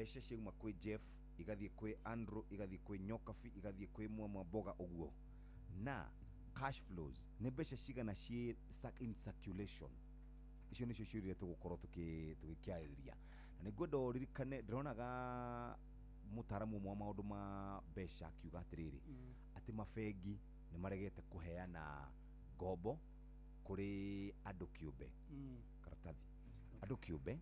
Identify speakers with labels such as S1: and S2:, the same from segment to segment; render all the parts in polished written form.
S1: mbeca ciauma kwĩ Jeff igathiĩ kwĩ Andrew igathiĩ kwĩ Nyokabi igathiĩ kwĩ Mwamboga ũguo na cash flows nĩ mbeca cigana ciĩ in circulation. Icio nĩcio ciũria tũgũkorwo tũgĩkĩarĩrĩria na nĩngwenda ũririkane ndĩronaga mũtaaramu wa maũndũ ma mbeca akiuga atĩrĩrĩ atĩ mabengi nĩ maregete kũheana ngombo kũrĩ andũ kĩũmbe karatathi andũ kĩũmbe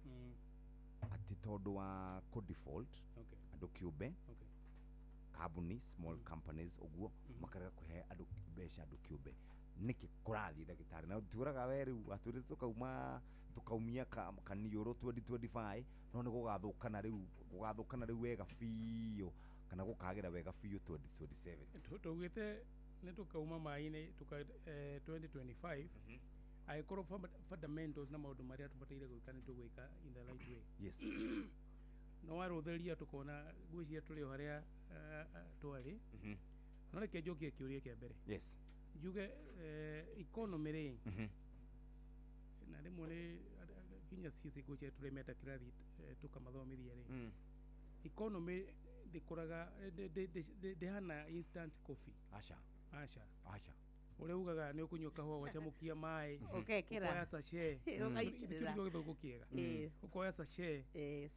S1: atĩ tondũ wa default andũ kĩũmbe kambuni small companies ũguo makarega kũhe andũ mbeca andũ kĩũmbe nĩkĩ kũrathiĩ ndagĩtarĩ na tũraga we rĩu atwĩrĩte tũkaumia kaniũrũ 2025 no nĩ gũgathũkana rĩu wega biũ kana gũkagĩra wega biũ 2027
S2: tũgĩte nĩ tũkauma maĩ-inĩ 2025 agĩkorwo fundamentals na maũndũ marĩa tũbataire gwĩka nĩ tũgwĩka in the right way.
S1: Yes.
S2: No warũthĩria tũkona gwĩciria tũrĩ o harĩa twarĩ no reke njokie kĩũria kĩa mbere.
S1: Yes.
S2: Njuge economy rĩ na rĩmwe nĩ kinya cici gũcia tũremeta kĩrathi tũkamathomithia rĩ economy ndĩhana instant coffee. Aca ũrĩa ugaga nĩ ũkũnyua kahũa wacamũkia maĩ ũkoya sachet ũgaitĩrĩra gĩthũngũ kĩega ũkoya sachet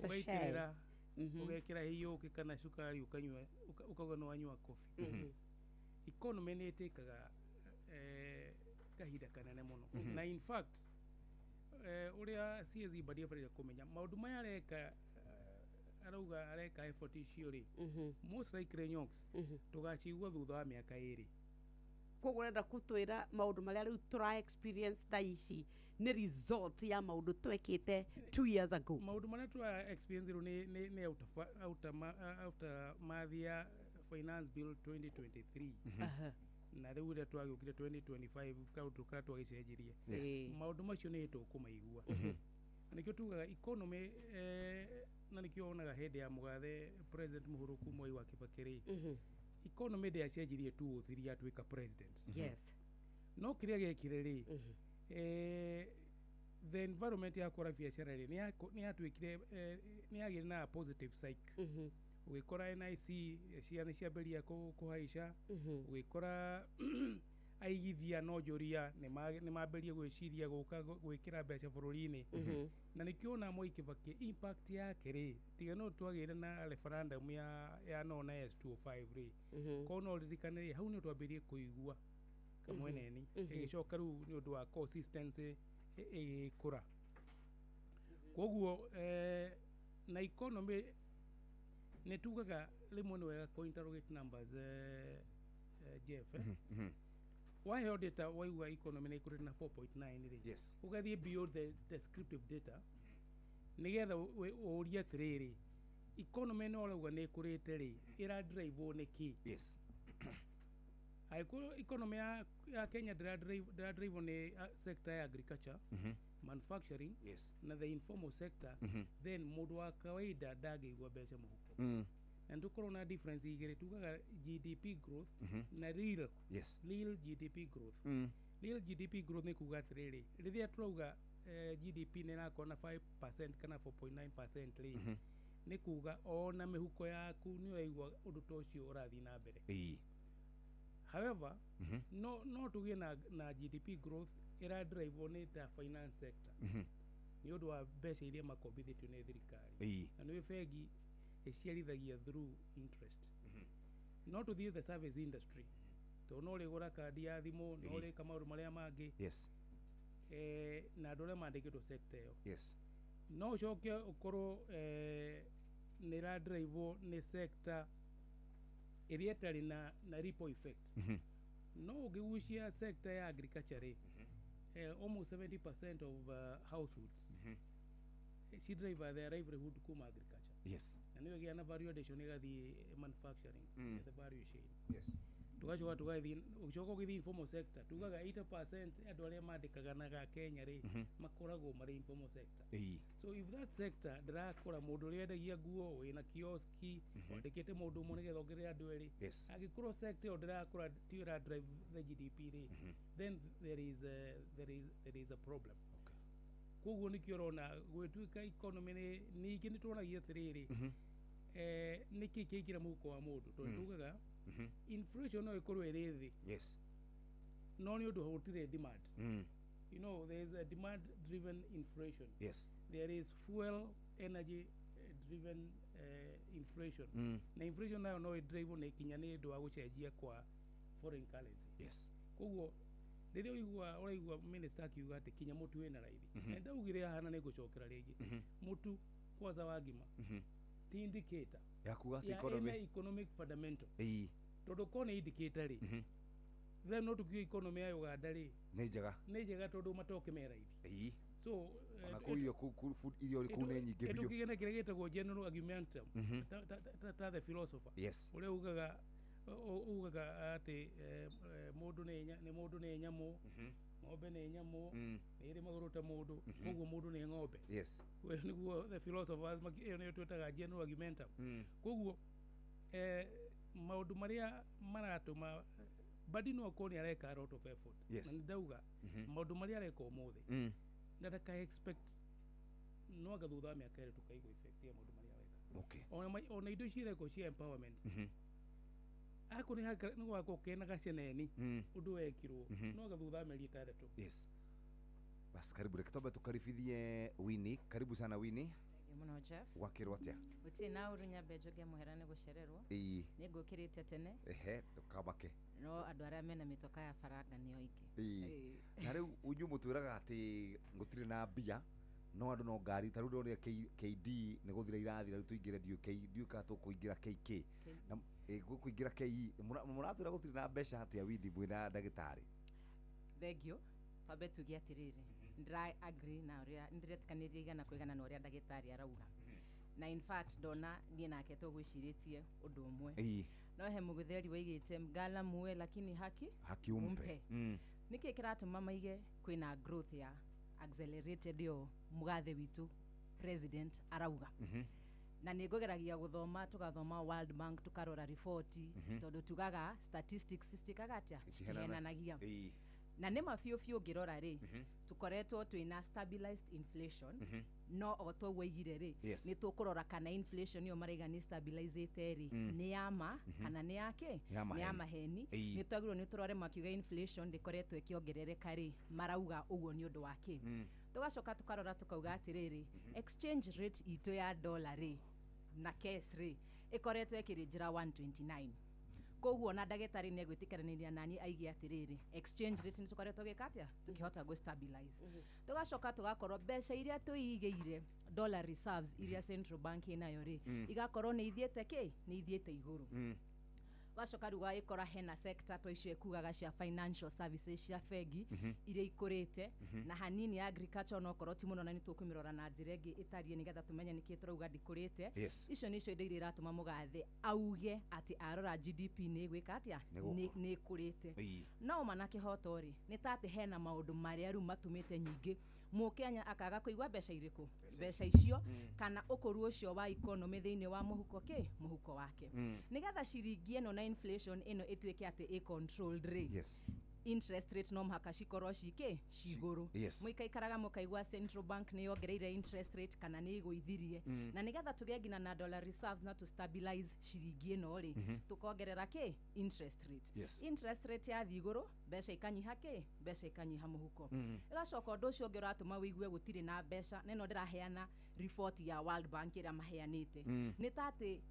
S2: ũgaitĩrĩra ũgekĩra hiyũkĩ kana cukari ũkanyua ũkauga nĩ wanyua coffee. Economy nĩ ĩtĩkaga kahinda kanene mũno na in fact ũrĩa CSE badia bari kũmenya maũndũ maya areka arauga areka effort icio rĩ most likely Nyoks tũgacigua thutha wa mĩaka 2
S3: koguo renda kũtwĩra maũndũ marĩa rĩu tũra experience tha ici nĩ result ya maũndũ twekĩte 2 years ago.
S2: Maũndũ marĩa tũra experience rĩu nĩ aftermath ya finance bill 2023 na rĩu rĩrĩa twagĩũkire 2025 kaũndũ karĩa twagĩcenjirie maũndũ macio nĩ tũkũmaigua nĩkĩo tugaga economy na nĩkĩo onaga hĩndĩ ya mũgathe President Mũhũrũku Mwai wa Kibaki rĩ economy ndĩacenjirie 203 atuĩka president.
S3: Yes.
S2: No kĩrĩa gĩekire rĩ the environment ya kũra biacara rĩ nĩ yatuĩkire nĩ yagĩire na positive cycle. Ugĩkora NIC ciana ciambĩrĩria kũhaica ugĩkora aigithia nonjoria nĩ mambĩrĩria gwĩciria gũka gwĩkĩra mbeca bũrũri-inĩ na nĩkĩona Mwai Kibaki impact yake rĩ tiga no twagĩire na referendum ya no na S205 rĩ ko no ririkane rĩ hau nĩ twambĩrĩrie kũigua kamweneni ĩgĩcoka rĩu nĩ ũndũ wa consistency ĩgĩkũra koguo na economy nĩ tugaga rĩmwe nĩ wega interrogate numbers Jeff waheo data waigua economy nĩ ĩkũrĩte na 4.9 rĩ ũgathiĩ beyond the descriptive data nĩgetha ũrie atĩrĩrĩ economy no ũrauga nĩ ĩkũrĩte rĩ ĩra drive nĩkĩ? Agĩkorwo economy ya Kenya ndĩra drive nĩ sector ya agriculture manufacturing na the informal sector then mũndũ wa kawaida ndangĩigua mbeca mũhuko na ndũkorwo na difference igĩrĩ tugaga GDP growth na real GDP growth. Real GDP growth nĩ kuga atĩrĩrĩ rĩrĩa turauga GDP nĩ ĩrakorwo na 5% kana 4.9% rĩ nĩ kuga ona mĩhuko yaku nĩ ũraigua ũndũ ta ũcio ũrathiĩ na mbere. However no tugĩe na GDP growth ĩra drive nĩ ta finance sector nĩ ũndũ wa mbeca iria makombithĩtio nĩ thirikari na nĩ bengi ĩciarithagia through interest. No tũthiĩ the service industry to no ũrĩgũra kandi ya thimũ no ũrĩka maũndũ marĩa mangĩ na andũ arĩa mandĩkĩtwo sector ĩyo no ũcoke ũkorwo nĩ ra drive nĩ sector ĩrĩa ĩtarĩ na ripple effect. No ũngĩgucia sector ya agriculture almost 70% of households she drive their livelihood kuma agriculture. Na nĩ gĩa na value addition ĩgathiĩ manufacturing the value chain. Tugacoka tugathiĩ ũcoka ũgĩthiĩ informal sector tugaga 80% andũ arĩa mandĩkaganaga Kenya rĩ makoragwo marĩ informal sector. So if that sector ndĩrakora mũndũ ũrĩa endagia nguo wĩna kioski wandĩkĩte mũndũ ũmwe nĩgetha ongerere andũ erĩ angĩkorwo sector ĩyo ndĩrakora ti ĩra drive the GDP rĩ then there is a problem. Koguo nĩkĩo ũrona gwĩtuĩka economy ningĩ nĩ tuonagia atĩrĩrĩ niki kikira muhuko wa mundu to tugaga inflation no ikorwo iri thi
S1: yes
S2: no ni undu hutire demand you know there is a demand driven inflation
S1: yes
S2: there is fuel energy driven inflation na inflation nayo no drive na ikinya ni ndu wa gucenjia kwa foreign currency
S1: yes
S2: koguo riria uraigua minister akiuga ati kinya mutu wina raithi na ndaugire hana ni gucokera ringi mutu kwanza wa ngima ti indicator
S1: ya kuga ati
S2: economic fundamental tondu kona indicator ri then no tukiu economy ya Uganda ri ni njega tondu matoke me raithi so
S1: na kuyo food irio ku ne nyingi biyo
S2: tukigena kire gitagwo general argumentum ta the philosopher
S1: yes
S2: ule ugaga ati mundu ni nyamu ng'ombe ni nyamu iri maguru ta mundu koguo mundu ni ng'ombe
S1: yes
S2: we niguo the philosophers iyo ni twetaga general argumentum koguo maundu maria maratuma badi no koni areka a lot of effort
S1: yes.
S2: na ndauga maundu maria areka umuthi ndaka expect no agathutha miaka iri tukaigwa effect ya maundu maria areka ona indo cireko cia empowerment ako ni haka ni gwako kena gaceneni undu wekirwo no agathutha meri 3
S1: yes bas karibu rekitoba tukaribithie Winnie karibu sana Winnie
S4: muno Jeff
S1: wakirwa atia
S4: uti na urunya bejoge muherane gucererwo ni ngukirite tene
S1: kabake
S4: no andu aria mena mitoka ya faranga ni oike
S1: na riu unyu mutwiraga ati ngutire na mbia no andu no ngari taru ndo KD ni guthira irathira tuingire KD ka tukuingira KK na gukuingira KE muratwira gutire na mbeca atia windi mwina ndagitari
S4: thegio twabe tugia atiriri ndira agree na uria ndiretikanirie igana kuigana na uria ndagitari arauga na in fact dona nie nake tugwiciritie undu umwe no he mugutheri waigite mgala muwe lakini haki umpe niki kiratuma maige kwina growth ya accelerated yo mugathe witu president arauga na nigogeragia guthoma tugathoma World Bank tukarora report tondu tugaga statistics citikaga atia cihenanagia na nema fiu ngirora ri tukoretwo twina stabilized inflation no otwo weigire ri ni tukurora kana inflation yo maraiga ni stabilizate ri ni yama kana ni yake ni yama heni ni twagirwo ni turore makiuga inflation ndikoretwo ikiongerereka ri marauga uguo ni undu wake tugacoka tukarora tukauga atiriri exchange rate ito ya dollar ri na case ri ikoretwo ikirinjira 129 koguo na ndagitari ni egwitikaraniria nani aigi atiriri exchange rate ni tukoretwo gikatia tukihota go stabilize tugacoka tugakorwo mbeca iria tuigeire dollar reserves iria central bank inayo ri igakorwo ni ithiete iguru wacoka ruga ikora hena sector to icio ekugaga cia financial services cia fegi iria ikurite na hanini agriculture no korwo ti muno na ni tukumirora na njiregi itarie nigetha tumenye niki turauga ndikurite icio nicio indo iria iratuma mugathe auge ati arora GDP ni igwika atia ni ikurite no manake hotori ni tate hena maundu maria ru matumite nyingi mukenya akaga kuigwa mbeca iriku mbeca icio kana ukuru ucio wa economy thiini wa muhuko wake nigetha ciringi eno na inflation eno itweke ati controlled rate interest rate no mhaka cikorwo ciguru muikaikaraga mukaigwa central bank ni yongereire interest rate kana ni iguithirie na nigetha tugegina na dollar reserves na to stabilize ciringi eno ri tukongerera interest rate ya thiguru mbeca ikanyiha muhuko igacoka undu ucio ungi uratuma wigue gutire na mbeca neno ndiraheana report ya World Bank ira maheanite ni tate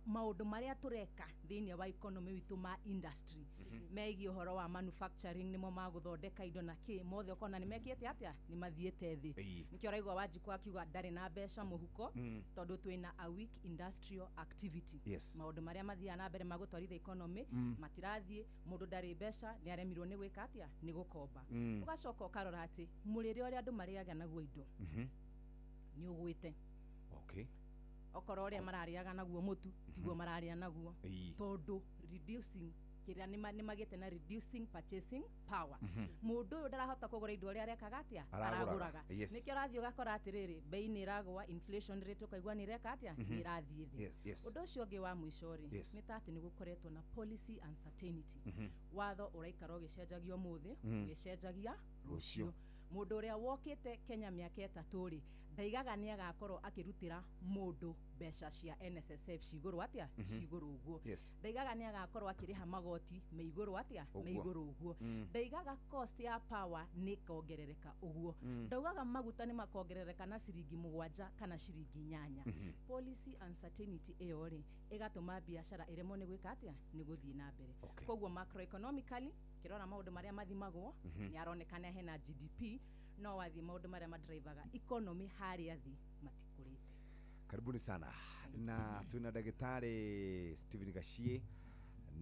S4: maundu maria tureka thiini wa economy witu ma industry megi uhoro wa manufacturing nimo maguthondeka indo na mothe ukona ni mekiete atia ni mathiete thi nikio raigwa Wanjiku akiuga ndari na mbeca muhuko tondu twina a weak industrial activity maundu maria mathia na mbere magutwarithia economy matirathie mundu ndari mbeca ni aremirwo ni gwika atia ni gukomba ugacoka ukarora ati murire uria andu mariaga naguo indo ni ugwite okoro uria marariaga naguo mutu tiguo mararia naguo tondu reducing kiria ni magete na reducing purchasing power mundu ndarahota kugura indo uria arekaga atia araguraga nikio rathio gakora atiriri bei ni iragwa inflation rate ukaigwa ni reka atia ni rathie thi undu ucio ungi wa mwishori ni tati ni gukoretwo na policy uncertainty watho uraikara ugicenjagio muthi ugicenjagia rucio mundu uria wokite Kenya miaka 3 ri ndaigaga nĩ agakorwo akĩrutĩra mũndũ mbeca cia NSSF cigũrũ atĩa cigũrũ ũguo ndaigaga nĩ agakorwo akĩrĩha magoti me igũrũ atĩa me igũrũ ũguo ndaigaga cost ya power nĩ kongerereka ũguo ndaugaga maguta nĩ makongerereka na ciringi 7 kana ciringi 8 policy uncertainty ĩyo rĩ ĩgatũma biacara ĩremwo nĩ gwĩka atĩa nĩ gũthiĩ na mbere koguo macroeconomically kĩrora maũndũ marĩa mathimagwo nĩ aronekana hena GDP no wathi maũndũ marĩa madrivaga economy harĩa thĩ matikũrĩte.
S1: Karibuni sana na tuna ndagĩtarĩ Stephen Gachie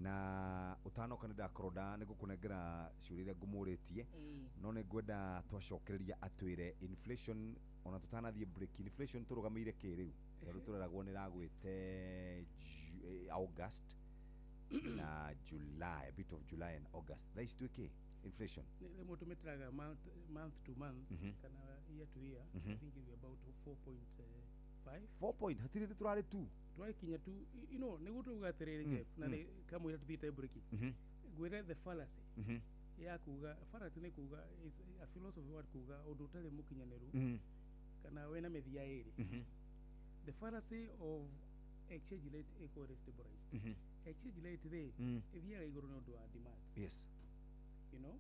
S1: na utanoka ndakoronda nĩgũkũnengera ciũria iria ngũmũrĩtie no nĩ ngwenda twacokereria atwĩre inflation ona tutanathie break inflation tũrũgamĩire kĩ rĩu tondũ tũreragwo nĩ ragwĩte August na July, a bit of July and August. That is twiki inflation.
S2: Le moto metraga month to month kana year to year. I think it's about 4.5.
S1: 4 point hatire turare tu.
S2: Twai kinya tu you know ne gutu gaterere Jeff na ne kama ira tubita breaki. Gwere the fallacy. Ya kuga fallacy ne kuga is a philosophy word kuga odutare mukinyaneru. Kana wena media eri. The fallacy of exchange rate equal stabilized. Exchange rate today if you are going to do a demand.
S1: Yes.
S2: You know?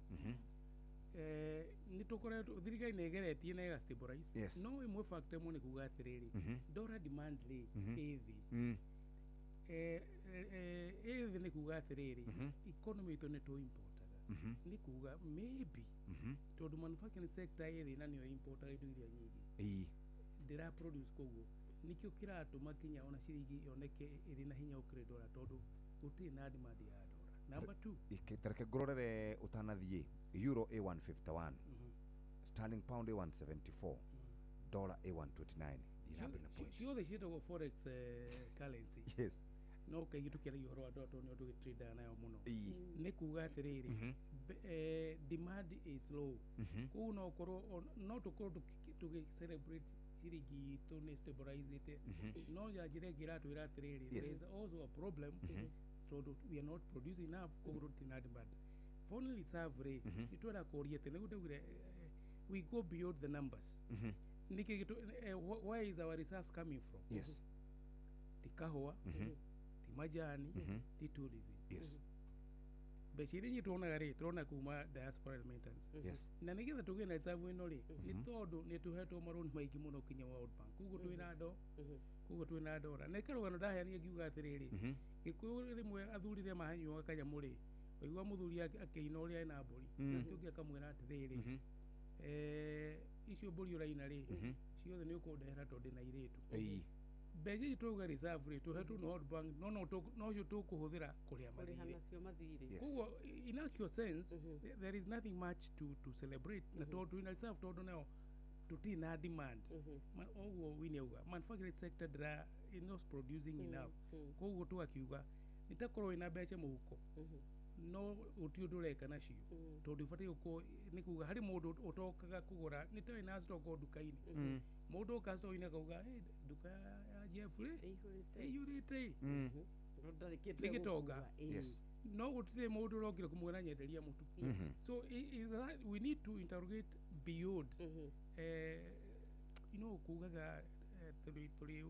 S2: Nitokora thirigai negeretie na ya stabilize.
S1: Yes.
S2: No imwe factor mo ne kuga atiriri. Dollar demand rate ethi. Ethi ne kuga atiriri. Economy to ne to importaga. Ni kuga maybe to the manufacturing sector ethi na niyo importaga indo iria nyingi. Dira produce koguo. Nikio kiratuma Kenya ona ciringi yoneke iri na hinya ukire dola tondu uti na demand ya dola. Number 2
S1: ikitareke ngororere utanathie euro A151 sterling pound A174 dollar A129 irambe na point
S2: ciothe cietagwo forex currency.
S1: Yes.
S2: No kaigi tukira ihoro wa doto ni undu trade nayo muno ni kuga atiriri demand is low ku no korwo no tukorwo tugi celebrate ciringi to ne stabilize it no ya jire gira tu ira trade. There is also a problem so we are not producing enough kuguru tina demand only savre itwara koriete ne gudegure we go beyond the numbers niki where is our reserves coming from?
S1: Yes.
S2: Tikahoa timajani tourism.
S1: Yes.
S2: Beshiri ni tuona gari tuona kuma diaspora remittance.
S1: Yes.
S2: Na nigetha tuge na reserve ino ri ni tondu ni tuhetwo maroni maigi muno kinya World Bank kugo twina ndo kugo twina ndora na ikarugano ndahania ngiuga atiriri gikuyu rimwe athurire mahanyua kanya muri waigua muthuri akeina uria ena mburi ngiugia kamwira atiriri icio mburi uraina ri ciothe ni ukundehera tondu na iritu beji tuga reserve rate tuhetwo no World Bank no cio tukuhuthira kuria mathiri kugo in actual sense there is nothing much to celebrate na tondu ina reserve tondu nao tutina demand oguo wineuga manufacturing sector is not producing enough kugo tu akiuga nitakorwo ina mbeca muhuko no utiundu reka nacio tondu ibati uko ni kuga hari mundu utokaga kugura ni tawe na stock dukaini mundu ukastoina kuga duka ya Jeffrey yurite ndagitoga
S1: Yes.
S2: no gutire mundu urongire kumwira nyenderia mutu so is that we need to interrogate beyond you know kugaga tuli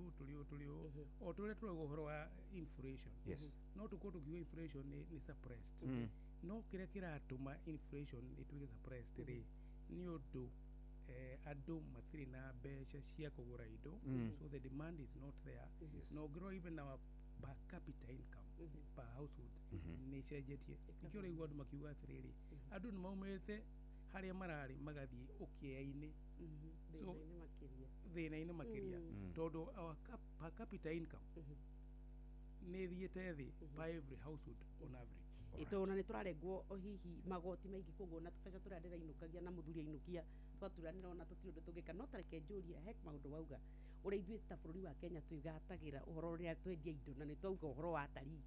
S2: o tule uhoro wa inflation.
S1: Yes.
S2: No tuko kiwa inflation ni suppressed no kire kiratuma inflation ituge suppressed ri ni undu andu matiri na mbeca cia kugura indo so the demand is not there. No grow even our per capita income per household ni cenjetie nikio rĩu andu makiuga atiriri andu ni maumite haria marari magathie ukiaini so thina-ini makiria tondu our per capita income ni thiete thi by every household on average.
S3: Itona ni turarengwo hihi magoti maingi koguo na tubeca turandira inukagia na muthuri inukia twaturanira ona tutirundu tugika no tareke njuria hek maundu wauga uria ithuĩ ta bũrũri wa Kenya twigatagira uhoro uria twendia indo na ni twauga uhoro wa atalii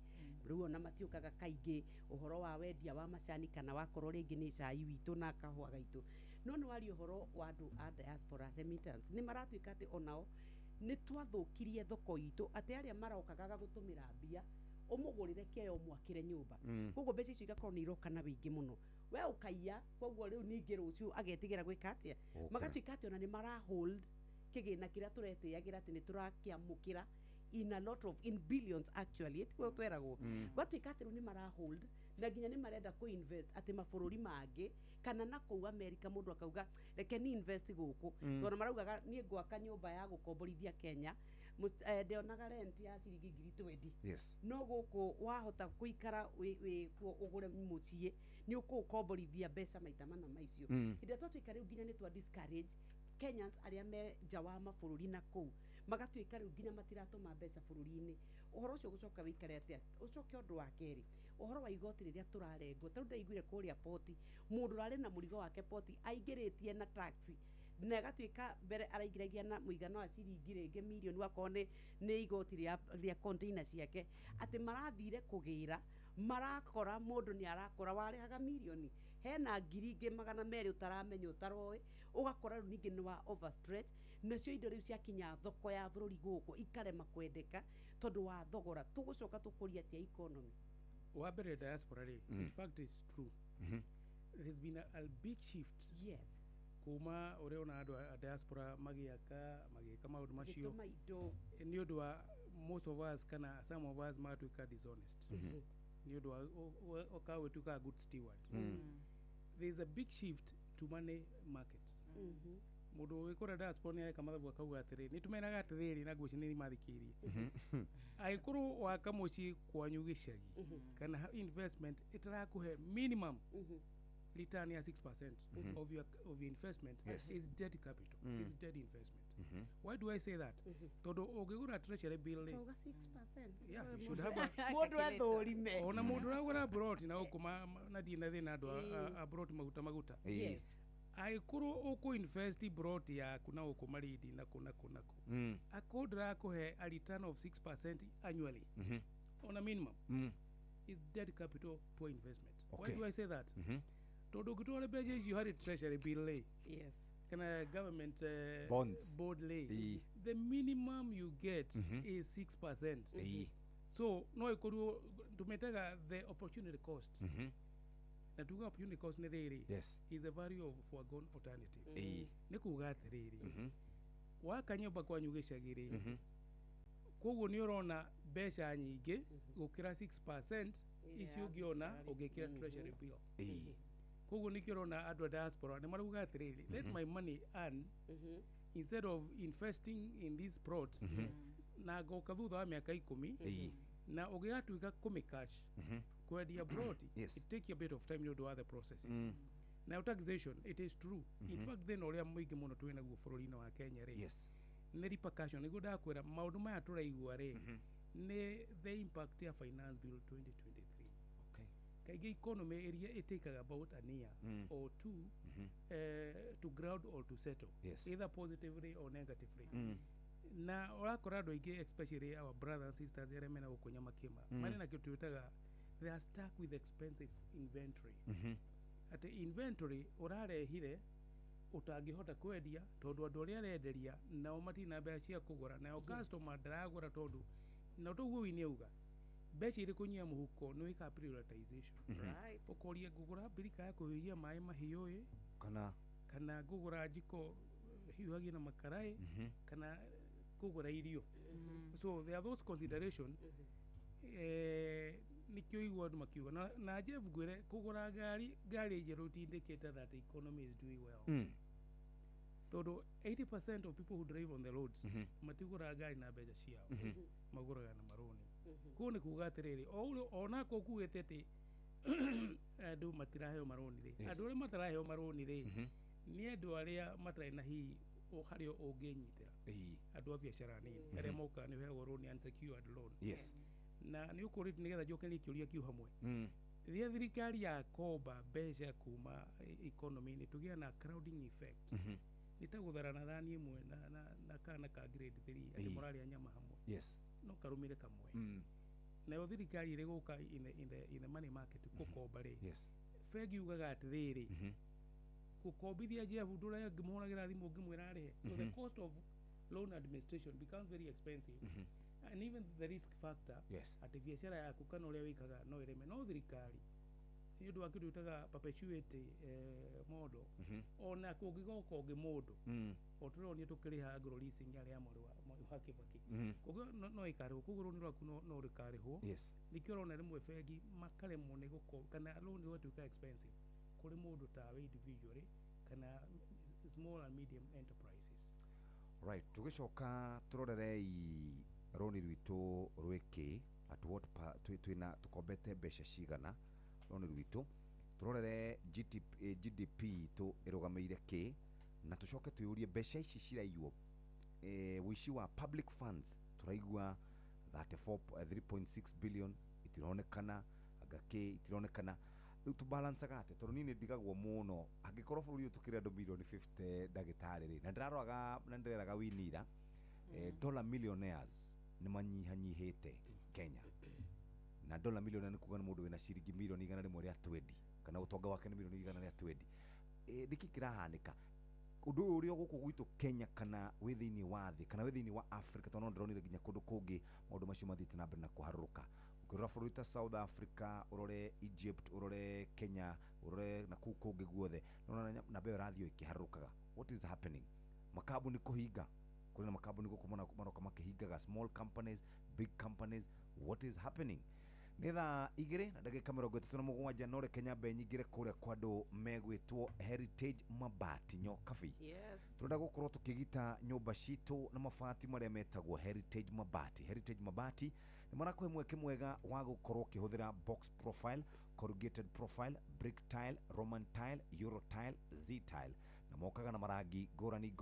S3: riu ona matiukaga kaingi uhoro wa wendia wa macani kana wakorwo ringi ni cai witu na kahua gaitu no ni wari uhoro wa andu a diaspora remittance ni maratuika ati onao ni twathukirie thoko itu ati aria marokaga gutumira mbia umugurire kio mwakire nyumba koguo mbeca icio igakorwo ni iroka na wingi muno we ukaiya koguo riu ningi rucio agetigira gwika atia magatuika ati ona ni mara hold kigina kiria turetiagira ati ni turakiamukira in billions actually etiko tweragwo gwatuika ati riu ni mara hold na nginya ni marenda ku invest ati mabururi mangi kana na kou America mundu akauga reke ni invest guku tona maraugaga ni gwaka nyumba ya gukomborithia Kenya ndeonaga rent ya ciringi 20,000
S1: yes
S3: no guku wahota kuikara kuo ugure mucie ni ukukomborithia mbeca maita mana maicio inde twatuika riu nginya ni twa discourage Kenyans aria me nja wa mabururi na kou magatuika riu nginya matiratuma mbeca bururi-ini uhoro ucio gucoka wikare atia ucoke undu wa keri uhoro wa igoti riria turarengwo tondu ndaiguire kuria poti mundu rari na murigo wake poti aingiritie na taxi na agatuika mbere araingiragia na muigano wa ciringi ringi milioni wakone ni igoti ria container ciake ati marathire kugira marakora mundu ni arakora warihaga milioni hena ngiri ingi magana meri utaramenya utaroe ugakora riu ningi ni wa overstretch nacio indo riu ciakinya thoko ya bururi guku ikarema kwendeka tondu wa thogora tugucoka tukuria tia economy
S2: wa mbere diaspora ri in fact it's true there's been a big shift
S3: yes
S2: kuma ureona andu a diaspora magiaka maundu macio ni undu wa most of us kana some of us matuika dishonest ni undu wa okawituka good steward there's a big shift to money market mundu wikora diaspora ni aika mathabu akauga atiri ni tumenaga atiriri na guci ni mathikirie aikuru waka muci kwanyu gicagi kana investment itarakuhe minimum return ya 6% of your investment is dead capital is dead investment why do I say that todo ogegura treasury bill
S3: toga 6%
S2: yeah you should have a
S3: mundu athorime
S2: ona mundu ragura brot na ukuma na dina thina andu a brot maguta
S3: yes
S2: aikuru uku invest brot ya kuna ukumaridi na kuna akodra kuhe a return of 6% annually on a minimum is dead capital poor investment why do I say that todo gitore beje you had a treasury bill
S3: yes
S2: kana government
S1: bonds
S2: board lay the minimum you get is 6% so no ikuru tumetega the opportunity cost na tuga opportunity cost ne there
S1: yes
S2: is a value of foregone alternative ne kuga atiriri wakanyomba kwanyu gicagiri koguo ni urona mbeca nyingi gukira 6% icio ngiona ugikira treasury bill koguo nikio urona andu a diaspora ni maruga atiriri let my money earn instead of investing in this plot na goka thutha wa miaka 10 na ugigatuika kumicash kwendia abroad it take a bit of time to do other processes now taxation it is true in fact then uria muingi muno twina guo bururi-ini wa Kenya ri ni repercussion niguo ndakwira maundu maya turaigua ri ni the impact ya finance bill 2023 kaigi economy area it take about an year or two to ground or to settle either positively or negatively na urakora andu aingi especially our brothers and sisters ere mena gukunya makima mani na kitu twitaga they are stuck with expensive inventory ati inventory urarehire utangihota kwendia tondu andu aria arenderia nao matina mbeca cia kugura nao customer ndaragura tondu na toguo wini auga mbeca iri kunyia muhuko ni wika prioritization
S3: right
S2: ukoria ngugura birika ya kuhihia mai mahiu kana ngugura jiko hiuhagi na makarai kana kugura irio so there are those consideration nikio igwa andu makiuga na Jeff gwire kugura gari njeru tindikite that the economy is doing well todo 80% of people who drive on the roads matigura gari na mbeca ciao maguraga na maroni ko ni kuga atiriri ona ko kuwete ati andu matiraheo maroni ri andu aria matiraheo maroni ri ni andu aria matari na hi hario unginyitira andu a biashara nini aria moka ni heo roni unsecured loan na ni ukurite nigetha njoke ni kiuria kiu hamwe ria thirikari ya komba mbeca kuma economy ni tugia na crowding effect nitagutharana thani imwe na kana ka grade 3 ati murari nyama hamwe no karumire kamwe na yo thirikari iri guka in the money market kukomba ri fegi ugaga atiriri kukombithia Jeff ndura ngimuragira thimu ngimwira rihe so the cost of loan administration becomes very expensive and even the risk factor ati biashara yaku kana uria wikaga no ireme no thirikari nĩ ũndũ wa kĩndũ ĩtaga perpetuity model ona kũngĩgoka ũngĩ mũndũ o tũronio tũkĩrĩha agro leasing arĩa Mwai Kibaki koguo no ĩkarĩhwo koguo rũni rwaku no rĩkarĩhwo nĩkĩo ũrona rĩmwe bengi makaremwo nĩ gũkorwo kana rũni rwatuĩka expensive kũrĩ mũndũ ta we individually kana small and medium enterprises.
S1: Right, tũgĩcoka tũrorerei rũni rwitũ rwĩkĩ at what twĩna tũkombete mbeca cigana rũni rwitũ tũrorere GDP itũ ĩrũgamĩire kĩ na tũcoke twĩyũrie mbeca ici ciraiywo wici wa public funds tũraigua 3.6 billion itironekana agake itironekana rĩu tũbalancaga atĩa tondũ niĩ ndigagwo mũno angĩkorwo bũrũri ũyũ tũkĩrĩ andũ milioni 50 ndagĩtarĩ rĩ na ndĩraroraga na ndĩreraga winira dollar millionaires nĩ manyihanyihĩte Kenya na dollar millionaire nĩ kuga nĩ mũndũ wĩna ciringi milioni 100 rĩa 20 kana ũtonga wake nĩ milioni 100 rĩa 20 nĩkĩ kĩrahanĩka ũndũ ũrĩa gũkũ gwitũ Kenya kana wĩ thĩinĩ wa thĩ kana wĩ thĩinĩ wa Africa tondũ ndĩronire nginya kũndũ kũngĩ maũndũ macio mathiĩte na mbere na kũharũrũka ukirora bũrũri ta South Africa urore Egypt urore Kenya urore na kũu kũngĩ guothe nona na mbeo radio ikiharũkaga what is happening makambuni kũhinga kũrĩ na makambuni gũkũ maroka makĩhingaga small companies big companies what is happening nĩtha igĩrĩ na ndagĩka 37 no Kenya benyingire kũrĩa kwa andũ megwĩtwo Heritage Mabati Nyokabi tũrenda gũkorwo tũkĩgita nyũmba citũ na mabati marĩa metagwo Heritage Mabati nĩ marakũhe mweke mwega wa gũkorwo kĩhũthĩra box profile corrugated profile brick tile roman tile euro tile z tile na mokaga na marangi ngũrani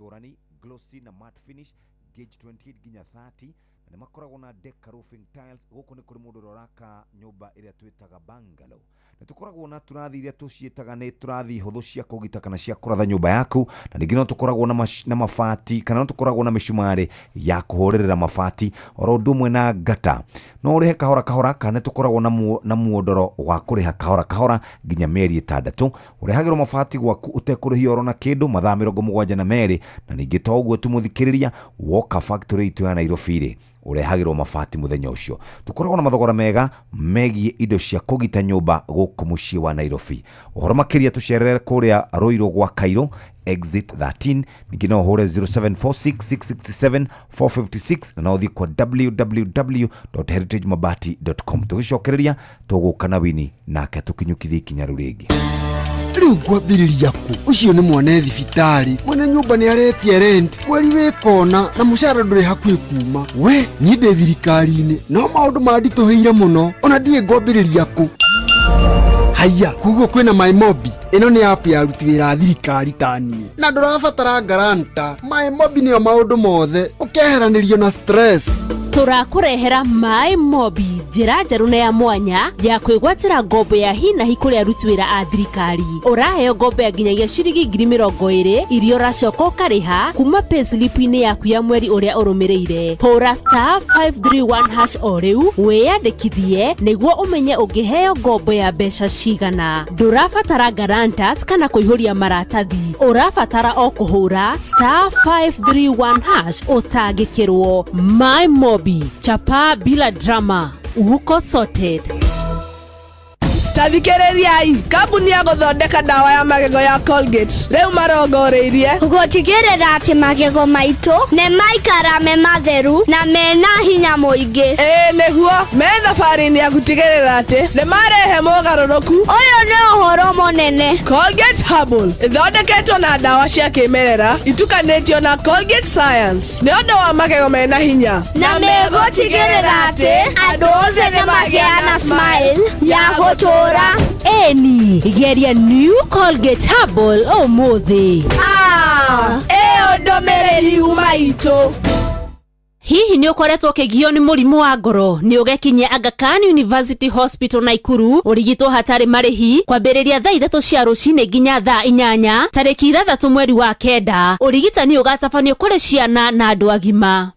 S1: glossy na matte finish gauge 28 ginya 30 na makoragwo na deca roofing tiles gũkũ nĩ kũrĩ mũndũ ũraka nyũmba ĩrĩa twĩtaga bungalow na tũkoragwo na turathi iria tũciĩtaga nĩ turathi hũthũ cia kũgita kana cia kũratha nyũmba yaku na ningĩ no tũkoragwo na mabati kana no tũkoragwo na mĩcumarĩ ya kũhũrĩrĩra mabati oro ũndũ ũmwe na ngata no ũrĩhe kahora kana tũkoragwo na muondoro wa kũrĩha kahora nginya mĩeri 6 ũrĩhagĩrwo mabati gwaku ũtekũrĩhia oro na kĩndũ mathaa 72 na ningĩ to ũguo tũmũthikĩrĩria woka factory itu ya Nairobi urehagirwo mabati muthenya ucio tukoragwo na mathogora mega megie indo cia kũgita nyũmba gũkũ mũciĩ wa Nairobi ũhoro makĩria tucerere kũrĩa Ruiru gwa Cairo exit 13 ningĩ no hore 0746667456 na no thi kwa www.heritagemabati.com tugicokereria tũgũka na wini nake tukinyukithia ikinya rĩu rĩngĩ
S5: rĩu ngwambĩrĩria kũ ũcio nĩ mwone thibitarĩ mwene nyũmba nĩ aretie rent mweri wĩkona na mũcara ndũrĩ hakuhĩ kuma we niĩ ndĩ thirikari-inĩ no maũndũ manditũhĩire mũno ona ndiĩ ngwambĩrĩria kũ haya kuguo kwĩna MyMobi ĩno nĩ app ya aruti wĩra a thirikari ta niĩ na ndũrabatara garanta MyMobi nĩyo maũndũ mothe ũkeheranĩrio na stress
S6: turakũrehera MyMobi njĩra njerũ na ya mwanya ya kwĩgwatĩra ngombo ya hi na hi kũrĩ aruti wĩra a thirikari ũraheo ngombo ya nginyagia ciringi 20,000 iria ũracoka ũkarĩha kuma payslip-inĩ yaku ya mweri ũrĩa ũrũmĩrĩire hũra *531# o rĩu wĩyandĩkithie nĩguo ũmenye ũngĩheo ngombo ya mbeca cigana ndũrabatara guarantors kana kũihũria maratathi ũrabatara o kũhũra *531# ũtangĩkĩrwo MyMobi chapa bila drama uko sorted
S7: Tathikĩrĩriai kambuni ya gũthondeka ndawa ya magego ya Colgate rĩu marongoreirie
S8: gũtigĩrĩra atĩ magego maitũ nĩ maikara me matheru na mena hinya mũingĩ
S7: nĩguo me thabarĩ-inĩ ya gũtigĩrĩra atĩ nĩ marehe mogarũrũku
S8: ũyũ nĩ ũhoro mũnene
S7: Colgate Herbal ĩthondeketwo na ndawa cia kĩmerera itukanĩtio na Colgate Science nĩ ũndũ wa magego mena hinya
S8: na megũtigĩrĩra atĩ andũ othe nĩ magĩa na smile ya gũtũra
S6: eni geria new Colgate Herbal ũmũthĩ
S7: ndũmĩrĩri maitũ
S6: hihi nĩ ũkoretwo ũkĩgio nĩ mũrimũ wa ngoro nĩ ũgekinye Aga Khan University Hospital Naikuru ũrigitwo hatarĩ marĩhi kwambĩrĩria thaa 3 cia rũcinĩ nginya thaa 8 tarĩki 6 mweri wa 9 ũrigitani ũgatabanio kũrĩ ciana na andũ agima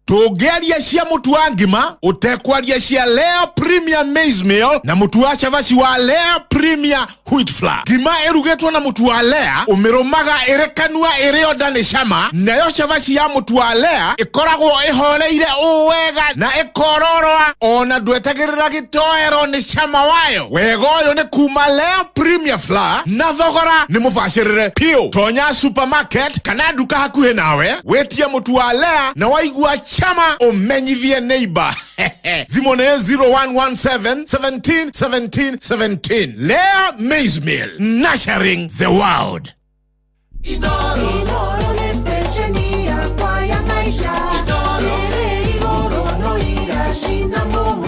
S9: Tũngĩaria cia mũtu wa ngima, ũtekwaria cia Lea Premium Maize Meal na mũtu wa chavaci wa Lea Premium Wheat Flour. Ngima ĩrugĩtwo na mũtu wa Lea ũmĩrũmaga ĩrĩ kanua ĩrĩ onda nĩ cama, nayo chavaci ya mũtu wa Lea ĩkoragwo ĩhoreire wega na ĩkororoa ona ndwetagĩrĩra gĩtoero nĩ cama wayo. Wega ũyũ nĩ kuma Lea Premium Flour na thogora nĩ mũbacĩrĩre piũ. Tonya supermarket kana nduka hakuhĩ nawe wetie mũtu wa Lea na waigua chama umenyithie neighbor. Thimo nĩ 0117 17 17 17. Lea Maize Meal, nurturing the world.
S10: Inoro ni stesheni ya kwa ya maisha. Inoro no irashina mohu.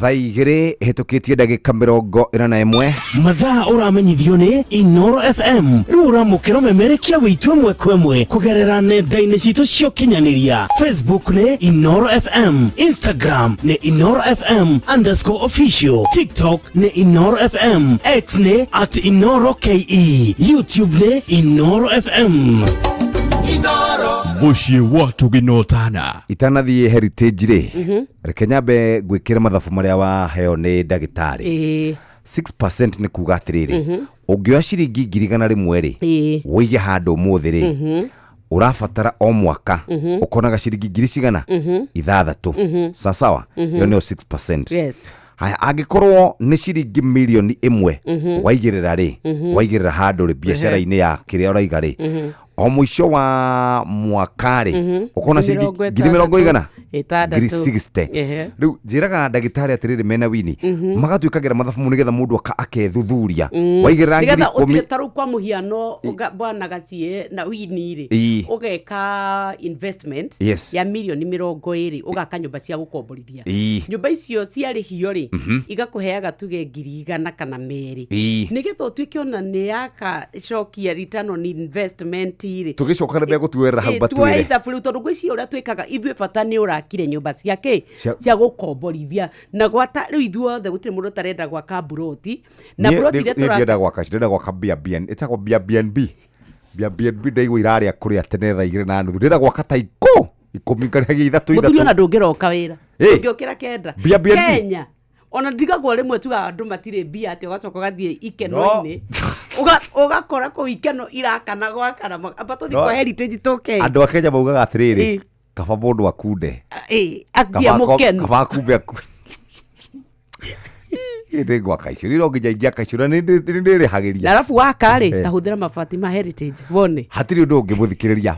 S1: Thai igĩrĩ hĩtũkĩtie ndagĩka 41
S11: mathaa ũramenyithio nĩ Inoro FM rĩu ũramũkĩra ũmemerekia wĩitũ ĩmwe kwa ĩmwe kũgerera nenda-inĩ citũ cia ũkinyanĩria. Facebook nĩ Inoro FM, Instagram nĩ Inoro FM_official, TikTok nĩ Inoro FM, X nĩ @InoroKE, YouTube nĩ Inoro FM. Mushi watu ginotana
S1: itanathiĩ heritage rĩ reke nyambe gwĩkĩra mathabu marĩa waheo nĩ ndagĩtarĩ. 6% nĩ kuga atĩrĩrĩ ũngĩoya ciringi 100 rĩ ũige handũ ũmũthĩ rĩ ũrabatara o mwaka ũkonaga ciringi 6,000 sawa yo nĩyo 6%.
S3: Yes.
S1: Haya angĩkorwo nĩ ciringi milioni 1 waigĩrĩra rĩ waigĩrĩra handũ rĩ biacara-inĩ ya kĩrĩa ũraiga rĩ o mũico wa mwaka rĩ ũkona ciringi 60,000 60. Rĩu njĩraga ndagĩtarĩ atĩrĩrĩ mena wini magatuĩkagĩra mathabu nĩgetha mũndũ akethuthuria waigĩrĩra 10,000
S3: tarũ kwa mũhiano bwana gacie na wini rĩ ũgeka investment ya milioni 20 ũgaka nyũmba cia gũkomborithia. Nyũmba icio ciarĩhio rĩ igakũheaga tuge 100 kana 2 nĩgetha ũtuĩke ona nĩ yaka cokia return on investment rĩ
S1: tũgĩcoka nĩ gũtuĩra hau batwĩre
S3: twaitha bũrũ tondũ gwĩci ũrĩa twĩkaga ithuĩ bata nĩ ũrakire nyũmba ciake cia gũkomborithia na gwata rĩu ithuothe gũtirĩ mũndũ tarenda gwaka buroti na buroti ile
S1: tũrenda gwaka Airbnb ĩtagwo Airbnb ndaigua irarĩa kũrĩa tene thaa 2:30 ndĩrenda gwaka taiko 13
S3: mũthuri ona ndũngĩroka wĩra ũngĩokĩra kenda Kenya ona ndigagwo rĩmwe tuga andũ matirĩ mbia atĩ ũgacoka gathiĩ ikeno-inĩ ũgakora kũ ikeno irakana gwakana abato thikwa heritage toke
S1: andũ a Kenya maugaga atĩrĩrĩ kaba mũndũ akunde
S3: akia mũkenu
S1: kaba kumbe ĩndĩ gwaka icio rĩro nginya kaicũ na nĩndĩrĩhagĩria
S3: arabu wakarĩ tahũthĩra mabati ma heritage wone
S1: hatirĩ ũndũ ũngĩmũthikĩrĩria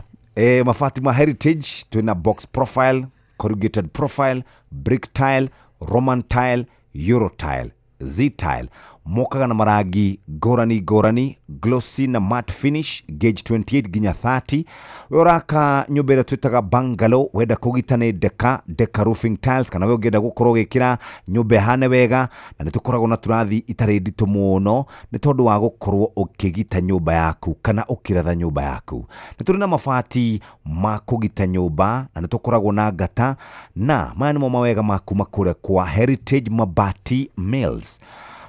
S1: mabati ma heritage twĩna box profile, corrugated profile, brick tile, Roman tile, Euro tile, Z tile, mokaga na marangi ngũrani glossy na matte finish gauge 28 ginya 30. Uraka nyũmba ĩrĩa twĩtaga bungalow wenda kũgita nĩ deca roofing tiles kana we ũngĩenda gũkorwo gĩkĩra nyũmba ĩhane wega na nĩ tũkoragwo na tũrathi itarĩ nditũ mũno nĩ tondũ wa gũkorwo ũkĩgita nyũmba yaku kana ũkĩratha nyũmba yaku. Nĩ tũrĩ na mabati ma kũgita nyũmba na nĩ tũkoragwo na ngata na maya nĩmo mawega maku makũrĩa kwa Heritage Mabati Mills.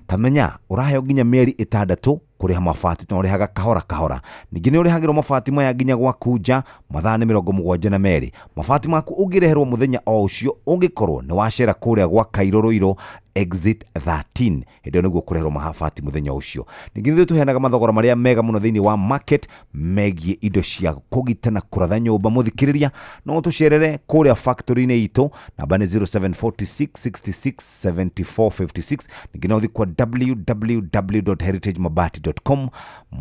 S1: Tamenya ũraheo nginya mĩeri 6 kũrĩha mabati na ũrĩhaga kahora ningĩ nĩ ũrĩhagĩrwo mabati maya nginya gwakunja mathaa nĩ 72 mabati maku ũngĩreherwo mũthenya o ũcio ũngĩkorwo nĩ wacera kũrĩa gwa Kairũrũirũ exit 13 hĩndĩ ĩyo nĩguo kũreherwo mabati mũthenya ũcio. Ningĩ nĩ tũheanaga mathogora marĩa mega mũno thĩinĩ wa market megiĩ indo cia kũgita na kũratha nyũmba. Mũthikĩrĩria no tũcerere kũrĩa factory-inĩ itũ namba nĩ 0746 66 74 56. Ningĩ no ũthiĩ kwa www.heritagemabati.com.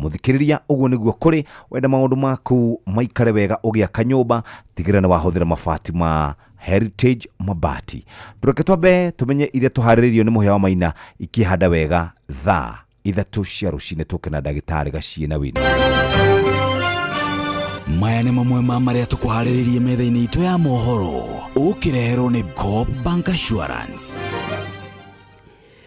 S1: Mũthikĩrĩria ũguo nĩguo kũrĩ wenda maũndũ maku maikare wega ũgĩaka nyũmba tigĩrĩra nĩ wahũthĩra mabati ma Heritage Mabati. Tũreke twambe tumenye iria tũharĩrĩirio nĩ Mũhĩa wa Maina ikĩhanda wega thaa 3 cia rũcinĩ tũke na ndagĩtarĩ Gacie na Wini.
S12: Maya nĩ mamwe ma marĩa tũkũharĩrĩirie metha-inĩ itũ ya mohoro ũkĩreherwo nĩ Coop Bank Assurance.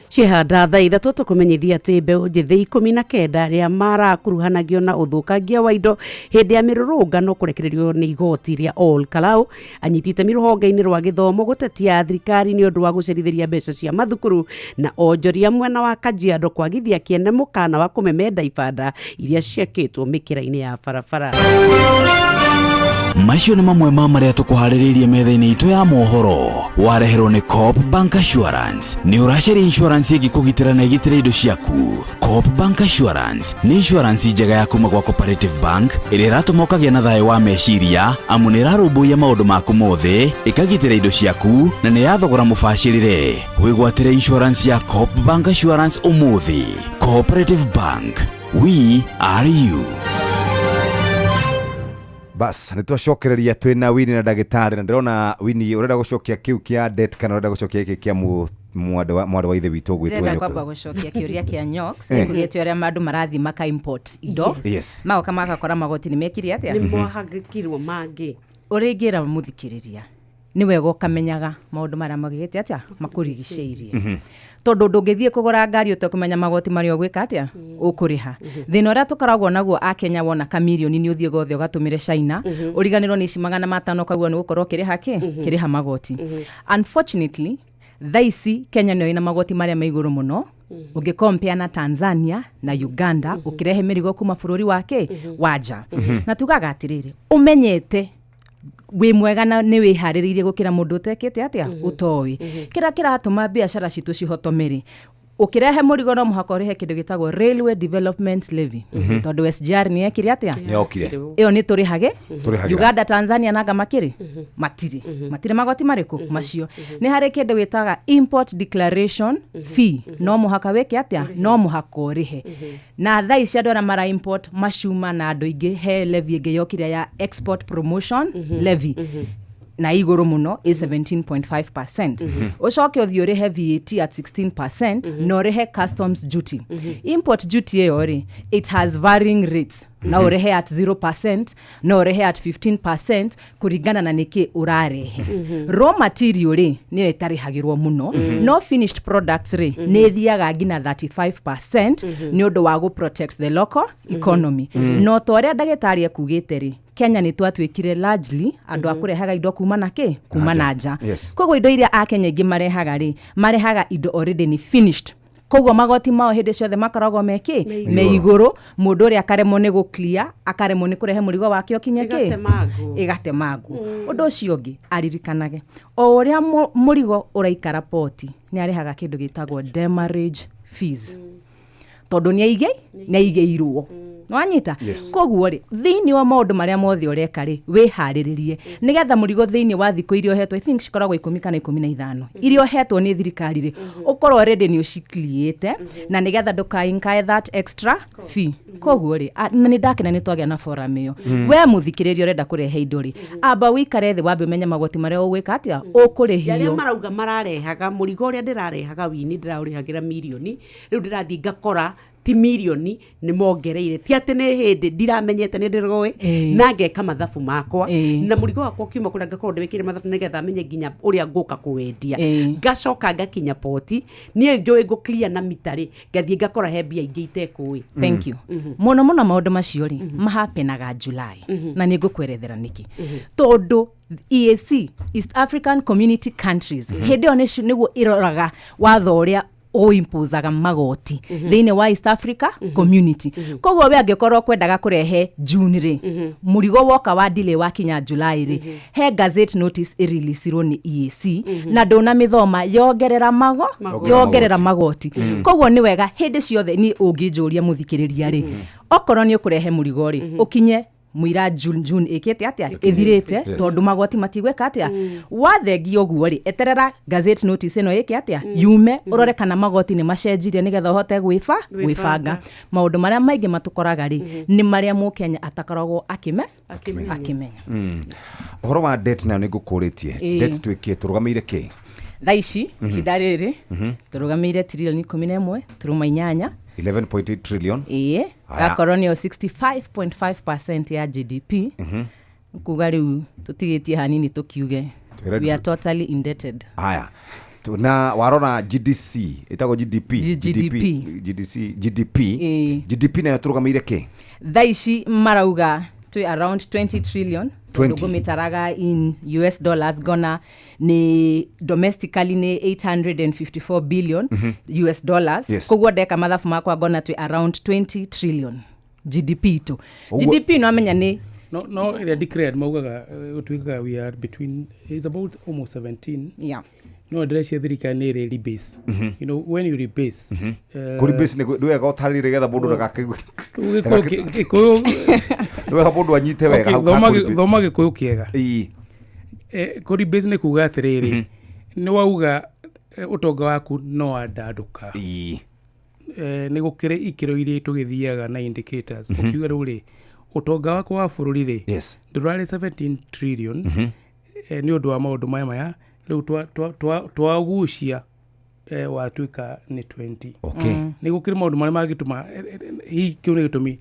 S3: Cihanda thaa 3 tũkũmenyithia atĩ mbeũ njĩthĩ 19 arĩa marakuruhanagio na ũthũkangia wa indo hĩndĩ ya mĩrũrũngano kũrekererio nĩ igoti rĩa Ol Kalou anyitĩte rũhonge-inĩ rwa gĩthomo gũtetia thirikari nĩ ũndũ wa gũcerithĩria mbeca cia mathukuru na onjoria mwena wa Kajiado kwagithia kĩene mũkana wa kũmemenda ibanda iria ciakĩtwo mĩkĩra-inĩ ya barabara.
S12: macio nĩ mamwe ma marĩa tũkũharĩrĩirie metha-inĩ itũ ya mohoro. Wareherwo nĩ Coop Bank Assurance. Nĩ ũracaria insurance ĩngĩkũgitĩra na ĩgitĩre indo ciaku. Coop Bank Assurance nĩ insurance njega ya kuma gwa Cooperative Bank ĩrĩa ĩratũma ũkagĩa na thayũ wa meciria amu nĩ ĩrarũmbũiya maũndũ maku mothe, ĩkagitĩra indo ciaku na nĩ ya thogora mũbacĩrĩre. Wĩgwatĩre insurance ya Coop Bank Assurance ũmũthĩ. Cooperative Bank, we are you.
S1: Bas nitwacokereria twina Wini na ndagĩtarĩ na ndĩrona Wini urenda gucokia kiu kia debt kana urenda gucokia iki kia mwado wa ithe witũ gwitũ
S4: Nyoka kwamba gucokia kiuria kia Nyox kugĩtio arĩa mandu marathi maka import indo maoka magakora magoti nĩ mekire atĩa
S3: nĩ mohagĩkirwo mangĩ
S4: ũrĩngĩra mũthikĩrĩria nĩ wega ũkamenyaga maũndũ marĩa magĩte atĩa makũrigicĩirie tondu ndũngĩthie kũgũra ngari ũtekũmenya magoti marĩa ũgwĩka atĩa ũkũrĩha thĩna ũrĩa tũkoragwo naguo Akenya wona kamirioni nĩ ũthiĩ gothe ũgatũmĩre China ũriganĩrwo nĩ magana matano kagua nĩ gũkorwo kĩrĩha kĩrĩha magoti unfortunately thaici Kenya nĩ ĩna magoti marĩa me igũrũ mũno ũngĩkompea na Tanzania na Uganda ũkĩrehe mĩrigo kuma bũrũri wake wanja na tugaga atĩrĩrĩ ũmenyete we mwega na nĩ wĩharĩrĩirie gũkĩra mũndũ ũtekĩte atĩa ũtoĩ kĩrĩa kĩratũma biacara citũ cihotomere ũkĩrehe mũrigo no mũhaka ũrĩhe kĩndũ gĩtagwo Railway Development Levy tondũ SGR nĩ ekire atĩa ĩyo nĩ tũrĩhage Uganda Tanzania naga makĩrĩ matire magoti marĩkũ macio nĩ harĩ kĩndũ wĩtaga Import Declaration Fee no mũhaka wĩke atĩa no mũhaka ũrĩhe na thaa ici andũ arĩa mara import macuma na andũ ingĩ he levy ĩngĩ yokire ya Export Promotion Levy na igũrũ mũno is 17.5%. Ucoke ũthiĩ ũrĩhe VAT at 16% na ũrĩhe customs duty. Import duty ĩyo rĩ it has varying rates. Na ũrĩhe at 0% na ũrĩhe at 15% kũringana na nĩkĩ ũrarehe. Raw material rĩ nĩ ĩtarĩhagĩrwo mũno no finished products rĩ nĩ thiaga ngina 35% nĩ ũndũ wa protect the local economy. No to ũrĩa ndagĩtarĩ akugĩte rĩ Kenya nĩ twatuĩkire largely andũ akũrehaga indo kuma na kĩ kuma na nja. Koguo indo iria Akenya ingĩ marehaga rĩ marehaga indo already ni finished. Koguo magoti mao hĩndĩ ciothe makoragwo meki me igũrũ mũndũ ũrĩa akaremwo nĩ gũclear akaremwo nĩ kũrehe mũrigo wake ũkinye kĩ igatemangwo ũndũ ũcio ũngĩ aririkanage o ũrĩa mũrigo ũraikara poti nĩ arehaga kĩndũ gĩtagwo demurrage fees tondũ nĩ aigĩirwo Nwanyita koguo rĩ thĩinĩ wa maũndũ marĩa mothe ũreka rĩ wĩharĩrĩrie nĩgetha mũrigo thĩinĩ wa thikũ iria ohetwo I think cikoragwo 10 kana 15 iria ohetwo nĩ thirikari rĩ ũkorwo already nĩ ũcikliete na nĩgetha ndũkainkae that extra fee koguo rĩ nĩ ndakena nĩ twagĩa na forum ĩyo we mũthikĩrĩria ũrenda kũrehe indo rĩ amba wĩikare thĩ wambe ũmenye magoti marĩa ũgwĩka atĩa ũkũrĩhio
S3: arĩa marauga mararehaga mũrigo ũrĩa ndĩrarehaga Wini ndĩraũrĩhagĩra mirioni rĩu ndĩrathiĩ ngakora ti milioni nĩ mongereire ti atĩ nĩ hĩndĩ ndiramenyete nĩ ndĩroĩ na ngeka mathabu makwa na mũrigo wakwa kiuma kũrĩa ngakorwo ndĩwĩkĩre mathabu nĩgetha menye nginya ũrĩa ngũka kũwendia ngacoka ngakinya poti niĩ njũĩ ngũ clear na mitarĩ ngathiĩ ngakora he mbia ingĩ itekũĩ
S4: thank you mũno maũndũ macio rĩ mahapenaga July na nĩ ngũkwerethera nĩkĩ tondũ EAC East African Community Countries hĩndĩ ĩyo nĩguo iroraga watho ũrĩa imposaga magoti thĩinĩ wa East Africa Community koguo we angĩkorwo kwendaga kũrehe June rĩ mũrigo woka wa delay wa kinya July rĩ he gazette notice ĩreleaseirwo nĩ EAC na ndona mĩthoma yongerera magoti koguo nĩ wega hĩndĩ ciothe ni ũngĩnjũria mũthikĩrĩria rĩ okorwo nĩ ũkũrehe mũrigo rĩ ũkinye muira June ĩkĩte atĩa ĩthirĩte tondũ magoti matigweka atĩa wathengio ũguo rĩ eterera gazette notice ĩno ĩkĩ atĩa yume ũrore kana magoti nĩ macenjirie nĩgetha ũhote gwĩbanga maũndũ marĩa maingĩ matũkoraga rĩ nĩ marĩa Mũkenya atakoragwo akimenya
S1: ũhoro wa debt nayo nĩ ngũkũrĩtie debt twĩkie tũrũgamĩire kĩ
S4: thaici hinda rĩrĩ tũrũgamĩire trilioni 11.8
S1: 11.8 trillion
S4: gakorwo nĩyo 65.5% ya GDP kuga rĩu tũtigĩtie hanini tũkiuge we are totally indebted
S1: haya na warora GDC ĩtagwo GDP nayo tũrũgamĩire kĩ
S4: thaici marauga to around 20 trillion Mitaraga in US dollars gonna ni domestically ni 854 billion US dollars koguo deka mathafu makwa gonna to around 20 trillion GDP to GDP no amenya ni
S2: no they declared maugaga utwikaga we are between is about almost 17 no address ya thirikari ni really base you know when you rebase
S1: kuri base ni ndwega utharire getha mundu ndagakigwe
S2: koyo
S1: ndwega mundu anyite wega
S2: thoma gikuyu kiega kuri base ni kuga atiriri ni wauga utonga waku no andanduka ni gukire ikiro iria tugithiaga na indicators ukiuga ruri utonga wako wa bururi ri ndurari 17 trillion ni undu wa maundu maya riu twagucia watuika ni 20 ni gukire maundu maria magituma hi kiu ni gitumi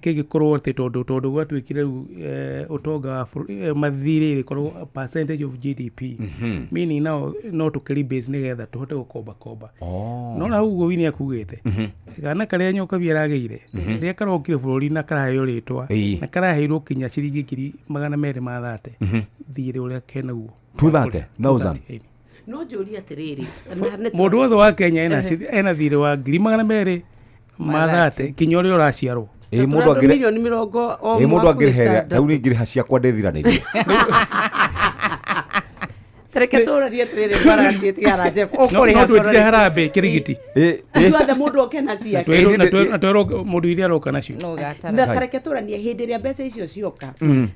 S2: gikorwo te tondu gwatuikire riu utonga wa mathiri ri korwo percentage of GDP meaning now no tukiri base ni getha tuhote gukomba no na uguo wini akugite kana karia nyoka biarageire ria karokire bururi na karaheyo ritwa na karaheirwo kinya ciringi 230 thiri uria kenaguo
S1: 230,000
S3: no njuri atiriri
S2: mundu wothe wa Kenya ena thiri wa 230 kinya uria uraciarwo
S1: mundu angire
S3: milioni 20
S1: mundu angire tau ni ngire hacia ndethiranirie
S3: Tereketora dia trere para cietiara Jeff
S2: okore no twetire harambe kirigiti
S3: tuathe mundu okena cia
S2: na twero mundu iria roka nacio
S3: na tereketora ni hindi ria mbeca icio cioka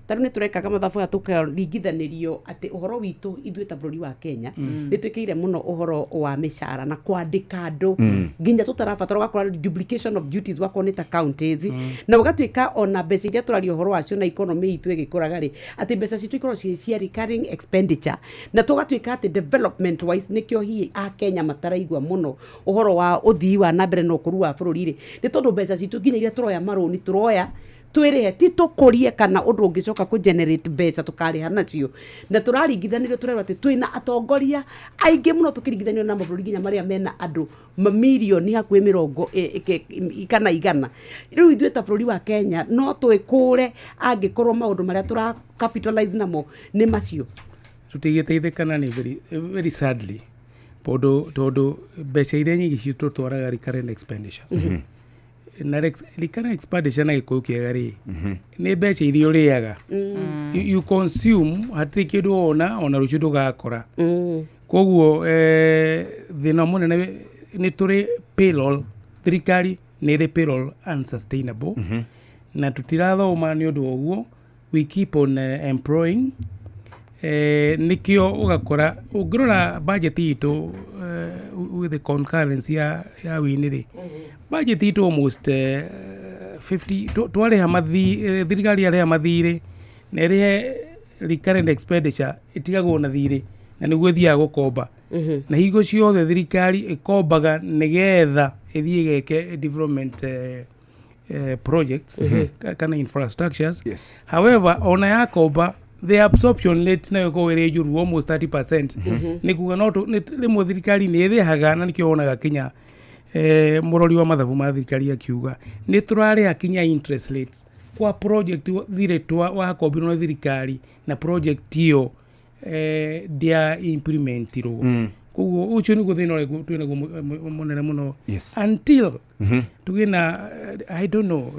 S3: taru ni turekaga mathabu atukaringithanirio ati uhoro witu ithuĩ ta bũrũri wa Kenya ni twikire muno uhoro wa mishara na kwandika andu nginya tutarabatara gakora duplication of duties wako ni ta counties na ugatwika ona mbeca iria turario uhoro wacio na economy itu igikuraga ri ati mbeca citu ikorwo cia recurring expenditure na tugatwika ati development wise nikyo hi a Kenya mataraigwa muno uhoro wa uthii wa nambere no kuru wa bururi ri ni tondu mbeca citu nginya iria turoya maroni turoya twirihe ti tukurie kana undu ungicoka ku generate mbeca tukariha nacio na turaringithanirio turerwa ati twina atongoria aingi muno tukiringithanio na mabũrũri nginya maria mena andu mamilioni hakuhi 40 kana igana riu ithuĩ ta bũrũri wa Kenya no twikure angikorwo maundu maria tura capitalize namo ni macio
S2: tutigiteithikana ni very sadly tondu mbeca iria nyingi citu twaraga recurrent expenditure na recurrent expenditure na gikuyu kiega ri ni mbeca iria uriaga you consume hati kindu ona rucio ndugakora koguo thina munene ni turi payroll thirikari ni ri payroll unsustainable na tutirathoma ni undu oguo we keep on employing nikio ugakora ungirora budget itu with the concurrence ya winire budget itu almost 50 twale hamathi thirikari ya mathire na ire recurrent expenditure itigagwo na thire na niguo thia gukomba na higo ciothe thirikari ikombaga nigetha ithie geke development projects kana infrastructures however ona yakomba the absorption rate na yoko were juru almost 30% nikuga no rimwe thirikari ni ithihaga na nikio onaga kinya murori wa mathabu ma thirikari akiuga ni turare akinya interest rates kwa project thire twa wa kombino na thirikari na project hiyo dia implementiro kugo ucho ni guthina ore twina munene muno until tugina I don't know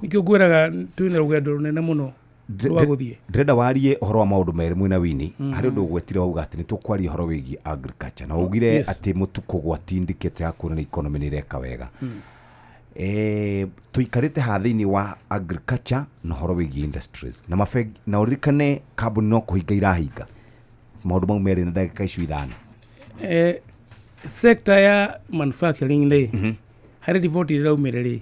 S2: nikio gweraga twina rugendo runene muno
S1: ndrenda warie uhoro wa maundu meri mwina wini hari undu gwetire wauga ati nitukwaria uhoro wigi agriculture na ugire ati mutuko gwatindikite hakuna economy ni reka wega tuikarite hathini wa agriculture na uhoro wigi industries na mafegi na urikane carbon no kuhinga irahinga maundu mau meri na ndagika icu ithano
S2: sector ya manufacturing le hari report ira umirere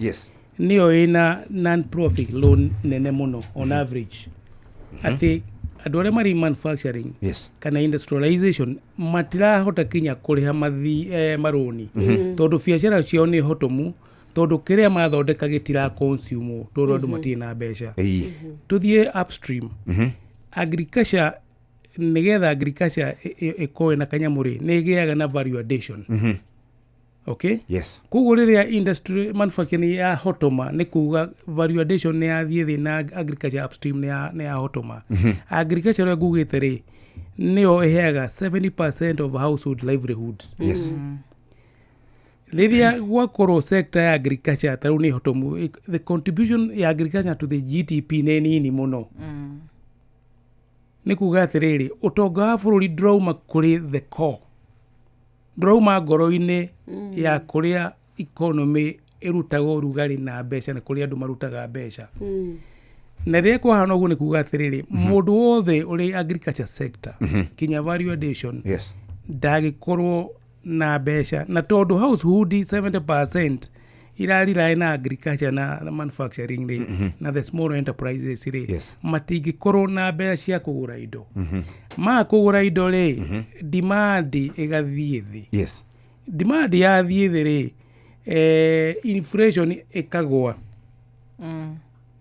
S2: niyo ina non-profit loan nene muno on average ati andu aria mari manufacturing kana industrialization matirahota kinya kuriha maroni tondu biacara ciao ni hotomu tondu kiria mathondeka gitira consume tondu andu matire na mbeca tuthie upstream agriculture nigetha agriculture ikoe na kanyamuri nigiaga na value addition okay kugo riria industry manufacturing ya hotoma ni kuga value addition ni athie thi na agriculture upstream ni ya hotoma agriculture ya gugite ri niyo iheaga 70% of household livelihood Lidia gwakoro sector ya agriculture ta uni hotomu the contribution ya agriculture to the GDP nini muno. Ni kuga atiriri utonga wa bururi ndurauma kuri the core. Ndurauma ngoro-ini ya kuria economy irutaga urugari na mbeca na kuria andu marutaga mbeca. Na rĩrĩa kwahana ũguo nĩ kuga atĩrĩrĩ mũndũ wothe ũrĩ agriculture sector kinya value addition ndagĩkorwo na mbeca na tondũ household 70% irariraĩ na agriculture na manufacturing rĩ na the small enterprises rĩ matingĩkorwo na mbeca cia kũgũra indo kũgũra indo rĩ demand ĩgathiĩ thĩ demand yathiĩ thĩ rĩ inflation ĩkagwa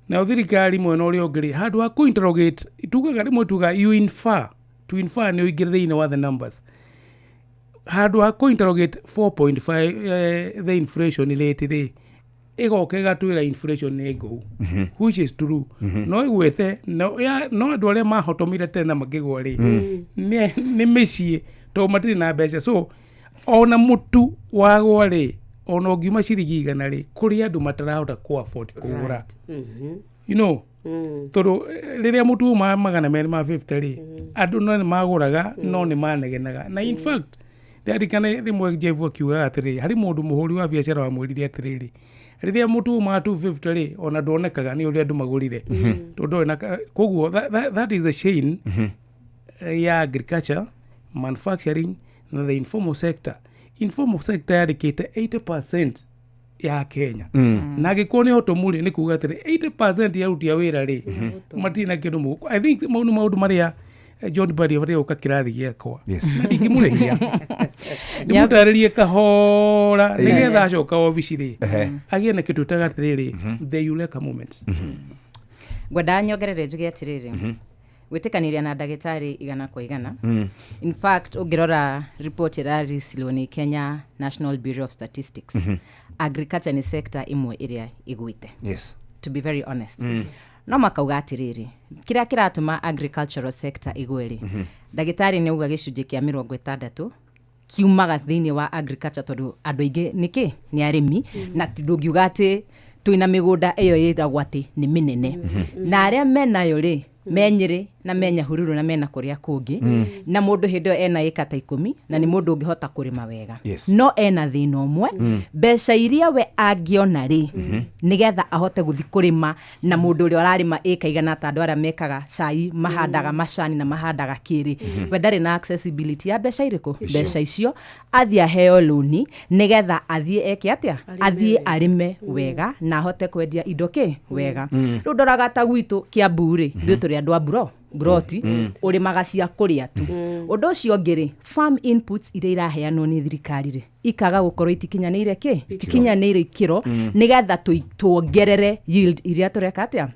S2: na thirikari mwena ũrĩa ũngĩ rĩ handũ ha kũ-interrogate tugaga rĩmwe tuga you infer to infer nĩ ũingĩre thĩinĩ wa the numbers handũ ha kũ-interrogate 4.5 the inflation rate rĩ ĩgoka ĩgatwĩra inflation nĩ ngũu which is true no ĩgwĩte no andũ arĩa mahotomire tene na makĩgwa rĩ nĩ mĩciĩ tondũ matirĩ na mbeca so ona mũtu wagwa rĩ ona ũngiuma ciringi 100 rĩ kũrĩ andũ matarahota ku-afford kũgũra you know tondũ rĩrĩa mũtu ma 250 rĩ andũ no nĩ magũraga no nĩ manegenaga na in fact ndarikana rĩmwe Jeff akiuga atĩrĩrĩ harĩ mũndũ mũhũri wa biacara wamwĩrire atĩrĩrĩ rĩrĩa mũtu ma 250 rĩ ona ndonekaga nĩ ũrĩa andũ magũrire tondũ koguo that is a chain ya agriculture manufacturing na the informal sector yarĩkĩte 80% ya Kenya na gĩkorwo nĩ hotomuri nĩ kuga atĩrĩ 80% ya aruti a wĩra rĩ matirĩ na kĩndũ mũhuko. I think maũndũ marĩa John Bari abatie gũka kĩrathi gĩakwa na ndingĩmũrĩhia ndĩmũtarĩrie kahora nĩgetha acoka obici rĩ agĩe na kĩndũ taga atĩrĩrĩ the eureka moment.
S4: Ngwenda nyongerere njuge atĩrĩrĩ gwĩtĩkanĩria na ndagĩtarĩ igana kwa igana. In fact ũngĩrora report ĩrarĩcirwo nĩ Kenya National Bureau of Statistics agriculture nĩ sector imwe ĩrĩa ĩgwĩte to be very honest. No makauga atĩrĩrĩ kĩrĩa kĩratũma agricultural sector igwe rĩ ndagĩtarĩ nĩ auga gĩcunjĩ kĩa 60 kiumaga thĩinĩ wa agriculture tondũ andũ aingĩ nĩkĩ nĩ arĩmi na ndũngiuga atĩ twĩna mĩgũnda ĩyo yĩtagwo atĩ nĩ mĩnene na arĩa menayo rĩ menyere na menya hururu na mena kũrĩa kũngĩ na mũndũ hĩndĩ ĩyo ena ĩka ta 10 na nĩ mũndũ ũngĩhota kũrĩma wega no ena thĩna ũmwe mbeca iria we angĩona rĩ nĩgetha ahote gũthi kũrĩma na mũndũ ũrĩa ũrarĩma ĩka igana ta andũ arĩa mekaga cai mahandaga macani na mahandaga kĩrĩ we ndarĩ na accessibility ya mbeca irĩkũ mbeca icio athiĩ aheo loan nĩgetha athiĩ eke atĩa athiĩ arĩme wega na ahote kwendia indo wega rĩu ndoraga ta gwitũ Kiambu rĩ ithuĩ tũrĩ andũ a broti ũrĩmaga cia kũrĩa tu ũndũ ũcio ngĩrĩ farm inputs iria iraheanwo nĩ thirikari rĩ ikaga gũkorwo itikinyanĩire itikinyanĩire ikĩro nĩgetha tuongerere yield iria tũreka atĩa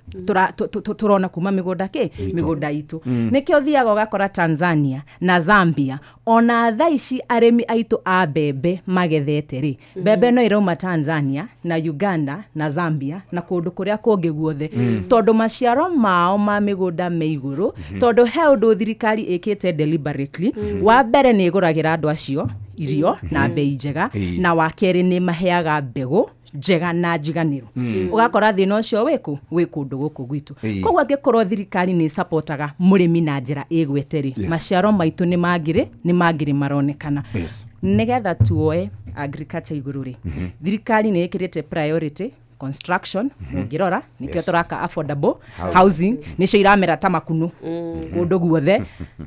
S4: tũrona kuma mĩgũnda mĩgũnda itũ nĩkĩo thiaga ũgakora Tanzania na Zambia ona thaa ici arĩmi aitũ a mbembe magethete rĩ mbembe no irauma Tanzania na Uganda na Zambia na kũndũ kũrĩa kũngĩ guothe tondũ maciaro mao ma mĩgũnda me igũrũ tondũ he ũndũ thirikari ĩkĩte deliberately wa mbere nĩ ĩgũragĩra andũ acio irio na bei njega na wakerĩ nĩ maheaga mbegũ njega na njiganĩro ũgakora thĩna ũcio wĩ kũndũ gũkũ gwitũ koguo angĩkorwo thirikari nĩ supportaga mũrĩmi na njĩra ĩgwete maciaro maitũ nĩ mangĩrĩ maronekana nĩgetha tuoe agriculture igũrũ rĩ thirikari nĩ ĩkĩrĩte priority construction ngirora nikio turaka affordable housing nicio iramera ta makunu kundu guothe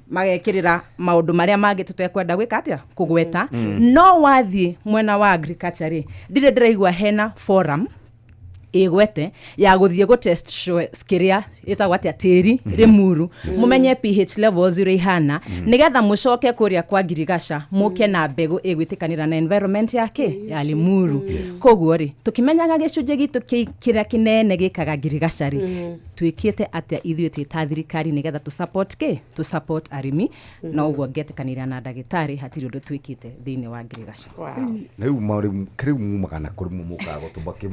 S4: magekirira maundu maria mangi tutekwenda gwika atia kugweta no wathie mwena wa agriculture ri ndiraigwa hena forum igwete ya guthie go test skiria itagwa atia tiri Limuru mumenye pH levels ire ihana nigetha mucoke kuria kwa Girigasha muke na mbegu igwitikanira na environment yake ya Limuru koguo ri tukimenyaga gicunje gitu kira kinene gikaga Girigasha ri twikiete atia ithuĩ twita thirikari nigetha tu support arimi na uguo ngetikanira na ndagĩtarĩ hatiri undu twikite thiini wa Girigasha
S1: rĩu maũrĩ kĩrĩu mumagana kũrĩ mumukaga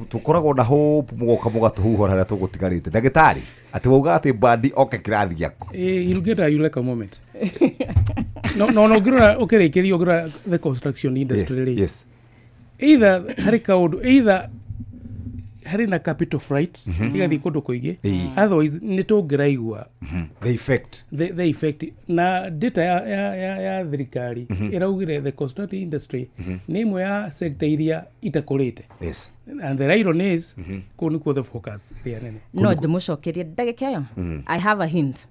S1: tukoragwo na hope mugoka mugatuhuhora haria tugutigarite ndagĩtarĩ ati wauga ati badi oke kirathi giako
S2: you'll get a eureka moment no ngirora ukirikiria ngirora the construction industry
S1: yes
S2: either hari kaundu either hari na capital fright igathi kundu kuingi otherwise nitungiraigua the effect na data ya thirikari iraugire the construction industry ni imwe ya sector iria itakurite and the irony is kuni the focus ria nene
S4: no ndimucokerie ndagika yo I have a hint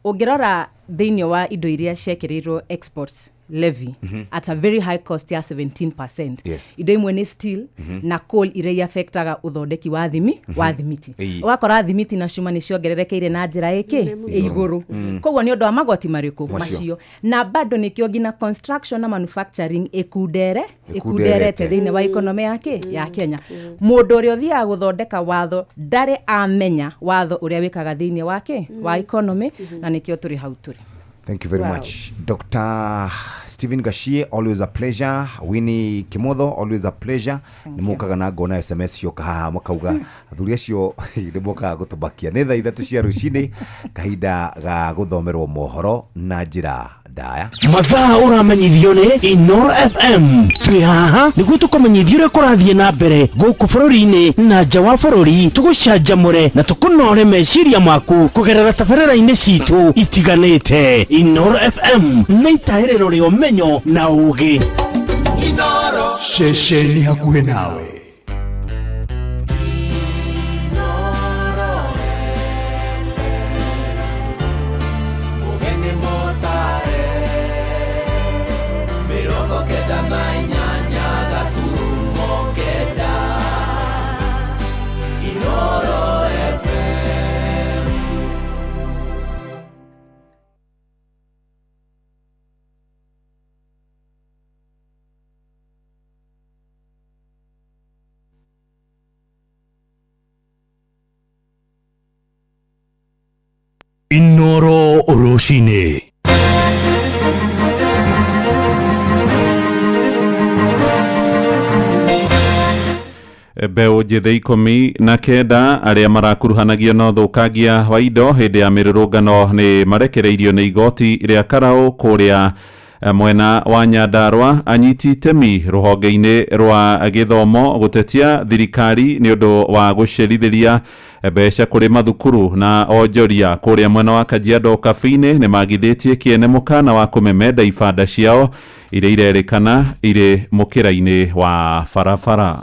S4: ungirora thĩinĩ wa indo iria ciekĩrĩirwo exports levy at a very high cost ya 17%. Indo imwe ni steel na coal iria affectaga uthondeki wa thimiti. Ugakora thimiti na cuma ni ciongererekeire na njira iguru. Koguo ni undu wa magoti mariku macio. Na bado nikio ngina construction na manufacturing ikuderete thĩinĩ wa economy ya Kenya. Mundu uria thia guthondeka watho ndare amenya watho uria wikaga thĩinĩ wa economy na nikio turi hau turi.
S1: Thank you very much. Dr. Stephen Gashie, always a pleasure. Winnie Kimotho, always a pleasure. Nimukaga na ngona SMS yo kaha makauga athuri acio nimukaga gutubakia netha ithatu cia rucini kahinda ga guthomerwo mohoro na njira ndaya.
S11: Mathaa uramenyithio ni Inoro FM. Twi haha niguo tukumenyithio uria kurathie na mbere guku bururi-ini na nja wa bururi, tugucanjamure na tukunore meciria maku kugerera tabarĩra-inĩ citu itiganĩte. Inoro FM nĩ itaĩrĩro rĩa ũmenyo na ũũgĩ.
S5: Inoro ceceni hakuhĩ nawe.
S11: Inoro Oroshine.
S13: Mbeũ njĩthĩ 19 arĩa marakuruhanagio na ũthũkangia wa indo hĩndĩ ya mĩrũrũngano nĩ marekereirio nĩ igoti rĩa Karaũ kũrĩa mwena wa Nyandarua. Anyiti itemi rũhonge-inĩ rwa gĩthomo gũtetia thirikari nĩ ũndũ wa gũcerithĩria mbeca kũrĩ mathukuru na onjoria kũrĩa mwena wa Kajiado Kabe-inĩ nĩ magithĩtie kĩene mũkana wa kũmemenda ibanda ciao iria irerĩkana irĩ mũkĩra-inĩ wa barabara.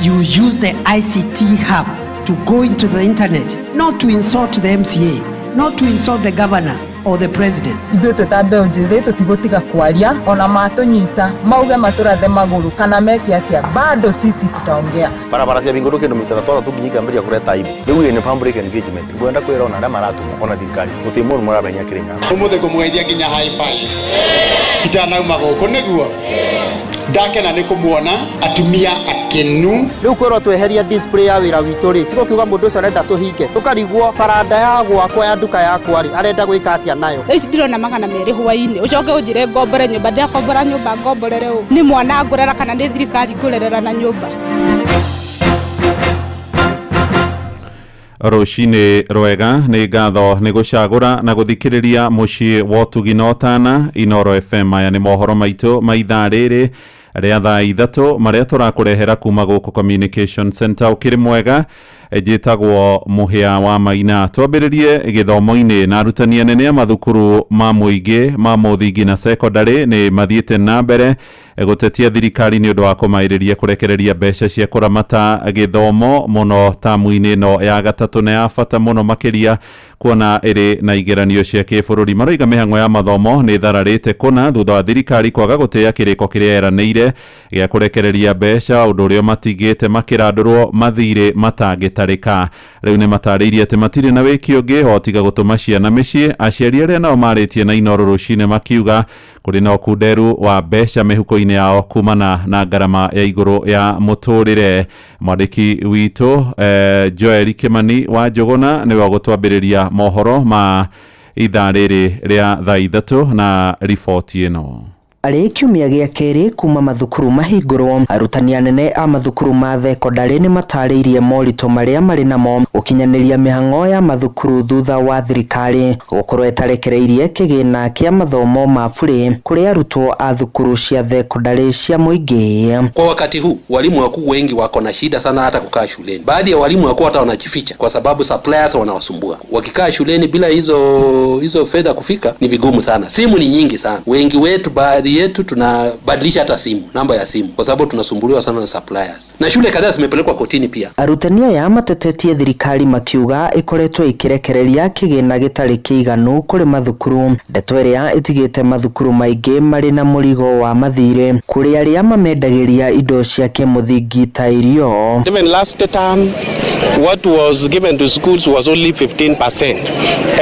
S14: You use the ICT hub to go into the internet, not to insult the MCA, not to insult the governor or the president.
S15: Ithuĩ tũtambe njĩthĩ tũtigũtiga kwaria ona matũnyita mauge matũrathe magũrũ kana meke atĩa bado sisi tutaongea.
S16: Barabara cia Bingũrũ kĩndũ mita twara tũnginyikambĩria kũreta ibu rĩu nĩ public engagement ngwenda kwĩra ona arĩa maratũma ona thirikari gũtirĩ mũndũ mũramenya Kenya
S17: ũmũthĩ kũmũgeithia nginya high five itanauma gũkũ nĩguo ndakena nĩ kũmuona atumia akenu
S18: rĩu kwĩrwo tweheria display ya wĩra witũ rĩ tigo kiuga mũndũ ũcio arenda tũhinge tũkarigwo baranda ya gwakwa ya nduka yakwa rĩ arenda gwĩka atĩa nayo.
S19: Ici ndirona magana merĩ hwainĩ ũcoke ũnjĩre ngombore nyũmba ndakombora nyũmba ngomborere ũũ nĩ mwana ngũrera kana nĩ thirikari ngũrerera na nyũmba.
S13: Rũcinĩ rwega nĩ ngatho nĩ gũcagũra na gũthikĩrĩria mũciĩ wa ũtugi na ũtana Inoro FM. Aya nĩ mohoro maitũ ma ithaa rĩrĩ rĩa thaa ithatũ marĩa tũrakũrehera kuma gũkũ Communication Center ũkĩrĩ mwega. Njĩtagwo Mũhĩa wa Maina. Twambĩrĩrie gĩthomo-inĩ na arutani anene a mathukuru ma mũingĩ ma mũthingi na secondary nĩ mathiĩte na mbere gũtetia thirikari nĩ ũndũ wa kũmaĩrĩria kũrekereria mbeca cia kũramata gĩthomo mũno tamu-inĩ no ya gatatũ na ya bata mũno makĩria kuona ĩrĩ na igeranio cia kĩbũrũri. Maroiga mĩhang'o ya mathomo nĩ thararĩte kũna thutha wa thirikari kwaga gũtĩa kĩrĩko kĩrĩa eranĩire gĩa kũrekereria mbeca, ũndũ ũrĩa matigĩte makĩrandũrwo mathirĩ matangĩtarĩka. Rĩu nĩ matarĩirie atĩ matirĩ na wĩki ũngĩ o tiga gũtũma ciana mĩciĩ. Aciari arĩa nao marĩtie na Inoro rũcinĩ makiuga kũrĩ na ũkunderu wa mbeca mĩhuko-inĩ yao kumana na ngarama ya igũrũ ya mũtũrĩre. Mwandĩki witũ Joel Kimani wa Njũgũna nĩwe gũtwambĩrĩria mohoro ma ithaa rĩrĩ rĩa thaa ithatũ na riboti ĩno.
S20: arĩ kiumia gĩa kerĩ kuma mathukuru mahingũrwo. Arutani anene a mathukuru ma thekondarĩ nĩ matarĩirie moritũ marĩa marĩ namo ũkinyanĩria mĩhang'o ya mathukuru thutha wa thirikari gũkorwo ĩtarekereirie kĩgĩna kĩa mathomo ma bure kũrĩ arutwo a thukuru cia thekondarĩ cia mũingĩ.
S21: Kwa wakati huu walimu wakuu wengi wako na shida sana hata kukaa shuleni. Baadhi ya walimu wakuu hata wanajificha kwa sababu suppliers wanawasumbua. Wakikaa shuleni bila hizo fedha kufika ni vigumu sana. Simu ni nyingi sana. Wengi wetu, baadhi yetu tunabadilisha hata simu, namba ya simu kwa sababu tunasumbuliwa sana na suppliers. Na shule kadhaa zimepelekwa kotini pia. Arutani
S20: aya matetetie thirikari makiuga ikoretwo ikirekereria kĩgĩna gĩtarĩ kĩiganu kũrĩ mathukuru. Ndeto ĩrĩa ĩtigĩte mathukuru maingĩ marĩ na mũrigo wa mathirĩ kũrĩ arĩa mamendagĩria indo cia kĩmũthingi ta irio.
S22: Even last term what was given to schools was only 15%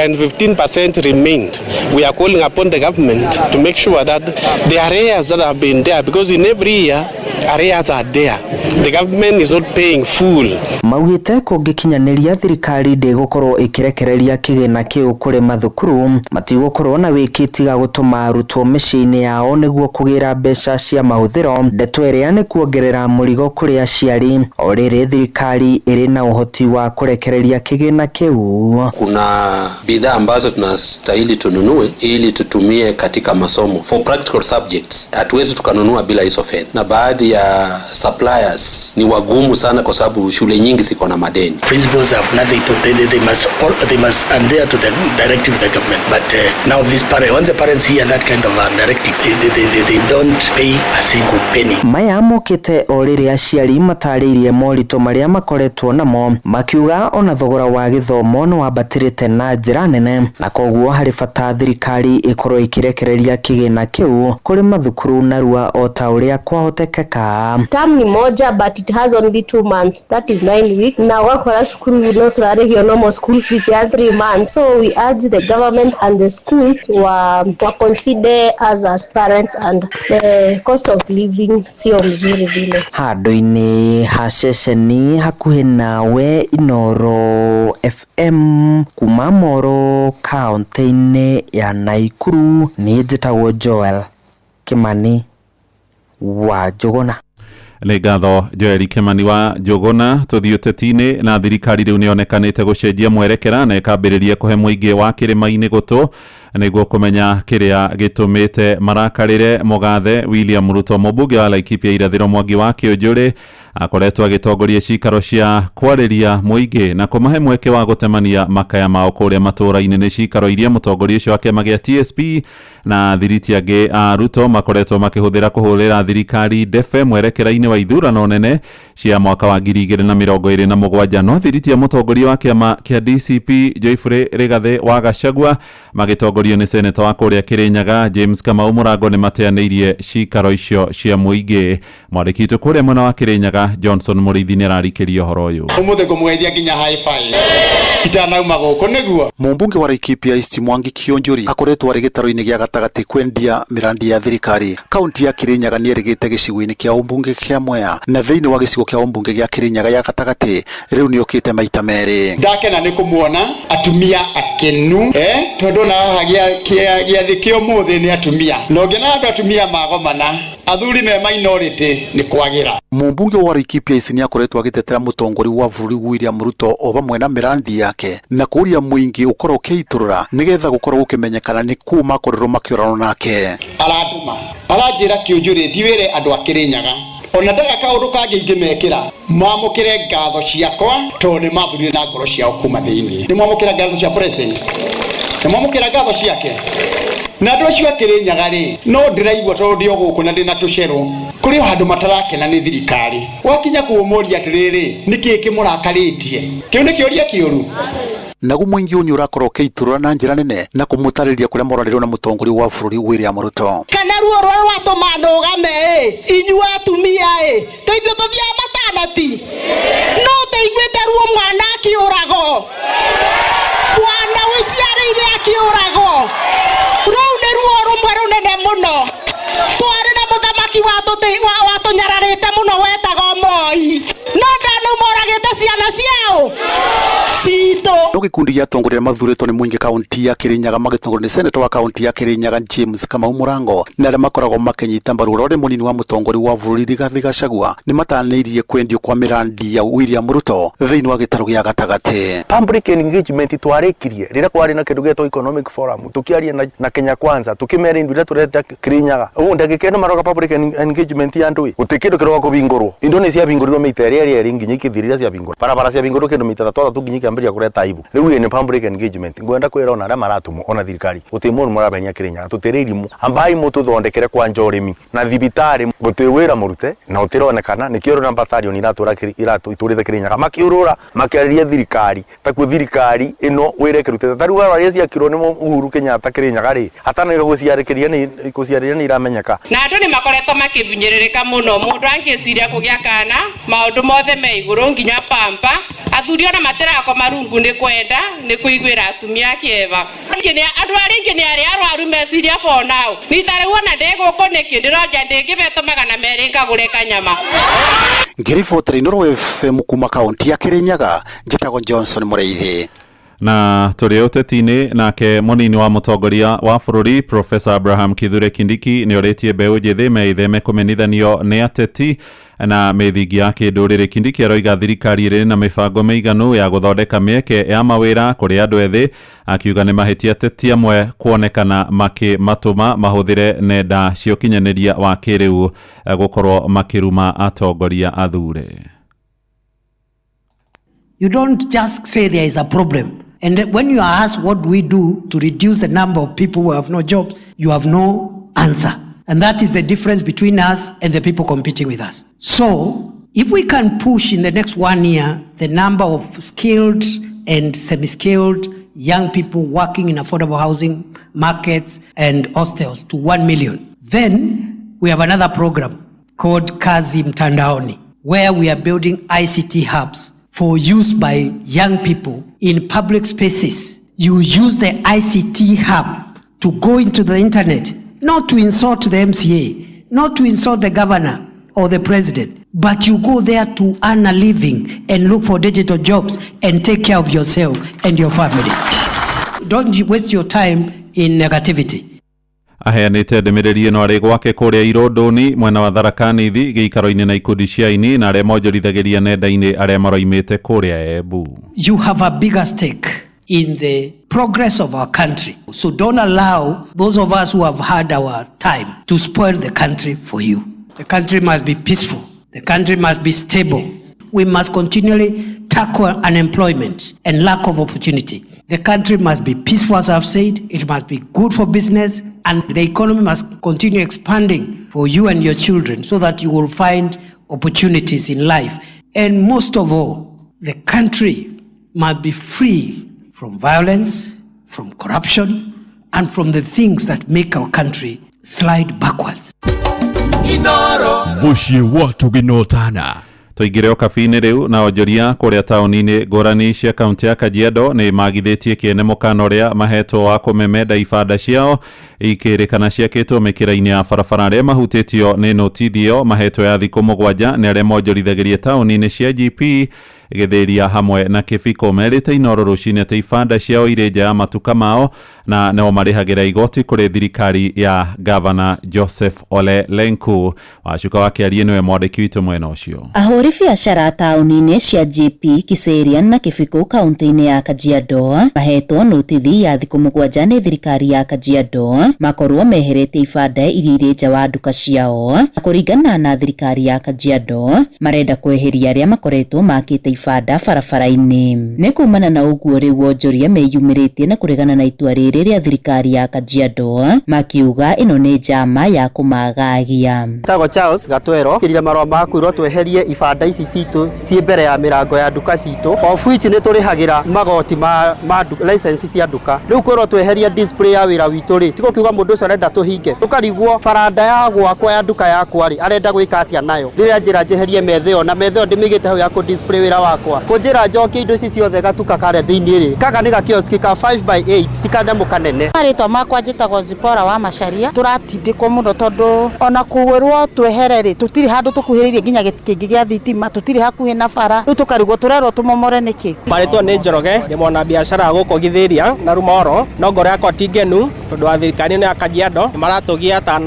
S22: and 15% remained. We are calling upon the government to make sure that the arrears that have been there, because in every year arrears are there, the government is not paying full.
S20: Maugĩte kũngĩkinyanĩria thirikari ndĩgũkorwo ĩkĩrekereria kĩgĩna kĩu kũrĩ mathukuru, matigũkorwo na wĩki tiga gũtũma arutwo mĩciĩ-inĩ yao nĩguo kũgĩra mbeca cia mahũthĩro. Ndeto ĩrĩa nĩ kuongerera mũrigo kũrĩ aciari, o rĩrĩ thirikari ĩrĩ na ũhoti wa kũrekereria kĩgĩna kĩu.
S21: Kuna bidhaa ambazo tunastahili tununue ili tutumie katika masomo for practical subjects. Hatuwezi tukanunua bila hizo fedha, na baadhi ya suppliers ni wagumu sana kwa sababu shule nyingi ziko na madeni.
S23: Principals have nothing to they must adhere to the directive of the government, but now this parent, once the parents hear that kind of directive, they don't pay a single penny.
S20: Maya mokĩte o rĩrĩa aciari matarĩirie moritũ marĩa makoretwo namo, makiuga ona thogora wa gĩthomo nĩ wambatĩrĩte na njĩra nene, na koguo harĩ bata thirikari ĩkorwo ĩkĩrekereria kĩgĩna kĩu kũrĩ mathukuru narua o ta ũrĩa kwahotekeka.
S24: Term ni moja but it has only 2 months, that is 9 weeks. Na wakora shukuru no turarĩhio normal school fees ya 3 months, so we urge the government and the schools to consider us as parents, and the cost of living sio mzuri vile.
S20: Handũ-inĩ ha ceceni hakuhĩ nawe Inoro FM kuma Moro kaunti-inĩ ya Naikuru, nĩ njĩtagwo Joel Kimani wa Njũgũna.
S13: Nĩ ngatho Joel Kimani wa Njũgũna. Tũthiĩ ũteti-inĩ na thirikari rĩu nĩonekanĩte gũcenjia mwerekera na ĩkambĩrĩria kũhe mũingĩ wa kĩrĩma-inĩ gũtũ nĩguo kũmenya kĩrĩa gĩtũmĩte marakarĩre mũgathe William Ruto. Mũmbunge wa Laikipia irathĩro Mwangi wa Kĩũnjũrĩ akoretwo agĩtongoria cikaro cia kwarĩria mũingĩ na kũmahe mweke wa gũtemania makaya mao kũrĩa matũũra-inĩ. Nĩ cikaro iria mũtongoria ũcio wa kĩama gĩa TSP na thiriti angĩ a Ruto makoretwo makĩhũthĩra kũhũrĩra thirikari ndebe mwerekera-inĩ wa ithurano nene cia mwaka wa 2027. No thiriti ya mũtongoria wa kĩama kĩa DCP Joyfrey Rigathĩ wa Gachagua magĩtongorio nĩ seneta wa kũrĩa Kĩrĩnyaga James Kamau Mũrango nĩ mateanĩirie cikaro icio cia mũingĩ. Mwandĩki witũ kũrĩa mwena wa Kĩrĩnyaga Johnson Mũrĩithi nĩ ararikĩria ũhoro ũyũ.
S17: Ũmũthĩ ngũmũgeithia nginya high five itanauma gũkũ nĩguo.
S16: Mũmbunge wa Laikipia East Mwangi Kĩũnjũrĩ akoretwo arĩ gĩtaro-inĩ gĩa gatagatĩ kwendia mirandi ya thirikari. Kaunti ya Kĩrĩnyaga nĩ erĩgĩte gĩcigo-inĩ kĩa ũmbunge kĩa Mwea, na thĩinĩ wa gĩcigo kĩa ũmbunge gĩa Kĩrĩnyaga ya gatagatĩ rĩu nĩ okĩte maita merĩ.
S17: Ndakena nĩ kũmuona atumia akenu tondũ na gĩathĩ kĩa ũmũthĩ nĩ atumia, no ngena andũ atumia magomana athuri me minority ni kwagira.
S16: Mũmbunge wa Laikipia East nĩ akoretwo agĩtetera mũtongoria wa bũrũri William Ruto o vamwe na mirandi yake na kũria mũingĩ ũkorwo ũkĩitũrũra nĩgetha gũkorwo gũkĩmenyekana nĩ kũ makorirwo makĩorana nake.
S17: Araduma aranjĩra Kĩũnjũrĩ thiwĩre andũ a Kĩrĩnyaga ona ndaga kaũndũ kangĩ ingĩmekĩra mwamũkĩre ngatho ciakwa tondũ nĩ mathurire na ngoro ciao kuma thĩinĩ. Nĩ mwamũkĩra ngatho cia president, nĩ mwamũkĩra ngatho ciake na andũ acio a Kĩrĩnyaga rĩ no ndĩraigua tondũ ndĩ gũkũ na ndĩna tũcerũ kũrĩ handũ matarakena nĩ thirikari. Wakinya kũmũria atĩrĩrĩ nĩkĩ kĩmũrakarĩtie, kĩu nĩ kĩũria kĩũru.
S16: Naguo mũingĩ ũyũ ũrakorwo ũkĩitũrũra na njĩra nene na kũmũtarĩria kũrĩa morarĩrwo na mũtongoria wa bũrũri William Ruto.
S7: Kana ruo rwa watũma ndũgame inyuĩ atumia tũithuĩ tũthiaga matanati no tũiguĩte ruo mwana akĩũragwo, mwana wĩciarĩire akĩũragwo, rũu nĩ ruo rũmwe rũnene mũno. Twarĩ na mũthamaki watũnyararĩte mũno wetagwo Moi, no ndanumoragĩte ciana ciao citũ
S16: no gikundi gĩa atongoria mathuurĩtwo nĩ mũingĩ kaunti ya Kirinyaga magĩtongorio nĩ senator wa kaunti ya Kirinyaga James Kamau Murango na arĩa makoragwo makĩnyita mbaru ũrĩa mũnini wa mũtongoria wa bũrũri Rigathi Gachagua nĩ matanĩirie kwendio kwa mirandi ya William Ruto thĩinĩ wa gĩtarũ gĩa gatagatĩ.
S6: Public engagement twarĩkirie rĩrĩa kwarĩ na kĩndũ gĩtwo economic forum tukiaria na Kenya Kwanza tukimera indu iria tureta Kirinyaga ugu ndagĩkeno maroga public engagement ya ndui utikĩndũ kĩroga kũbingũrwo indo nĩ ciabingũrirwo mita ĩrĩa nginya ikĩthirĩria ciabingũrwo barabara ciabingũrirwo kĩndũ mita 3 nginya ikĩambĩrĩria kũreta aibu rĩu ni public engagement ngwenda kwĩra ona arĩa maratumwo ona thirikari utimũru marabenia Kirinyaga tutĩrĩirimũ ambai mũtũthondekere kwa njorimi na thibitarĩ gũtĩwĩra mũrute na ũtironekana nĩkĩo na battalion iratũrĩte Kirinyaga makiũrũra makĩarĩria thirikari takuo thirikari ĩno wĩre kĩrutĩte taru warĩa ciakirwo nĩ Uhuru Kenyatta Kirinyaga rĩ atana gũciarĩria nĩ iramenyeka
S8: na andũ nĩ makoretwo makĩbinyĩrĩrĩka mũno mũndũ angĩciria kũgĩa kana maũndũ mothe me igũrũ nginya pampa athuri ona matirakoma rungu nĩ kwenda nĩ kũiguĩra atumia kĩeba andũ arĩa ingĩ nĩ arĩa arwaru meciria for now nitarĩu ona ndĩgũkũ nĩkĩ ndĩronja ndĩngĩbeto 200 ngagũre kanyama.
S16: Ngĩribotera Inooro FM kuma kaunti ya Kirinyaga njĩtagwo Johnson Mũreithi.
S13: Na tũrĩ ũteti-inĩ nake mũnini wa mũtongoria wa bũrũri Professor Abraham Kithure Kindiki nĩ orĩtie mbeũ njĩthĩ meitheme kũmenithanio nĩ ateti na methingi ya kĩndũrĩrĩ. Kindiki aroiga thirikari ĩrĩ na mĩbango mĩiganu ya gũthondeka mĩeke ya mawĩra kũrĩ andũ ethĩ, akiuga nĩ mahĩtia ateti amwe kuonekana makĩmatũma mahũthĩre nenda cia ũkinyanĩria wa kĩrĩu gũkorwo makĩruma atongoria athure.
S14: You don't just say there is a problem. And when you are asked what do we do to reduce the number of people who have no jobs, you have no answer. And that is the difference between us and the people competing with us. So, if we can push in the next 1 year the number of skilled and semi-skilled young people working in affordable housing markets and hostels to 1 million, then we have another program called Kazi Mtandaoni, where we are building ICT hubs for use by young people in public spaces. You use the ICT hub to go into the internet, not to insult the MCA, not to insult the governor or the president, but you go there to earn a living and look for digital jobs and take care of yourself and your family. Don't waste your time in negativity.
S13: Aheanĩte ndũmĩrĩri ĩno arĩ gwake kũrĩa Irondoni mwena wa Tharaka Nithi gĩikaro-inĩ na ikundi cia aini na arĩa monjorithagĩria nenda-inĩ arĩa maroimĩte kũrĩa Embu.
S14: You have a bigger stake in the progress of our country. So don't allow those of us who have had our time to spoil the country for you. The country must be peaceful. The country must be stable. We must continually tackle unemployment and lack of opportunity. The country must be peaceful, as I've said. It must be good for business, and the economy must continue expanding for you and your children so that you will find opportunities in life. And most of all, the country must be free from violence, from corruption, and from the things that make our country slide backwards.
S12: Mushi watu ginotana.
S13: Tũingĩre o kabi-inĩ rĩu na onjoria kũrĩa taũni-inĩ ngũrani cia kaunti ya Kajiado nĩ magithĩtie kĩene mũkana ũrĩa mahetwo wa kũmemenda ibanda ciao ikĩrĩkana ciakĩtwo mĩkĩra-inĩ ya barabara arĩa mahutĩtio nĩ notithio mahetwo ya thikũ 7 nĩ arĩa monjorithagĩria taũni-inĩ cia GP Gĩthĩria hamwe na Kĩbiko merĩte Inooro rũcinĩ atĩ ibanda ciao irĩ nja ya matuka mao na no marĩhagĩra igoti kũrĩ thirikari ya Governor Joseph Ole Lenku. Wacuka wakĩaria nĩwe mwandĩki witũ mwena ũcio.
S9: Ahũri biacara taũni-inĩ cia GP Kiserian na Kĩbiko kaunti-inĩ ya Kajiado mahetwo notithi ya thikũ 7 nĩ thirikari ya Kajiado makorwo meherete ibanda iria irĩ nja wa nduka ciao. Kũringana na thirikari ya Kajiado marenda kweheria arĩa makoretwo makĩte ibanda barabara-inĩ. Nĩ kumana na ũguo rĩu wonjoria meyumĩrĩtie na kũregana na itua rĩrĩ rĩa thirikari ya Kajiado makiuga ĩno nĩ njama ya kũmagagia.
S18: Tago Charles Gatwero kĩrĩa marũa ma kwĩrwo tweherie ibanda ici citũ ciĩ mbere ya mĩrango ya nduka citũ of which nĩ tũrĩhagĩra magoti ma license cia nduka. Rĩu kwĩrwo tweherie display ya wĩra witũ rĩ tiko kiuga mũndũ ũcio arenda tũhinge tũkarigwo baranda ya gwakwa ya nduka yakwa rĩ arenda gwĩka atĩa nayo rĩrĩa njĩra njeherie metha ĩyo na metha ĩyo ndĩmĩigĩte hau ya kũ display wĩra wakwa kunjira njoki indo ici ciothe gatuka kare thiini ri kaka ni gakioski ka 5x8 tikanyamå kanene
S2: marĩtwa makwa njĩtagwo Zipora wa Macharia turatindĩkwo mũno tondũ ona kuwĩrwo twehere rĩ tũtirĩ handũ tũkuhĩrĩirie nginya gĩkĩngĩ gĩa thitima tũtirĩ hakuhĩ na bara rĩu tũkarigwo tũrerwo tũmomore nĩkĩ.
S3: Marĩtwa nĩ Njoroge nĩ mwana biashara gũkũ Githĩria na Rumoro no ngoro yakwa ti ngenu tondũ wa thirikari nĩ ya Kajiado maratũgia ta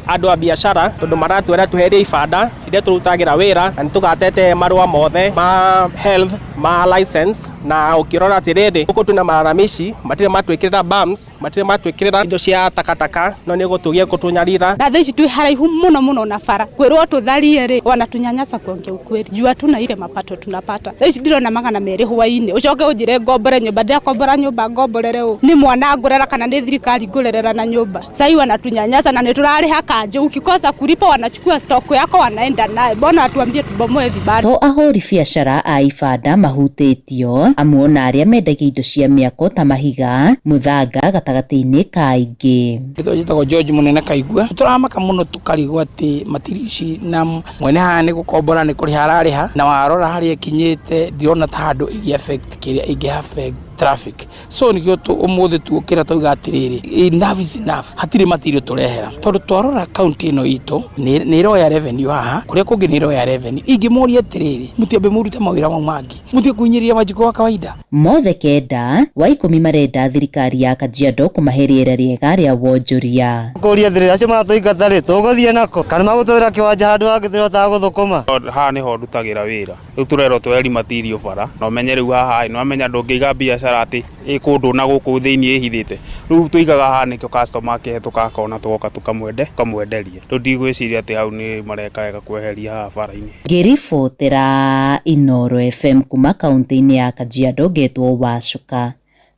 S3: andũ a biashara tondũ maratwĩra tweherie ibanda iria tũrutagĩra wĩra na nĩtũgatete marũa mothe ma health ma license na ũkĩrora atĩrĩrĩ gũkũ twĩna maaramici matirĩ matwĩkĩrĩra bums matirĩ matwĩkĩrĩra indo cia takataka no nĩ gũtũgia gũtũnyarira
S19: na thaa ici twĩ haraihu mũno na bara kwĩrwo tũtharie rĩ wanatunyanyasa kuongea ukweli jua tuna ile mapato tunapata thaa ici ndirona magana merĩ hwainĩ ucoke ũnjĩre ngombore nyũmba ndiakombora nyũmba ngomborere ũ nĩ mwana ngũrera kana nĩ thirikari ngũrerera na nyũmba sai wanatunyanyasa na nĩtũrarĩha kanje ukikosa kulipa wanachukua stock yako wanaenda naye mbona atuambie tubomoe vibanda
S9: to ahũri biacara a ibanda mahutĩtio amwe na arĩa mendagia indo cia mĩako ta mahiga mũthanga gatagatĩ-inĩ kaingĩ.
S4: Gĩtwa gĩtagwo George Mũnene Kaigua tũramaka mũno tũkarigwo atĩ matiri ici na mwene haha nĩ gũkombora nĩ kũrĩha ararĩha na warora harĩa ikinyĩte ndirona ta handũ ĩgĩ affect kĩrĩa ĩngĩ affect traffic so nĩkĩo ũmũthĩ tuokĩra tauga atĩrĩrĩ enough is enough hatirĩ matirio tũrehera tondũ twarora kaunti ĩno itũ nĩ roya revenue haha kũrĩa kũngĩ nĩ roya revenue ingĩmoria atĩrĩrĩ mũtiambe mũrute mawĩra mau mangĩ mũtige kũhinyĩrĩria wanjiko wa kawaida
S9: mothe kenda wa 10 marenda thirikari ya Kajiado kũmahe rĩera rĩega rĩa wonjoria
S10: kũria thirĩ acio maratũingata rĩ tũgũthiĩ nako kana magũtũthĩra kĩwanja handũ hangĩ thĩrota gũthũkũma
S25: haha nĩho ndutagĩra wĩra rĩu tũrerwo tweheri matirio bara na ũmenye rĩu haha no amenya ndũngĩiga biacara atĩ kũndũ na gũkũ thĩinĩ ĩhithĩte rĩu tũigaga haha nĩkĩo customer akĩhetũka akona tũgoka tũkamwenderia rĩu ndigwĩciria atĩ hau nĩ mareka wega kweheria haha bara-inĩ.
S9: Ngĩribotera Inooro FM kuma kaunti-inĩ ya Kajiado ngetwo Wacuka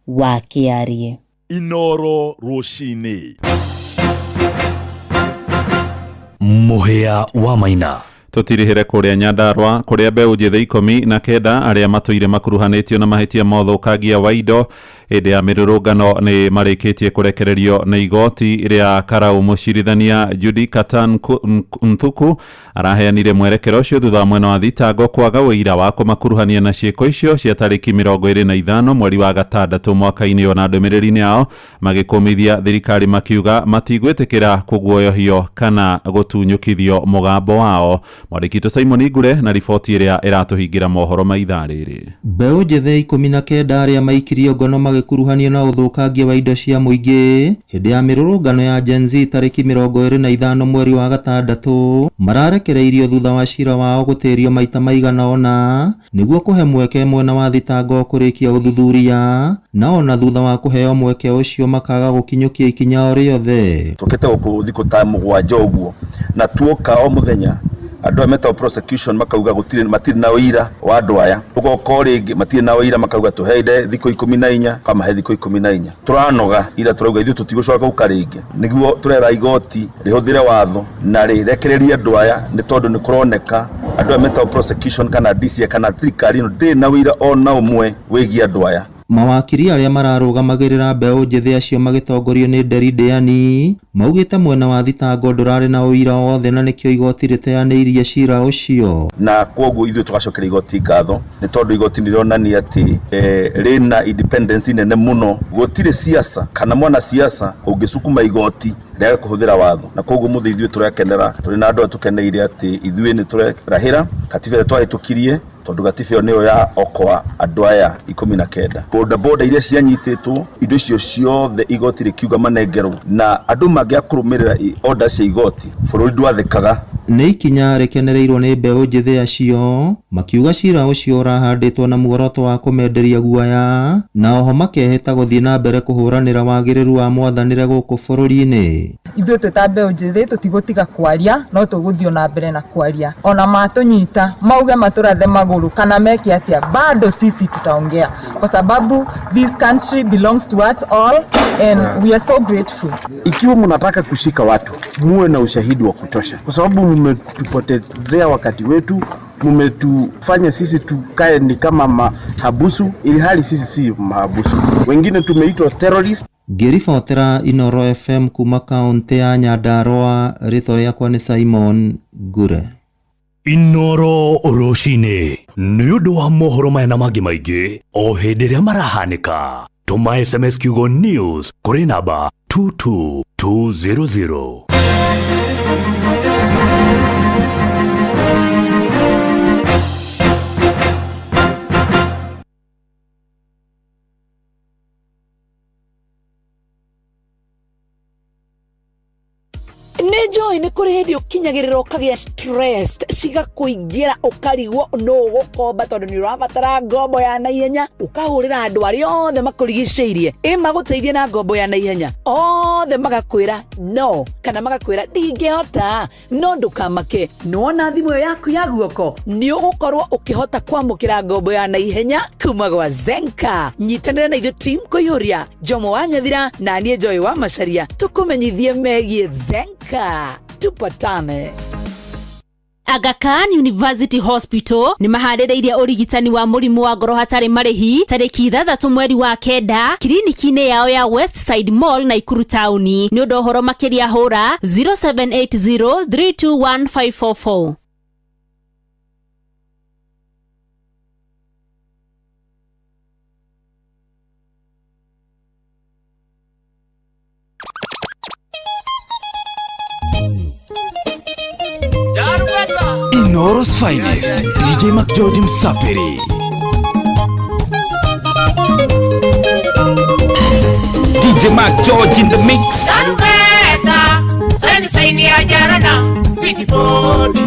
S9: wa Kĩarie.
S26: Inooro rũcinĩ mũhĩa wa Maina
S13: tutirihire kuria Nyandarua kuria mbeũ njĩthĩ 19 arĩa matũire makuruhanĩtio na mahĩtia mothokangia wa indo hĩndĩ ya mĩrũrũngano nĩ marĩkĩtie kũrekererio na igoti rĩa Karau. Mũcirithania Judy Katan Nthuku araheanire mwerekero ũcio thutha mwena wa thitango kwaga ũira wa kũmakuruhania na ciĩko icio cia tarĩki 25 mweri wa gatandatũ mwaka-inĩ ona ndũmĩrĩri-inĩ yao magĩkũmithia thirikari makiuga matigwĩtĩkĩra kũguoyohio kana gũtunyũkithio mũgambo wao. Mwandĩki Simon Igure na riboti ĩrĩa ĩratũhingĩra mohoro ma ithaa rĩrĩ.
S27: Mbeũ njĩthĩ 19 arĩa maikirio ngono magĩkuruhanio na ũthũkangia wa indo cia mũingĩ hĩndĩ ya mĩrũrũngano ya Gen Z tarĩki 25 mweri wa gatandatũ mararekereirio thutha wa cira wao gũtĩrio maita maigana ona nĩguo kũhe mweke mwena wa thitango kũrĩkia ũthuthuria na ona thutha wa kũheo mweke ũcio makaga gũkinyũkia ikinya o rĩothe.
S28: Tũkĩte gũkũ thikũ ta mũgwanja ũguo na tuoka o mũthenya andũ meta prosecution makauga matirĩ na ũira wa andũ aya ũgoka rĩngĩ matirĩ na ũira makauga tũheide thikũ 14 kama he thikũ 14 turanoga ira turauga ithuĩ tũtigũcoka gũka rĩngĩ nĩguo turera igoti rĩhũthĩre watho na rĩrekererie andũ aya nĩ tondũ nĩ kũroneka andũ meta prosecution kana DCI kana thirikari ndĩ na ũira ona ũmwe wĩgiĩ andũ aya.
S27: Mawakiri arĩa mararũgamagĩrĩra mbeũ njĩthĩ acio magĩtongorio nĩ Nderi Deani maugĩte mwena wa thitango ndũrarĩ na ũira wothe na nĩkĩo igoti rĩteanĩirie cira ũcio.
S28: Na kwoguo ithuĩ tũgacokeria igoti ngatho nĩ tondũ igoti nĩrĩonania atĩ rĩna independence nene mũno gũtirĩ siasa kana mwana siasa ũngĩcukuma igoti rĩa kũhũthĩra watho na kwoguo mũthĩ ithuĩ tũrekenera tũrĩ na andũ tũkeneire atĩ ithuĩ nĩ tũrahĩra katiba ĩrĩa twahĩtũkirie tondũ gatiba ĩyo nĩyo ya okoa andũ aya 19 boda iria cianyitĩtwo indo icio ciothe igoti rĩkiuga manengerwo na andũ mangĩakũrũmĩrĩra order cia igoti bũrũri ndwathĩkaga.
S27: Nĩ ikinya rĩkenereirwo nĩ mbeũ njĩthĩ acio makiuga cira ũcio ũrahandĩtwo na muoroto wa kũmenderia guoya na oho makehĩta gũthiĩ na mbere kũhũranĩra wagĩrĩru wa mwathanĩre gũkũ bũrũri-inĩ.
S15: Ithuĩ twĩta mbeũ njĩthĩ tũtigũtiga kwaria no tũgũthiĩ na mbere na kwaria ona matũnyita mauge matũrathe magũrũ kana meke atĩa bado sisi tutaongea kwa sababu this country belongs to us all and we are so grateful.
S29: Ikiwa mnataka kushika watu muwe na ushahidi wa kutosha kwa sababu mmetupotezea wakati wetu, mmetufanya sisi tukae ni kama mahabusu ili hali sisi si mahabusu, wengine tumeitwa terrorist.
S27: Ngĩribotera Inooro FM kuma kaunti ya Nyandarua, rĩtwa rĩakwa nĩ Simon Gure.
S26: Inoro Roshine nĩ ũndũ wa mohoro maya na mangĩ maingĩ o hĩndĩ ĩrĩa marahanĩka. Tũma SMS kiugo news kũrĩ namba 22200.
S1: Nejoy ni kuri hindi ukinyagirira ukagia stressed cigakuingira ukarigwo no gukomba tondu ni urabatara ngombo ya naihenya ukahurira andu ari othe makurigiceirie maguteithie na ngombo ya naihenya othe magakwira no kana magakwira ndingehota no ndukamake nona thimu yaku ya guoko ni ugukorwo ukihota kwamukira ngombo ya naihenya kuma gwa Zenka. Nyitanira na ithu team Kuyuria, Jomo wa Nyathira na nie Joy wa Macharia tukumenyithie megie Zenka. Tupatane.
S5: Aga Khan University Hospital ni maharĩrĩirie ũrigitani wa mũrimũ wa ngoro hatarĩ marĩhi tarĩki 6 mweri wa kenda kliniki-inĩ yao ya Westside Mall Nakuru Town. Nĩ ũndũ ũhoro makĩria hũra 0780321544.
S12: Inoro's finest, DJ McGeorge Msaperi.
S11: DJ McGeorge in the mix.
S17: Darubeta, saini ya jarana, sweetie body,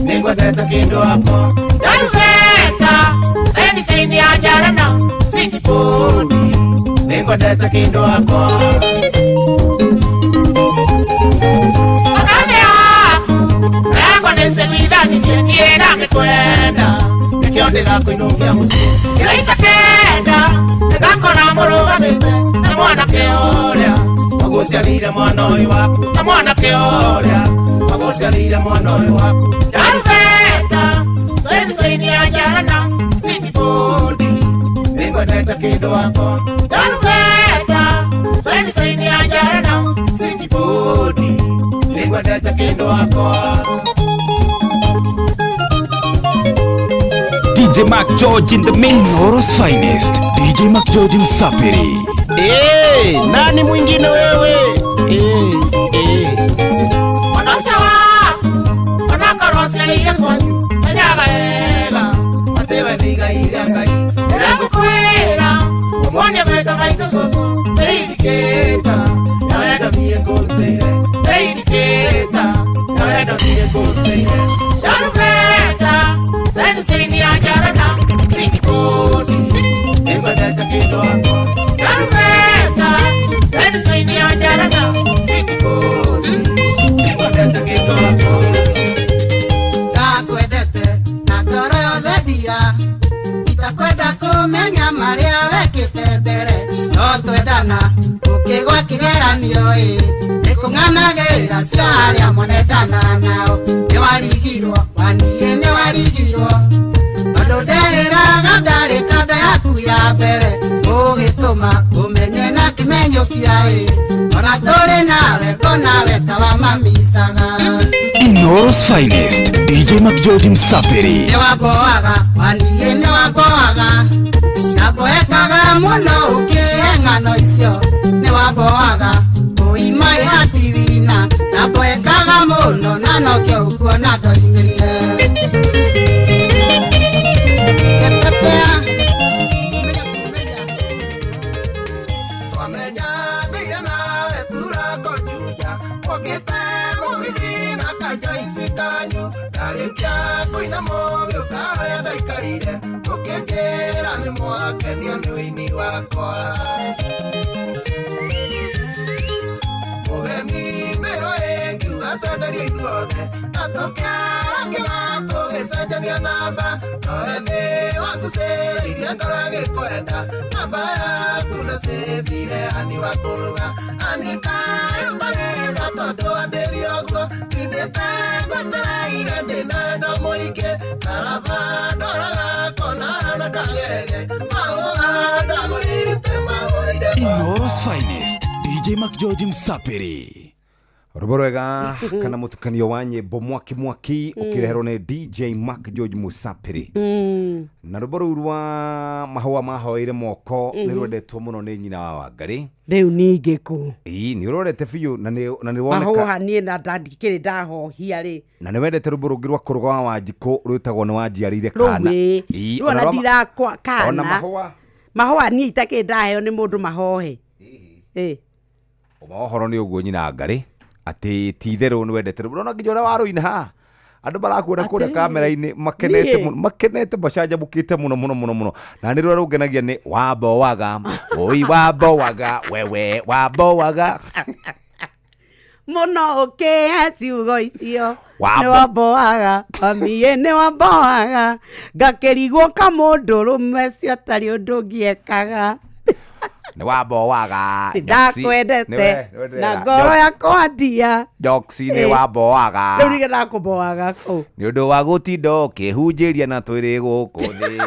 S17: nengwa deta kendo hapo. Darubeta, saini ya jarana, sweetie body, nengwa deta kendo hapo. Nienda mekwenda nikiondera kuinukia musi iraita kenda negakora murugamite na mwana keoria waguciarire mwana uyu waku na mwana keoria waguciarire mwana uyu waku. Darubeta saini ya jarana sweetie body ningwendete kindu wako. Darubeta saini ya jarana sweetie body ningwendete kindu wako.
S11: DJ McGeorge in the mix.
S12: Inoro's finest, DJ McGeorge Msaperi.
S17: Nani mwingine wewe? Wanasawa, wanakarosele ile kwanyu, manyaga matewe niga ile angai. Rangu kwera, umone veta maito soso, teidiketa, yaeda miye goteire, teidiketa, yaeda miye goteire. Darubeta, saini ya jarana, sweetie body, ningwendete kindu wako. Darubeta, saini ya jarana, sweetie body, ningwendete kindu wako.
S20: Ndakwendete na ngoro yothe ndia, itakwenda kumenya maria wekite mbere, no twendana ukigwa kigeranio nikung'anagira cia aria monendana nao. Niwarigirwo wanie niwarigirwo tondu nderĩraga ndarĩ kanda yaku ya mbere ũgĩtũma ũmenye na kĩmenyũkia ona tũrĩ nawe konawe tawa mamicaga.
S12: Inoro's finest, DJ McGeorge Msaperi.
S20: Niwamboaga wanie niwamboaga na ngwekaga mũno ũkĩhe ng'ano icio. Niwamboaga ũima ihativina na ngwekaga mũno na nokĩo ũkuona ndoimĩrire.
S12: Inoro's finest, DJ McGeorge Msaperi.
S6: Roborega kana mutukanio wa nyimbo mwaki ukireherwo ni DJ Mark George Musapiri na ruboro rwa mahua mahoire moko ni rwendetwo muno ni nyina wa Wangari
S7: riu ningi ku
S6: ni urorete biu na ni woneka
S7: mahua nie na ndandikire ndahohia ri
S6: na ni wendete ruboro ngirwa kuruga wa Wanjiku rwitagwo ni wanjiarire kana
S7: ona ndirakwa kana ona mahua nie itake ndaheo ni mundu mahohe
S6: mohoro ni uguo nyina Wangari ati tithero ni wendete ruboro nginya ora waruina ha andu barakuona kure kamera-ini makenete bashanja bukite muno na ni rwo rungenagia ni wabowaga oi wabowaga wewe wabowaga
S7: muno ukia ciugo icio ni wabowaga amie ni wabowaga ngakerigwo kamundu rume cio tari undu ngiekaga
S6: ni wabowaga
S7: ndakwendete na ngoro yakwa ndia
S6: doxi ni wabowaga
S7: riu nige ndakubowaga ku
S6: ni undu wa gutinda ukihunjiria na twiri guku thi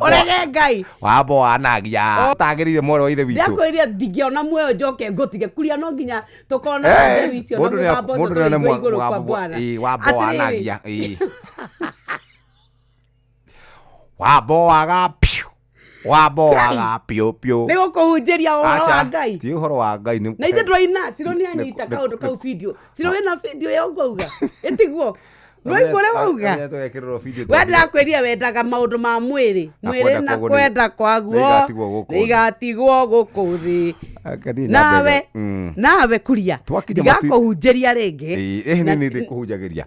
S7: orege ngai
S6: waboanagia tagirire moro ithe witu
S7: ndakwiria ndingiona muoyo njoke ngutige kuria no nginya tukona nderu icio no mugambo to iguru kwa bwana
S6: waboanagia wabowaga piu
S7: ni gukuhunjiria uhoro wa ngai
S6: ti uhoro wa ngai ni
S7: na ithe ndroina siro ni anyita kaundu kau video siro wena video ya ugauga itiguo Rwigore wauga wenda kweria wendaga maundu ma mwiri na kwenda kwaguo igatigwo guku thi nawe kuria ndigakuhunjiria ringi
S6: ni ndikuhunjagiria.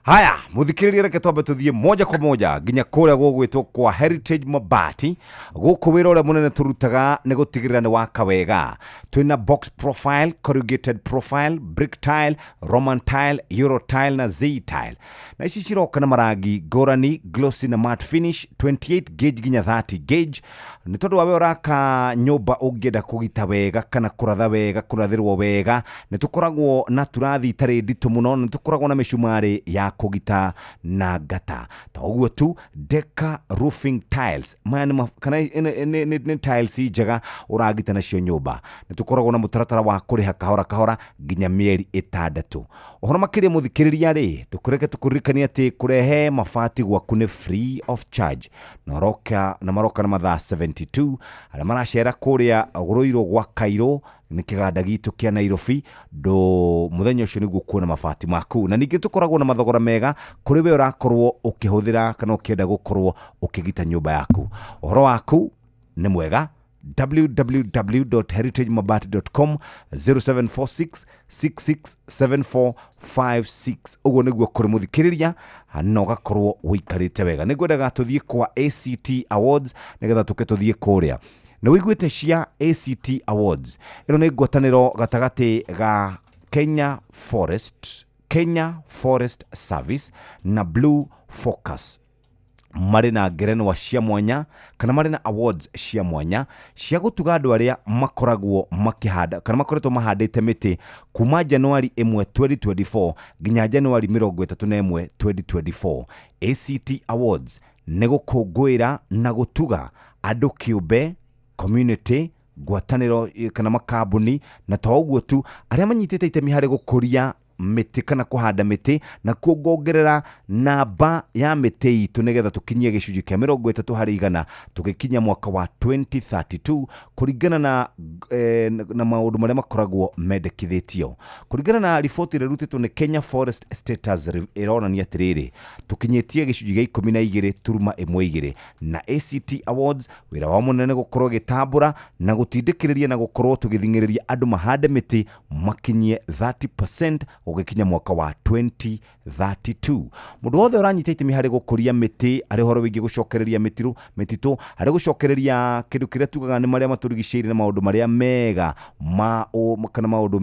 S6: Haya, muthikiriria reke twambe tuthie moja kwa moja nginya kuria gugwitwo kwa Heritage Mabati guku wira uria munene turutaga ni gutigirira ni waka wega. Twina box profile, corrugated profile, brick tile, Roman tile, Euro tile na Z tile. Na ici ciroka na marangi ngurani, glossy na matte finish, 28 gauge nginya 30 gauge. Ni tondu wawe uraka nyumba ungienda kugita wega kana kuratha wega, kurathirwo wega, ni tukoragwo na turathi itari nditu muno, ni tukoragwo na mishumari ya kugita na gata. Ta uguo tu Deka roofing tiles man kana ni tiles njega uragita nacio nyumba. Ni tukoragwo na mutaratara wa kuriha kahora nginya mieri 6. Uhoro makiria muthikiriria ri dukureke tukuririkania ati kurehe mabati gwaku ni free of charge na maroka na mathaa 72 ala maracera kuria Ruiru gwa Kairo ni kiganda gitu kia Nairobi do muthenya ucio niguo kuona mabati maku. Na ningi tukoragwo na mathogora mega kuri we urakorwo ukihuthira kana ukienda gukorwo ukigita nyumba yaku. Uhoro waku ni mwega www.heritagemabati.com 0746667456 uguo niguo kuri muthikiriria no gakorwo wikarite wega. Nigwendaga tuthie kwa ACT Awards nigetha tuke kuria na wiguite cia ACT Awards. Ino ni ngwataniro gatagati ga Kenya Forest Service na Blue Focus. Marina ngerenwa cia mwanya kana marina awards cia mwanya cia gutuga andu aria makoragwo makihanda kana makoretwo mahandite miti kuma January 1 2024 nginya January 31 2024. ACT Awards ni gukungwira na gutuga andu kiumbe, community, ngwataniro kana makambuni na to uguo tu aria manyitite itemi hari gukuria miti kana kuhanda miti na kuongerera namba ya miti itu nigetha tukinyie gicunji kia 30 hari 100 tugikinya mwaka wa 2032 kuringana na maundu maria makoragwo mendekithitio. Kuringana na riboti ria rutitwo ni Kenya Forest Status ironania atiriri tukinyitie gicunji gia 12.12 na ACT Awards wira wa munene gukorwo gitambura na gutindikiriria na gukorwo tugithingiriria andu mahande miti makinyie 30% ugikinya mwaka wa 2032. Mundu wothe uranyita itemi hari gukuria miti ari horo wingi gucokereria mititu hari gucokereria kindu kiria tugaga ni maria maturigicire na maundu maria mega kana maundu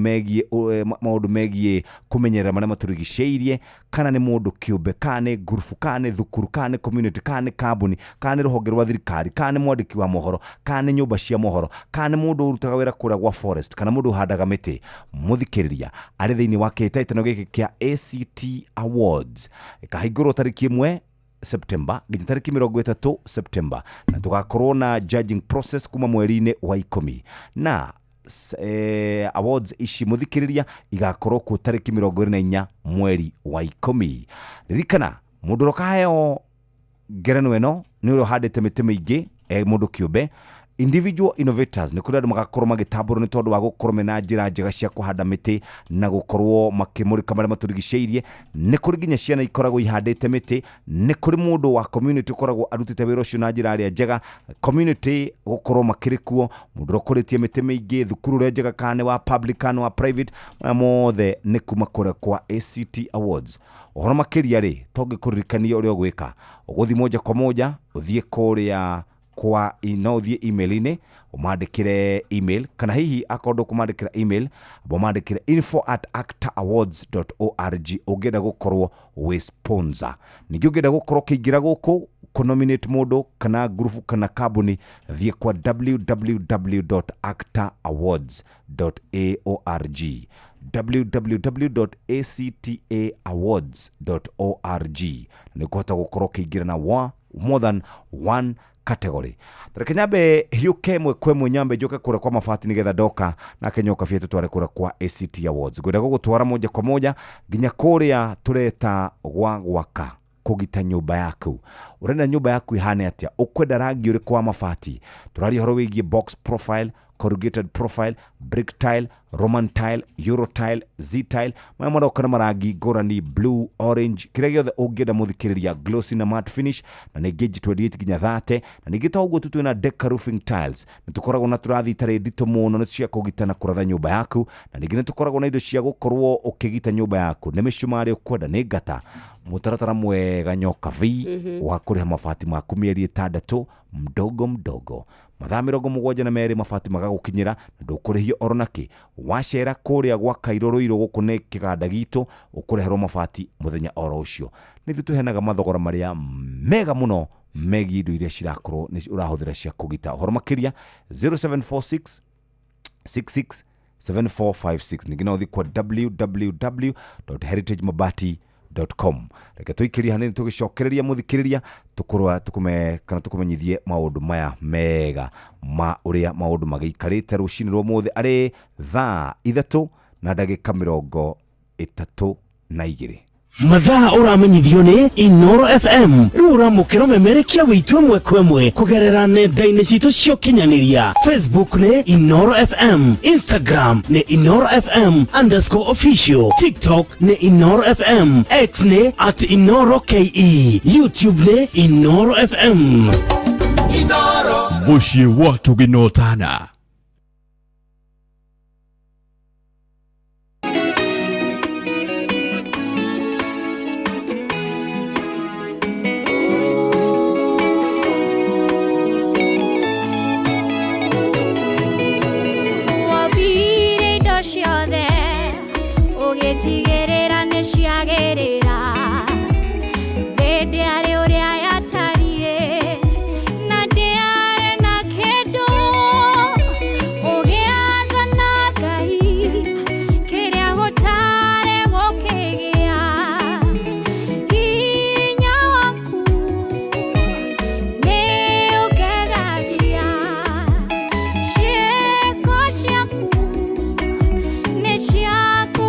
S6: megie kumenyerera maria maturigicire kana ni mundu kiumbe kana gurufu kana thukuru kana community kana kambuni kana ruhonge rwa thirikari kana mwandiki wa mohoro kana nyumba cia mohoro kana mundu urutaga wira kuria gwa forest kana mundu handaga miti. Muthikiriria ari thiini wa gĩtano gĩkĩ kĩa ACT Awards ikahingũrwo tariki 1 September nginya tariki 30 September na tugakorwo na judging process kuma mweri-inĩ wa 10 na Awards ici muthikiriria igakorwo ku tariki 24 mweri wa 10. Ririkana mundu rokaheo ngerenwa ino ni uri handite miti mingi mundu kiumbe. Individual innovators ni kuri andu magakorwo magitambũrwo ni tondu wa gukorwo mena njira njega cia kuhanda miti na gukorwo makimurika maria maturigiceirie. Ni kuri nginya ciana ikoragwo ihandite miti, ni kuri mundu wa community ukoragwo arutite wira ucio na njira ria njega. Community gukorwo makirikuo mundu rokuritie miti mingi thukuru ria njega kana wa public kana wa private mothe ni kuma kure kwa ACT Awards. Ohoro makiria ri tongikurikania uri ogwika uguthi moja kwa moja uthie kuria kwa inaudhie email-ini umandikire email kana hihi akondo kumandikira email bomandikire info@actaawards.org ugenda gukorwo we sponsor. Ningi ugenda gukorwo kiingira guku kunominate mundu kana group kana company thie kwa www.actaawards.org www.actaawards.org ni kuhota gukorwo kiingira na more than one category. Tarekenyambe hiuke mwekwe nyambe joka kura kwa mafati nigetha doka na kenyoka fietu tware kura kwa ACT Awards. Gwenda gugutwara moja kwa moja ginya kuria tureta gwaka kugita nyumba yaku. Urenda nyumba yaku ihane atia? Ukwenda rangi uri kwa mafati? Turari horo wigie box profile, corrugated profile, brick tile, Roman tile, Euro tile, Z tile, mwana okana marangi ngorani blue, orange, kira giothe ungienda muthikiriria glossy na matte finish na ni gauge 28 ginya 30 na ni gita uguo tutu na deca roofing tiles. Nitukoragwo na turathi tare ndito muno ni cia kugita na kuratha nyumba yaku na ni gina tukoragwo na indo cia gukorwo ukigita nyumba yaku. Ni micumari ukwenda ni ngata mutaratara mwega nyoka vi wa kuriha mafati maku mieri 6 mdogo mdogo. Mathaa 72 mafati magagukinyira na ndukurihio oronaki wacera kuria gwa Kairoro iro gukune kiganda gitu ukureherwo mafati muthenya oro ucio. Ni tuhenaga mathogora maria mega muno megi indo iria cirakorwo ni urahuthira cia kugita. Horo makiria 0746 66 7456 ningina uthi kwa www.heritagemabati.com. Reke tuikiria hanini tugicokereria muthikiriria tukurwa tukumenyithie maundu maya mega ma uria maundu magiikarite rucini rwo muthe ari thaa 3:32
S26: mathaa uramenyithio ni Inoro FM uramukiro memerekia witwe mwekwemwe kugerera nenda-ini citu cio kinyaniria. Facebook ni Inoro FM, Instagram ni Inoro FM_official, TikTok ni Inoro FM, X ni @InoroKE, YouTube ni Inoro FM.
S11: Inoro mushie watu ginotana.
S2: Tigirira ni ciagirira thende ari uria yatarie na ndiare na kindu ugiatha na Ngai kiria gutare gukigia hinya waku ni ugegagia ciĩko ciaku ni ciaku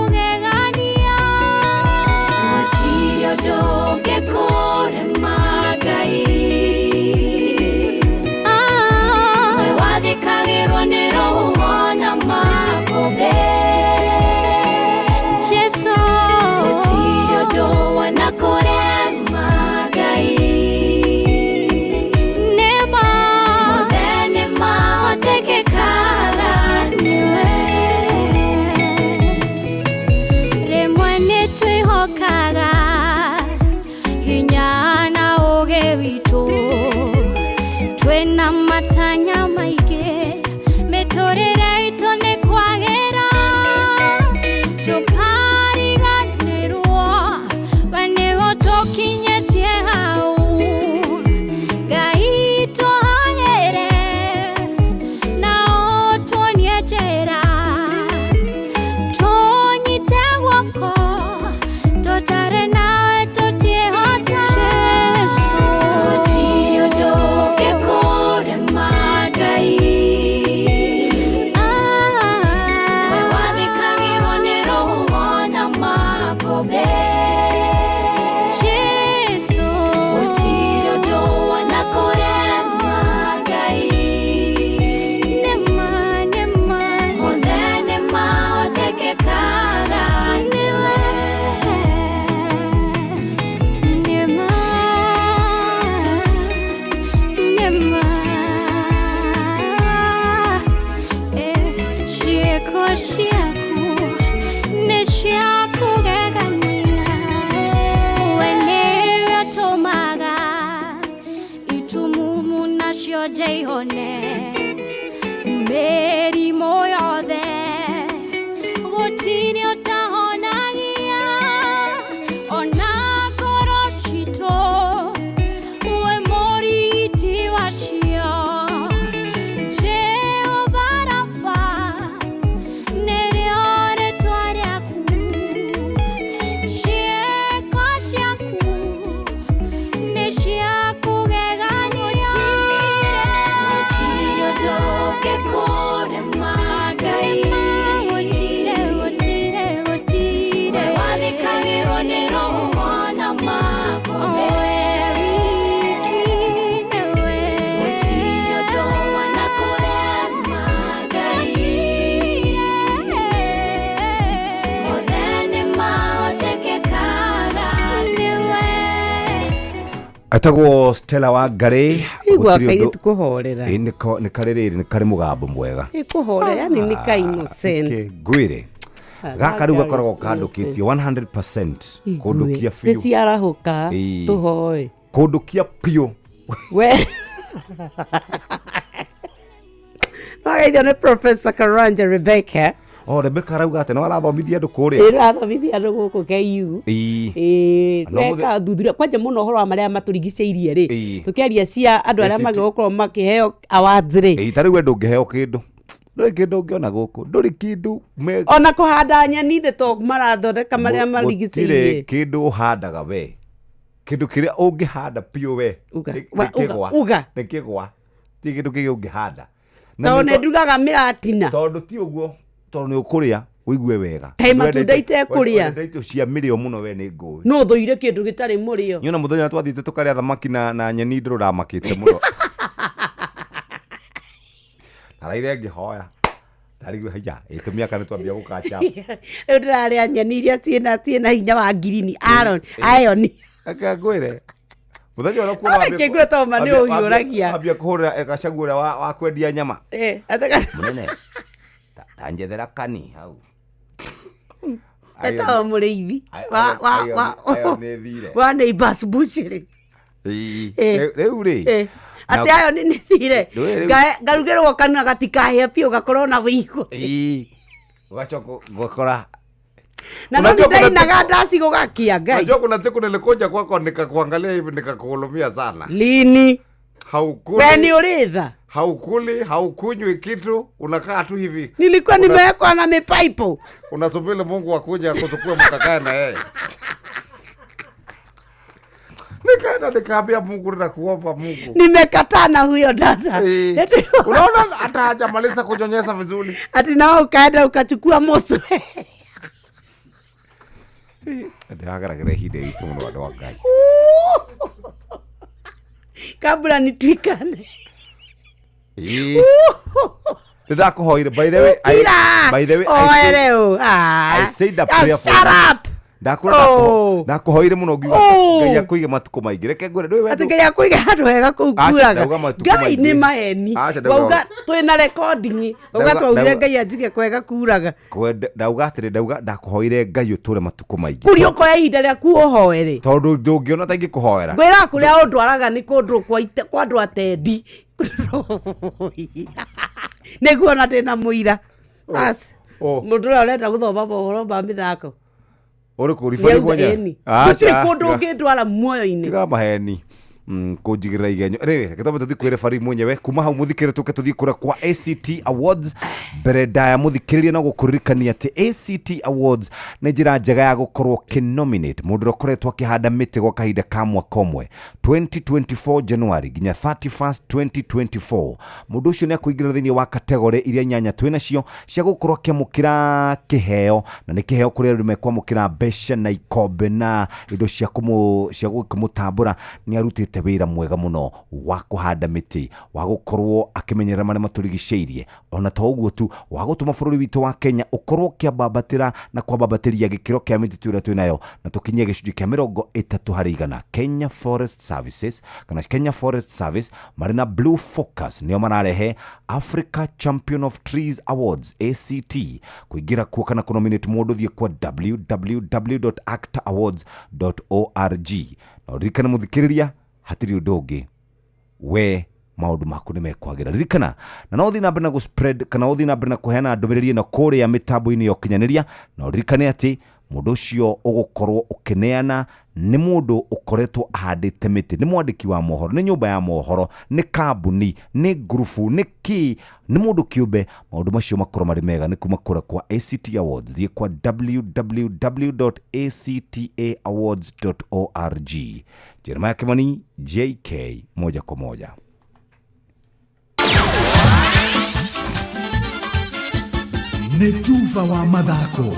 S2: kurema ciĩko ciaku nĩ ciakũgegania we nĩwe ũtũmaga itumumu nacio njaihone mĩrimũ yothe gũtirĩ ũtahonagia ona ngoro citũ we mũrigiti wacio Jehova Rafa nĩrĩo rĩtwa rĩaku ciĩko ciaku nĩ ciakũgegania gũtirĩ ũndũ ũngĩkũrema Ngai gũtirĩ we wathĩkagĩrwo nĩ roho na makome gũtirĩ ũndũ wanakũrema Ngai mothe nĩmahotekekaga nĩwe
S6: Atagwo Stella Wangari
S7: igua kairitu kuhorera
S6: nĩ karĩrĩrĩ nĩ karĩ mũgambo mwega
S7: ikuhorera yani ni ka innocent
S6: ngwire gaka rĩu gakoragwo kandũkĩtio 100% kũndũkia biũ
S7: nĩciarahuka tuhoe
S6: kũndũkia piũ
S7: we Magaithio nĩ Professor Karanja Rebecca
S6: Rebecca rauga atĩ no arathomithia andũ kũrĩa
S7: ĩrathomithia andũ gũkũ KU weka thuthuria kwanja mũno ũhoro wa marĩa matũrigicĩirie rĩ tũkĩaria cia andũ arĩa magĩgũkorwo makĩheo awards rĩ
S6: ta rĩu ndũngĩheo kĩndũ ndũrĩ kĩndũ ũngĩona gũkũ ndũrĩ kĩndũ
S7: ona kũhanda nyeni thĩ to marathondeka marĩa marigicĩirie
S6: gũtirĩ kĩndũ ũhandaga we kĩndũ kĩrĩa ũngĩhanda piũ we nĩ kĩgwa ti kĩndũ kĩngĩ ũngĩhanda
S7: tondũ nĩ ndugaga mĩratina
S6: tondũ ti ũguo tondũ nĩ ũkũrĩa ũigue wega
S7: he matunda itekũrĩa
S6: ndaitu cia mĩrĩo mũno we nĩ ngũĩ
S7: no thũire kĩndũ gĩtarĩ mũrĩo
S6: nyona mũthenya twathiĩte tũkarĩa thamaki na nyeni ndũramakĩte mũno araire ngĩhoya tarigwe haya ĩtũmia kana twambia gũkacha
S7: rĩu ndĩrarĩa nyeni iria ciĩna hinya wa ngirini iron
S6: aka ngwĩre mũthenya ũrĩa kuona
S7: kĩngũre toma nĩ ũhiũragia
S6: ambia kũhũrĩra Gachagua ũrĩa wa kwendia nyama mũnene tanjethera kani hau
S7: eta mũrĩithi wa neighbors bushiri
S6: rĩu rĩ
S7: ati ayo nĩ thire ngarugĩrwo kanua gatikahĩa piũ gakorwo na wĩigũ
S6: ũgacoka gũkora
S7: na no nitainaga ndasi gũgakia Ngai
S6: unajua kuna siku nilikuja kwako nikakuangalia hivi nikakuhurumia sana
S7: lini
S6: haukuli
S7: beni uritha
S6: haukuli haukunywi kitu unakaa tu hivi
S7: nilikuwa nimewekwa na mipaipo
S6: unasubiri Mungu akuje akuchukue mkakae na yeye nikaenda nikaambia Mungu na kuomba Mungu
S7: nimekataa na huyo dada
S6: unaona hata hajamaliza kunyonyesha vizuri
S7: ati nao ukaenda ukachukua mosu
S6: ndagaragira hide itu muno ndo Ngai
S7: kabla nitwikane
S6: ndakuhoire by the way I said a prayer for ndakuhoire muno Ngai akuige matuko maingĩ reke ngwĩre ndũĩ
S7: ati Ngai akuige handũ hega kũu kuuraga Ngai nĩ maeni wauga twĩna recording wauga twaugire Ngai anjige kwega kuuraga
S6: ndauga atĩrĩ ndauga ndakuhoire Ngai ũtũre matuko maingĩ
S7: kũrĩa ũkoya ihinda rĩaku ũhoere
S6: tondũ ndũngĩona ta ingĩkũhoera
S7: ngwĩra kũrĩa ũndwaraga nĩ kũndũ kwa andũ atendi nĩguo ona ndĩna mũira mũndũ ũrĩa ũrenda gũthoma mohoro ma mĩthako
S6: ore kurifani mwenye
S7: kũndũ ũngĩndwara muoyo-inĩ
S6: tiga maheni kũnjigĩrĩra igenyo rĩrĩ gĩthomo tũthiĩ kwĩre bari mwenyewe kuma hau mũthikĩrĩrie tũke tũthiĩ kũrĩa kwa ACT Awards mbere ndaya mũthikĩrĩrie no gũkũririkania atĩ ACT Awards nĩ njĩra njega ya gũkorwo kĩnominate mũndũ ũrĩa ũkoretwo akĩhanda mĩtĩ gwa kahinda ka mwaka ũmwe 2024 January nginya 31st 2024 mũndũ ũcio nĩ akũingĩra thĩinĩ wa kategori iria nyanya twĩnacio cia gũkorwo akĩamũkĩra kĩheo na nĩ kĩheo kũrĩa andũ mekwamũkĩra mbeca na ikombe na indo cia kũmũtambũra nĩ arutĩte arutite wira mwega muno wa kuhanda miti wa gukorwo akimenyerera maria maturigiceirie ona to uguo tu wa gutuma bururi witu wa Kenya ukorwo kiambabatira na kwambabatiria gikiro kia miti turia twinayo na tukinyie gicunji kia 30% Kenya Forest Services kana Kenya Forest Service marina Blue Focus nio mararehe Africa Champion of Trees Awards ACT kuingira kuo kana kunominate mundu thie kwa www.actawards.org na ririkana muthikiriria hatiri undu ungi we maundu maku ni mekwagira ririkana na no thina na mbere na spread kana uthi na mbere na kuheana ndumiriri na kuria mitambo-ini yo kinyaniria na ririkane ati mundu ucio ugukorwo ukineana ni mundu ukoretwo ahandite miti ni mwandiki wa mohoro ni nyumba ya mohoro ni kambuni ni grupu ni ki ni mundu kiumbe maundu macio makorwo mari mega ni kuma kura kwa ACT Awards thie kwa www.actaawards.org Jeremiah Kimani JK moja kwa moja.
S11: Netuva wa mathako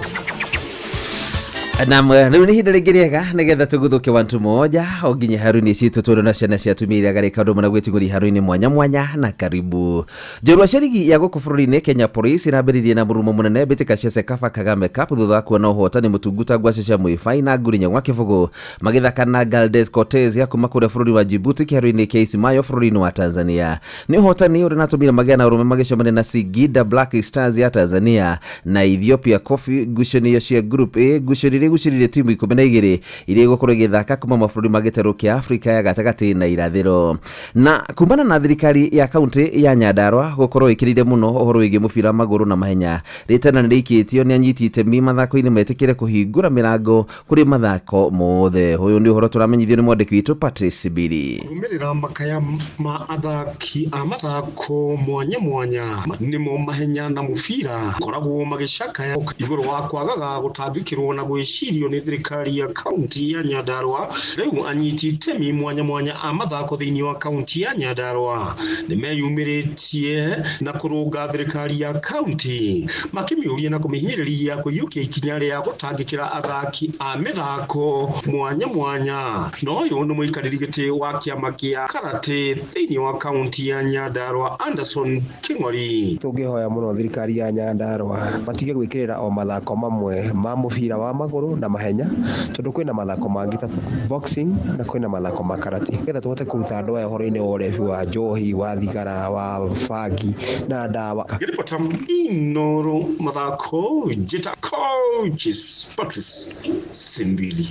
S3: Nam riu ni hinda ringi riega nigetha tuguthuke wantu moja oginye haruni citu tundu na ciana cia tumira garika ndu mana gwitiguri haruni mwanya mwanya na karibu njorwa cirigi ya guku bururi-ini Kenya Police irambiririe na murumo munene bitika cia Sekafa Kagame Cup thutha kuona uhotani mutunguta gwacio cia muifaina ngurinya gwa kibugu magithakana Galdes Cortez ya kuma kure bururi wa Djibouti kiharu-ini kia Isimayo bururi-ini wa Tanzania ni uhotani uri natumira magea na urume magicemania na Singida Black Stars ya Tanzania na Ethiopia Coffee ngucanio cia group A gucirire timu 12 iria gukorwo igithaka kuma mabũrũri ma gĩtarũ kĩa Afrika ya gatagati na irathĩro na kumana na thirikari ya kaunti ya Nyandarua gukorwo ikirire muno uhoro wĩgiĩ mũbira magũrũ na mahenya ritana nĩrĩikĩtio nĩ anyitĩte mathako-inĩ metĩkĩre kũhingũra mĩrango kũrĩ mathako mothe ũyũ nĩ uhoro tũramenyithio nĩ mwandĩki witũ Patrice Biri
S8: kumirira makaya ma athaki a mathako mwanya mwanya nimo mahenya na mũbira koragwo magĩcakaya igũrũ wa kwagaga gũtangĩkĩrwo na gwĩcirio nĩ thirikari ya kaunti ya Nyandarua rĩu anyiti itemi mwanya mwanya a mathako thĩinĩ wa kaunti ya Nyandarua nĩmeyumĩrĩtie na kũrũnga thirikari ya kaunti makĩmĩũria na kũmĩhinyĩrĩria kũiyũkia ikinya rĩa gũtangĩkĩra athaki a mĩthako mwanya mwanya no ũyũ nĩ mũikarĩri gĩtĩ wa kĩama gĩa karate thĩinĩ wa kaunti ya Nyandarua Anderson King'ori
S14: tũngĩhoya mũno thirikari ya Nyandarua matige gwĩkĩrĩra o mathako mamwe ma mũbira wa magũrũ na mahenya tondu kwina mathako mangi ta boxing na kwina mathako ma karate getha tuhote kuruta andũ aya ũhoro-inĩ wa ũrebi wa njohi wa thigara wa bangi na ndawa
S8: gĩrĩpota Inoro mathako njĩta coaches Patrice Simbili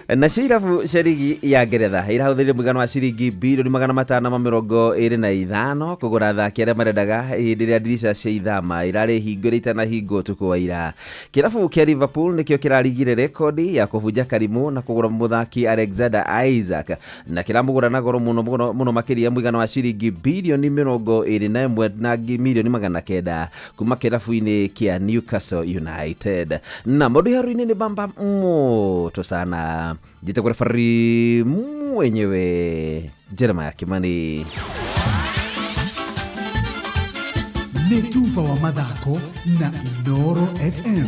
S3: na irabu cirigi ya Ngeretha irahũthĩrire mũigana wa ciringi bilioni 525 kũgũra athaki arĩa marendaga hĩndĩ ĩrĩa ndirisha cia ithama irarĩ hingũre itanahingwo ũtukũ wa ira. Kĩrabu kĩa Liverpool nĩkĩo kĩrarigire rekodi ya kũbunja karimũ na kũgũra mũthaki Alexander Isaac na kĩramũgũra na goro mũno makĩria mũigana wa ciringi bilioni 21 na milioni 900 kuma kĩrabu-inĩ kĩa Newcastle United. Na maũndũ haru-inĩ nĩ bamba moto sana. Jita referee mwenyewe Jeremiah Kimani.
S11: Netuva wa mathako na Inoro FM.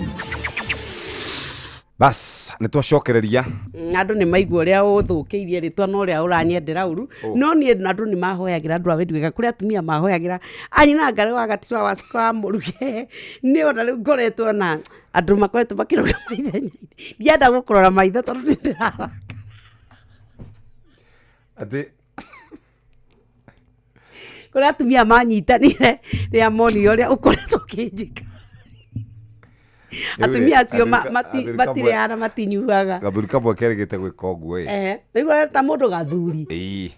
S6: Bas nitwacokereria
S7: andu ni maigua uria uthukiirie ritwa no uria uranyendera uru no ni andu ni mahoyagira andu a wendiwega kuria atumia mahoyagira anyina ngare wa gatitwa wa sikwa muruge ni ona riu ngoretwo na andu makoretwo makirora maithenya ndienda gukurora maitho tondu ndiraraka
S6: ati
S7: kuria atumia manyitanire ria moni uria ukoretwo kinjika atumia acio matireana matinyuaga
S6: gathuri kamwe kerigite gwika uguo
S7: niguo ta mundu gathuri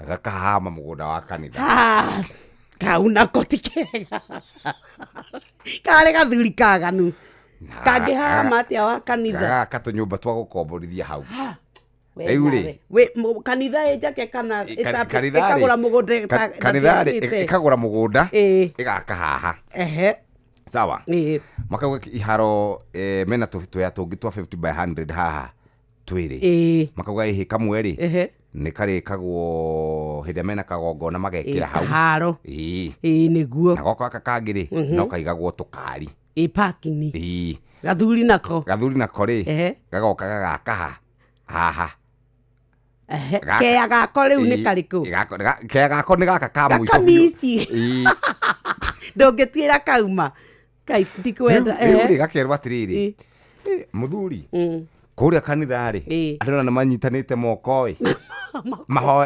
S6: gakahama mugunda wa kanitha
S7: kauna koti kega kare gathuri kaganu kangihama atia wa kanitha
S6: katunyumba twa gukomborithia hau
S7: we kanitha ejake kana ikagura mugunda
S6: kanitha ikagura mugunda igaka haha sawa makauga iharo mena tuya tungi twa 50 by 100 haha twiri makauga ihi kamwe ri ni karikagwo hĩndĩ mena kagongona magekĩra hau
S7: haro niguo
S6: na goko kangiri no kaigagwo tukari
S7: parking gathuri nako
S6: ri gagoka gagaka haha
S7: Kea gako rĩu nĩ karĩkũ?
S6: Kea gako nĩ gaka ka mũico.
S7: Gakamici. Ndũngĩtuĩra kauma. Kai ndikwenda.
S6: Rĩu gakerwo atĩrĩrĩ. Mũthuri. Kũrĩa kanitha-rĩ, andũ nĩ manyitanĩte moko-ĩ.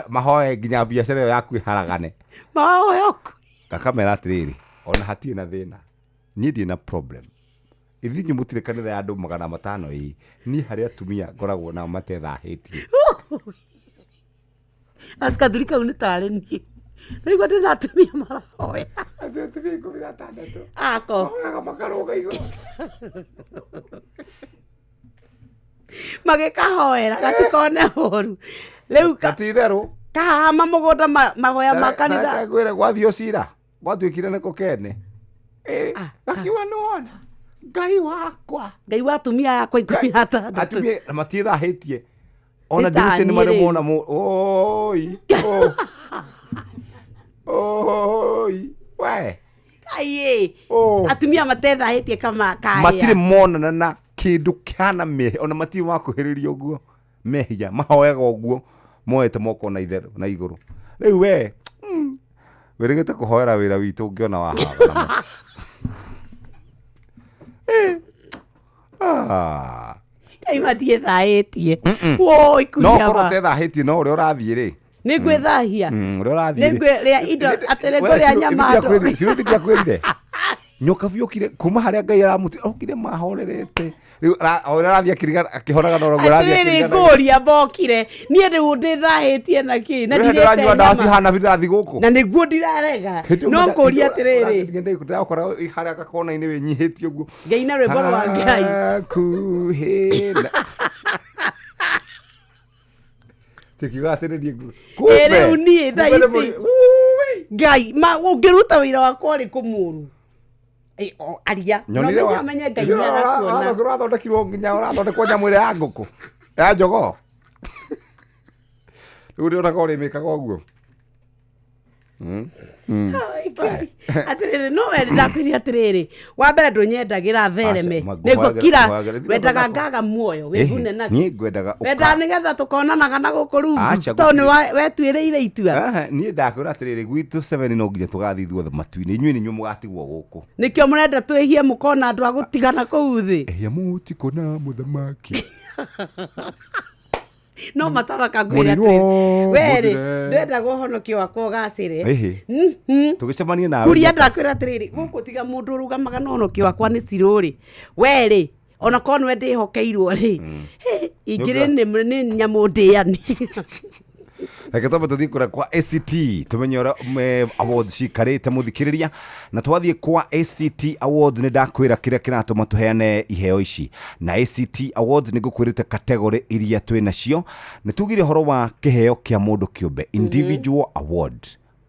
S6: Mahoe nginya biacara ĩyo yaku ĩharagane.
S7: Mahoe oku.
S6: Gakamera atĩrĩrĩ, ona hatirĩ na thĩna. Niĩ ndirĩ na problem. Ithinyu mũtirĩ kanitha ya andũ 500 niĩ harĩ atumia ngoragwo nao matethahĩtie.
S7: Asikathuri kau nĩ tarĩ niĩ. Rĩu ndĩ na atumia marahoya.
S6: Atumia 16.
S7: Ako.
S6: Mahoyaga makaroga igũrũ.
S7: Magĩkahoera gatikone horu. Rĩu
S6: gatitherũ.
S7: Kahama mũgũnda mahoya ma kanitha.
S6: Ngwĩre gwathiĩ cira. Gwatuĩkire nĩ kũkene. Gakiuga nĩwona. Ngai wakwa.
S7: Ngai wa atumia yakwa 16.
S6: Atumia matiethahĩtie. Ona ndĩrute nĩ marĩ mona oi. Oi. We.
S7: Aiye. Atumia matethahĩtie kama kaya.
S6: Matirĩ monana na kĩndũ kĩhana mehia. Ona matirĩ makuhĩrĩria ũguo. Mehia. Mahoyaga ũguo. Moete moko na itherũ na igũrũ. Rĩu we. Wĩrĩgĩte kũhoera wĩra witũ ũngĩona wahaga.
S7: Ngai matiethahĩtie. Woi kunyaba.
S6: No korwo tethahĩtie no ũrĩa ũrathiĩ-rĩ.
S7: Nĩ ngwĩthahia.
S6: Ũrĩa ũrathiĩ-rĩ.
S7: Nĩ ngwĩrĩa indo atĩrĩ ngũrĩa nyama andũ.
S6: Sirũti ndiakwĩrire. Nyoka biokire kuma harĩa Ngai aramũti okire mahorerete. Rĩu ũrĩa ũrathiĩ akĩhoraga na ũrĩa ũrathiĩ.
S7: Atĩrĩrĩ ngũria mbokire. Niĩ rĩu ndĩthahĩtie na kĩ. Na
S6: ndirete nyama. Ndawa cihana birathi gũkũ.
S7: Na nĩguo ndirarega. No ngũria atĩrĩrĩ.
S6: Ndakora harĩa gakona-inĩ wĩnyihĩtie ũguo.
S7: Ngai na rwĩmbo rwa Ngai.
S6: Kuhĩna. Tikiuga atĩrĩrie nguo.
S7: Rĩu niĩ thaa ici. Ngai ũngĩruta wĩra wakwa rĩ kũmũru. Aria.
S6: Nyonire wa. Ũrathondekirwo nginya ũrathondekwo nyamũ ĩrĩa ya ngũkũ. Ya njogoo. Rĩu ũrĩonaga ũrĩmĩkaga ũguo.
S7: Atĩrĩrĩ no ndakwĩria atĩrĩrĩ wa mbere ndũnyendagĩra thereme nĩguo kira wendaga ngaga muoyo wĩhune nakĩ.
S6: Niĩ ngwendaga
S7: wendaga nĩgetha tũkonanaga na gũkũ rungu tondũ nĩ wetuĩrĩire itua.
S6: Niĩ ndakwĩra atĩrĩrĩ gwitũ 7 no nginya tũgathiĩ ithuothe matu-inĩ inyuĩ nĩ inyuĩ mũgatigwo gũkũ.
S7: Nĩkĩo mũrenda twĩhie mũkona andũ a gũtigana kũu thĩ.
S6: Ehia mũtikona mũthamaki.
S7: No matabaka ngwĩra weri ndenda guhonokio wakwa gacire
S6: tugicemanie nawe
S7: kuria ndakwĩra atĩrĩrĩ gũkũ tiga mũndũ ũrugamaga na honokio wakwa nĩ cirũrĩ weri ona korwo nĩwe ndĩhokeirwo rĩ ingĩrĩ nĩ nyamũ ndĩani.
S6: Reke twambe tuthiĩ kũrĩa kwa ACT tumenye ũrĩa awards cikarĩte mũthikĩrĩria na twathiĩ kwa ACT awards nĩ ndakwĩra kĩrĩa kĩratũma tũheane iheo ici na ACT awards nĩ ngũkwĩrĩte category iria twĩ nacio nĩ tugire ũhoro wa kĩheo kĩa mũndũ kĩũmbe individual award.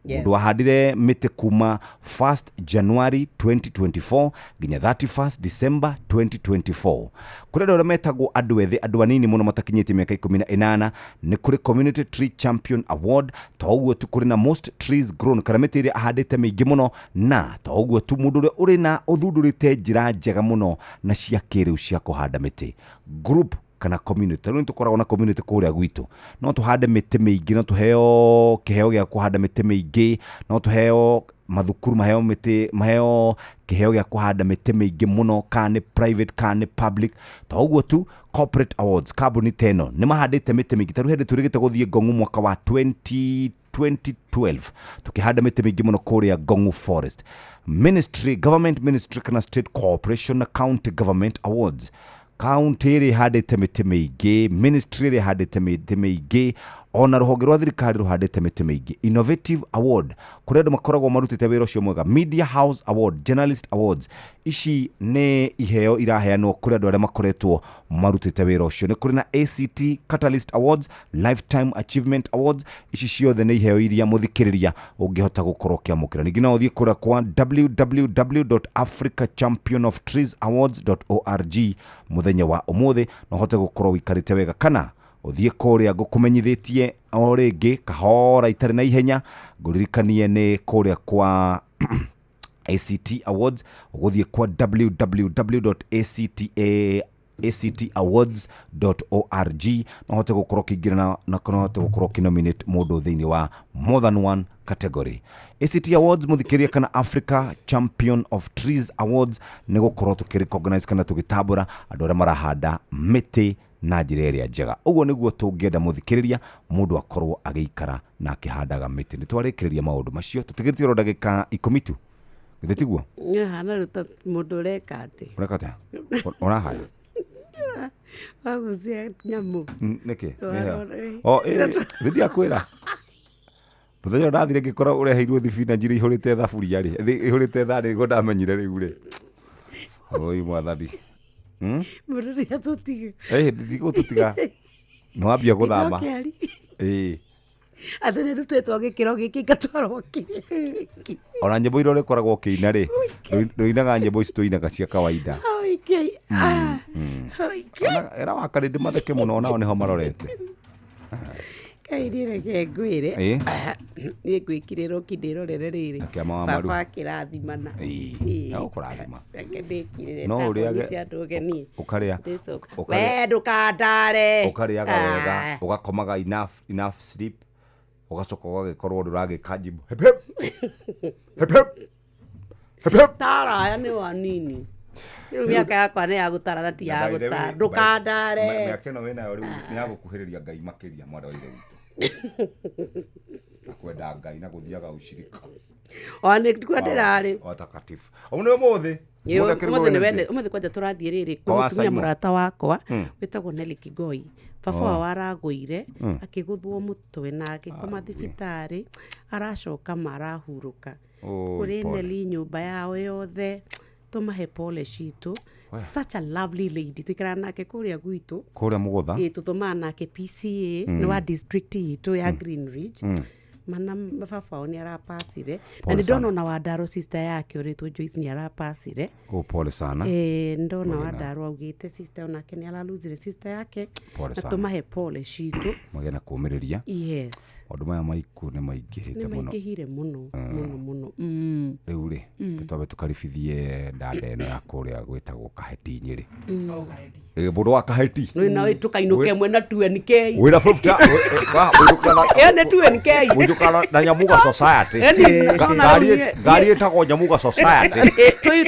S6: Mũndũ wahandire mĩtĩ kuma 1st January 2024 nginya 31st December 2024. Kũrĩ andũ arĩa metagwo andũ ethĩ andũ anini mũno matakinyĩtie mĩaka 18 nĩ kũrĩ Community Tree Champion Award ta ũguo tu kũrĩ na Most Trees Grown kana mĩtĩ ĩrĩa ahandĩte mĩingĩ mũno na ta ũguo tu mũndũ ũrĩa ũrĩ na ũthundũrĩte njĩra njega mũno na cia kĩrĩu cia kũhanda mĩtĩ. Group kana community rĩu tũkoragwo na community kũrĩa gwitũ no tũhande mĩtĩ mĩingĩ no tũheo kĩheo gĩa kũhanda mĩtĩ mĩingĩ no tũheo mathukuru maheo kĩheo gĩa kũhanda mĩtĩ mĩingĩ mũno kana private kana public ta ũguo tu corporate awards kambuni teno nĩ mahandĩte mĩtĩ mĩingĩ ta rĩu hĩndĩ tũrĩgĩte gũthiĩ Ngong'u mwaka wa 2012 tukihanda mĩtĩ mĩingĩ mũno kũrĩa Ngong'u Forest. Ministry government ministry kana state corporation na county government awards county ĩrĩa handĩte mĩtĩ mĩingĩ ministry ĩrĩa handĩte mĩtĩ mĩingĩ ona rũhonge rwa thirikari rũhandĩte mĩtĩ mĩingĩ. Innovative award kũrĩa andũ makoragwo marutĩte wĩra ũcio mwega. Media house award journalist awards ici nĩ iheo iraheanwo kũrĩ andũ arĩa makoretwo marutĩte wĩra ũcio. Nĩ kũrĩ na ACT Catalyst Awards Lifetime Achievement Awards ici ciothe nĩ iheo iria mũthikĩrĩria ũngĩhota gũkorwo ũkĩamũkĩra. Ningĩ no ũthiĩ kũrĩa kwa www.africachampionoftreesawards.org mũthenya wa ũmũthĩ no ũhote gũkorwo wĩikarĩte wega kana ũthiĩ kũrĩa ngũkũmenyithĩtie o rĩngĩ kahora itarĩ na ihenya ngũririkanie nĩ kũrĩa kwa ACT Awards ũgũthiĩ kwa www.acta actawards.org na hote gukorwo kingirana na kana hote gukorwo kinominate mundu thiini wa more than one category. ACT Awards muthikiria kana Africa Champion of Trees Awards ni gukorwo tukirecognize kana tugitambura andu aria marahanda miti na njira iria njega. Uguo niguo tungienda muthikiriria mundu akorwo agiikara na akihandaga miti. Nitwarikiriria maundu macio tutigirite ro ndagika 10 tu. Githitiguo?
S7: Hana ruta mundu reka ati.
S6: Ureka ati? Urahaya.
S7: Wagucia nyamu.
S6: Niki? Githia akwira. Muthenya ndathire ngikora ureheirwo thibina njira ihurite thaburia ri. Ihurite thari go ndamenyire riu ri. Oi mwathani.
S7: Mundu ria tutige.
S6: Ndigo tutiga. No ambia guthama.
S7: Athene rutetwo gikiro giki gatwarwo ki.
S6: Ona nyimbo iro rekoragwo kiina ri. Ndoinaga nyimbo ici tuinaga cia kawaida.
S7: Okay.
S6: Era wakari ndimatheke muno nao niho marorete.
S7: Kairire ke ngwire. Ni gwikiriro kindirorere riri. Baba kirathimana.
S6: No kurathima.
S7: Ndikirire
S6: no
S7: uria ndugeni.
S6: Ukaria.
S7: We ndukandare.
S6: Ukariaga wega, ugakomaga enough sleep. Ugacoka ugagikorwo nduragika jibu. Hep hep. Hep hep. Hep hep.
S7: Tara ya ni wanini. Riu miaka yakwa ni ya gutara na ti ya gutara. Ndukandare.
S6: Miaka ino wina yo riu ni ya gukuhiriria Ngai makiria mwana wa ithe witu. Nakwenda Ngai na guthiaga ushirika.
S7: Oni kwenderari.
S6: Watakatifu. Umune umuthi.
S7: Umuthi kwanja turathie riri kumutumia murata wakwa witagwo Nelly Kigoi. Baba waragwire akiguthwo mutwe na agikoma thibitari aracoka marahuruka. Kuri Nelly nyumba yao yothe tumahe pole citu. Such a lovely lady. Twikara nake kuria gwitu.
S6: Kuria mugutha.
S7: Tutuma nake PCA ni wa district itu ya Green Ridge. Mana baba ni arapasire. Na ndona na Wadaro sister yake uritwo Joyce ni arapasire.
S6: Pole sana.
S7: Ndona Wadaro augite sister onake ni alaluzire sister yake. Na tumahe pole citu.
S6: Magena kumiriria.
S7: Yes.
S6: Andu maya maiku ni maingihite muno.
S7: Ni maingihire muno muno.
S6: Riu ri twabe tukaribithie ndanda eno ya kuria gwitagwo Kaheti Nyeri. Mundu wa Kaheti.
S7: No na tukainuke mwena 2NK.
S6: Wira 50.
S7: Ene 2NK.
S6: Wujukana na Nyamuga Society. Ngari etagwo Nyamuga Society.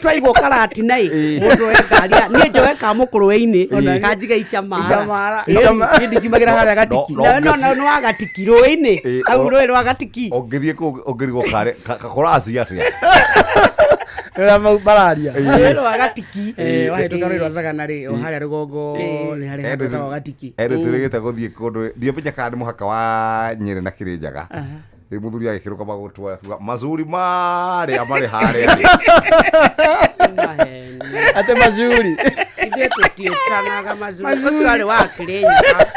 S7: Twaigwo karati nai. Mundu we ngari ni njowe ka mukuruwe-ini kanjiga icamara. Indi kimagira haria gatiki. No agatiki ruwe-ini. Au ruwe rwa gatiki.
S6: Ongithie ongirigwo kare kakorasi atia.
S4: Era bararia.
S7: Rwa gatiki.
S4: Wahituka rwa sagana ri o haria rugongo ni haria rwa gatiki.
S6: Turigite guthie kundu ndiomenya kana muhaka wa Nyeri na Kirinjaga. Muthuri agikiruka magutwa mazuri mari amari haria.
S4: Ate mazuri.
S7: Ide tutietanaga mazuri. Mazuri wa Kirinjaga.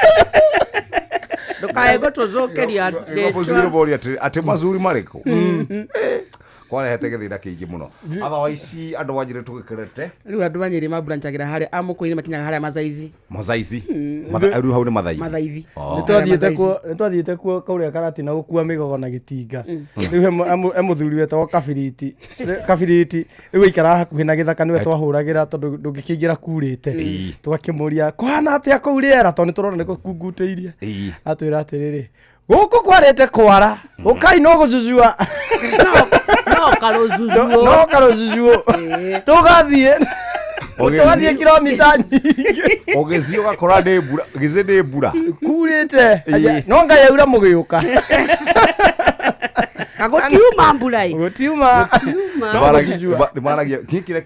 S7: Ndukae gutucokeria
S6: ndecwa bori ati mazuri mariko kwale hetege thina kingi muno otherwise andu wajire tugikirete
S4: riu andu banyiri mabranchagira haria amukuini makinyaga haria mazaizi
S6: riu hau ni mathaithi
S4: nitwathiite kuo kauria karati na gukua migogo na gitinga riu emuthuri wetagwo kabiriti riu ikara hakuhi na githaka niwe twahuragira tondu ndungikingira kurite tugakimuria kwana atia kuuriera tondu turona niko kunguteirie atwira atiriri guku kwarete kwara ukai no guzuzua no karozuzuo tugathie tugathie kilomita nyingi
S6: ogezio gakora ndebura gize ndebura
S4: kurite no nga yaura mugiuka
S7: agutiuma mbulai
S4: gutiuma
S6: maragia kikira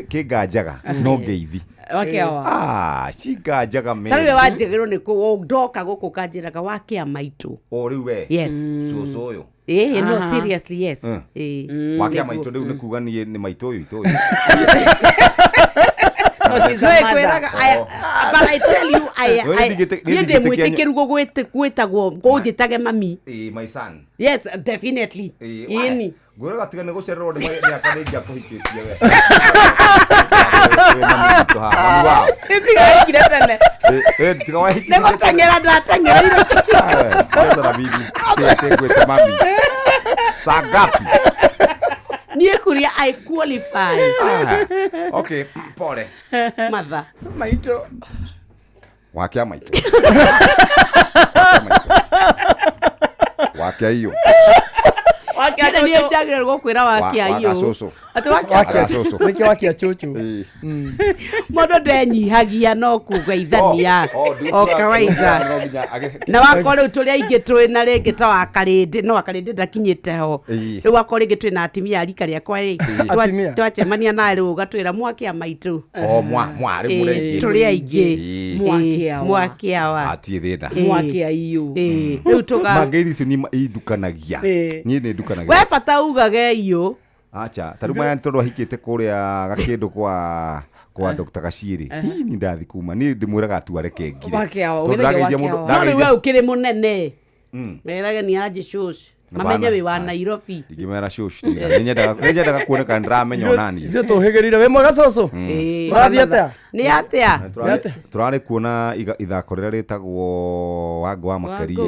S6: kingajaga no ngeithi
S7: wakiawa
S6: cingajaga me
S7: tariwe wanjegero ni ku ndoka guku kanjiraga wakia maitu
S6: o riu we
S7: yes
S6: cucu uyu
S7: no seriously yes
S6: wakia maitu riu ni kuga ni maitu uyu itu
S7: no she's a mother but I tell you I did mwitikiru gwetagwo ngojitage mami
S6: my son
S7: yes definitely ini
S6: gwera gatiga ne gucererwo ni akadengia kuhikitie we
S7: Tengera
S6: Sagapi.
S7: Niye kuria I qualify.
S6: Okay. pole
S7: matha
S1: maito
S6: wakia maito wakia hiyo
S7: wakia ni ejagire gukwira wakia hiyo ati wakia
S4: soso niki wakia chuchu
S7: modo ndenyihagia no kugeithania o kawaida na wakore uturi aingi twi na ringi ta wakarindi no wakarindi ndakinyite ho riu wakore ringi twi na atimia rika riakwa ri twachemania na riu gatwira mwakia maitu
S6: mwari murengi
S7: turi aingi mwakia wa
S6: atie thina
S1: mwakia iyo
S7: riu tuga
S6: mageri cio ni idukanagia ni ndukanagia
S7: we pata ugage iyo
S6: acha taruma yani tondu ahikite kuria gakindu kwa Dr. Gashiri ni ndathi kuma ni ndimwiraga atware kengire
S7: no we ukire munene merage ni aje shosh mamenye we wa Nairobi
S6: igimera shosh nyendaga kuoneka ndramenya onani
S4: ise tuhigerire we mwaga soso urathi atia
S7: ni atia
S6: turare kuona ithako rira ritagwo wangu wa makeri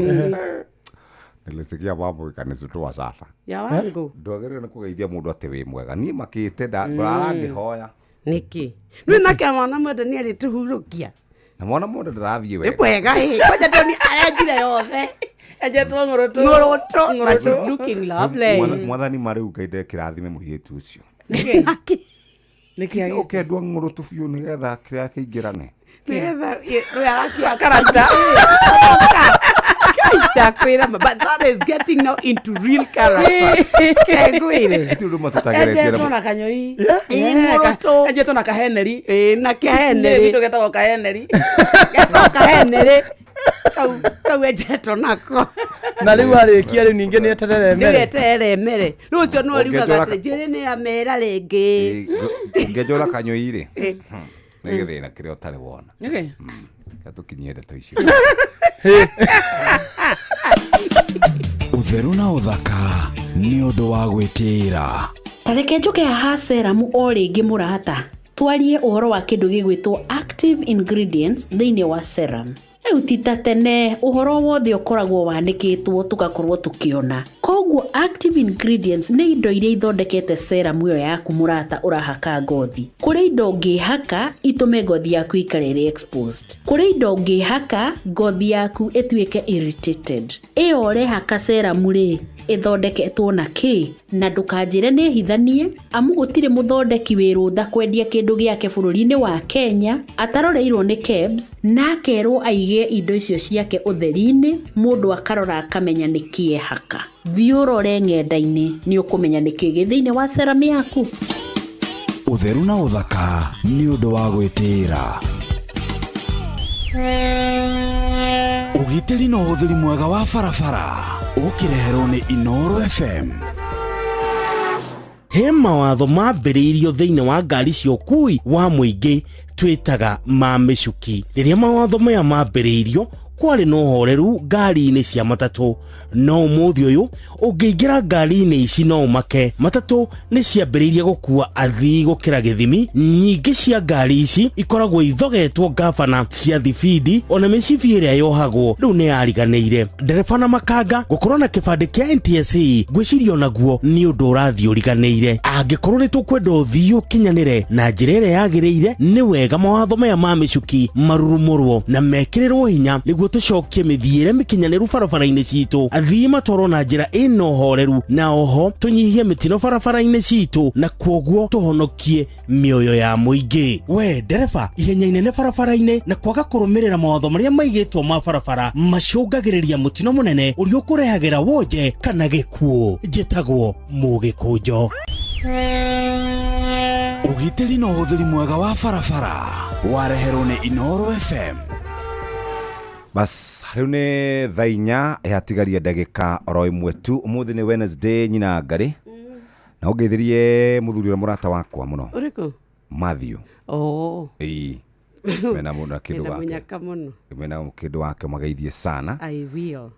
S6: nilisikia babu kanisa tu wasasa
S7: ya wangu
S6: ndogere na kugeithia mundu ati wi mwega ni makite ndarangihoya
S7: niki nwi nake mwana mwende ni ari tuhurukia
S6: na mwana mundu ndarathie we
S7: wega kwaja toni arejire yothe eje tu ngoroto she's looking lovely
S6: mwathani mariu kaide kirathime muhitu ucio
S1: niki
S6: ukendwa ngoroto biu nigetha kiria kiingirane
S7: nigetha ruarakia karanta but that is getting now into real character. Egwire.
S6: Tulu matutageretia.
S1: Eje tona kanyoi.
S7: Eje
S1: tona kaheneri.
S7: Na kaheneri.
S1: Vitu getagwo kaheneri.
S7: Getagwo kaheneri. Kau eje tona ko.
S4: Na riu arikia riu ninge ni eterere mere.
S7: Ni eterere mere. Riu cio no riuga njiri ni amera ringi.
S6: Ungejora kanyoi ri. Ni githina kiria utari wona.
S1: Okay.
S6: Katukinyie ndeto icio.
S12: Utheru na uthaka ni undu wa gwitira.
S5: Tareke njuke haha Seramu o ringi murata. Twarie uhoro wa kindu gigwitwo active ingredients thiini wa Serum. Eutita tene uhoro wothe ukoragwo wanikitwo tugakorwo tukiona. Koguo active ingredients ni indo iria ithondekete serum yo yaku murata urahaka ngothi. Kuri indo ngihaka itume ngothi yaku ikarere exposed. Kuri indo ngihaka ngothi yaku etuike irritated. Ore haka serum ri ithondeketwo na ki na ndukanjire ni hithanie amu gutire muthondeki wirutha kwendia kindu giake bururi-ini wa Kenya ataroreirwo ni KEBS na kerwo aige indo icio ciake utheri-ini mundu akarora akamenya ni kiehaka. Thiurore ng'enda-ini ni ukumenya ni ki thiini wa serum yaku.
S12: Utheru na uthaka ni undu wa gwitira. Ugitiri no utheri mwega wa barabara ukireherwo ni Inoro FM.
S26: He mawatho mambĩrĩirio thĩinĩ wa ngari cia ũkui wa mũingĩ twĩtaga ma mĩcuki. Rĩrĩa mawatho maya mambĩrĩirio kwarĩ na ũhoreru ngari-inĩ cia matatũ, no ũmũthĩ ũyũ ũngĩingĩra ngari-inĩ ici no ũmake. Matatũ nĩ ciambĩrĩirie gũkua athii gũkĩra gĩthimi. Nyingĩ cia ngari ici ikoragwo ithogetwo ngabana cia thibindi, ona mĩcibi ĩrĩa yohagwo rĩu nĩ yariganĩire. Ndereba na makanga gũkorwo na kĩbandĩ kĩa NTSA ngwĩciria onaguo nĩ ũndũ ũrathiĩ ũriganĩire. Angĩkorwo nĩ tũkwenda ũthii ũkinyanĩre na njĩra ĩrĩa yagĩrĩire, nĩ wega mawatho maya ma mĩcuki marurumũrwo na mekĩrĩrwo hinya nĩguo tucokie mithiire mikinyanĩru barabara-inĩ citũ. Athii matwarwo na njĩra ĩna ũhoreru na oho tunyihie mitino barabara-inĩ citũ na kwoguo tuhonokie mĩoyo ya mũingĩ. We ndereba, ihenya inene barabara-inĩ na kwaga kũrũmĩrĩra mawatho marĩa maigĩtwo ma barabara macũngagĩrĩria mũtino mũnene ũrĩa ũkũrehagĩra wonje kana gĩkuũ. Njĩtagwo Mũgĩkũnjo.
S12: Ugitiri no utheri mwega wa barabara wareherwo ni Inoro FM.
S6: Bas, riu ni thaa inya yatigaria ndagika oro imwe tu. Umuthi ni Wednesday nyina ngari. Na ũgeithirie muthuri wa murata wakwa muno.
S7: Uriko?
S6: Matthew.
S7: Oh.
S6: Mena mũndũ na kĩndũ wake.
S7: Munyaka muno.
S6: Mena kĩndũ wake magaithie sana.
S7: I will.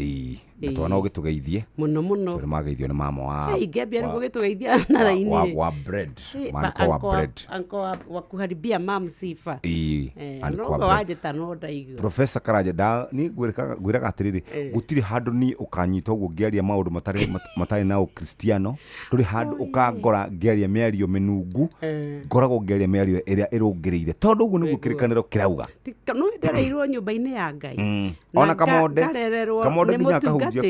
S6: twana ugitugeithie
S7: muno
S6: tuli mageithio ni mama wa
S7: ingembia rĩu gũgĩtũgeithia na raini
S6: wa bread manko wa bread
S7: anko wa kuharibia mam sifa
S6: anko
S7: wa wajeta no ndaigua
S6: Professor Karanja da ni gwiraga atiriri gutiri handu ni ukanyita uguo ngiaria maundu matari na ukristiano turi handu ukangora ngiaria miario minungu ngoragwo ngiaria miario iria irungiriire tondu uguo niguo kirikaniro kirauga
S7: no ndereirwo nyumba-ini ya Ngai
S6: ona kamonde
S7: nginya kahunjio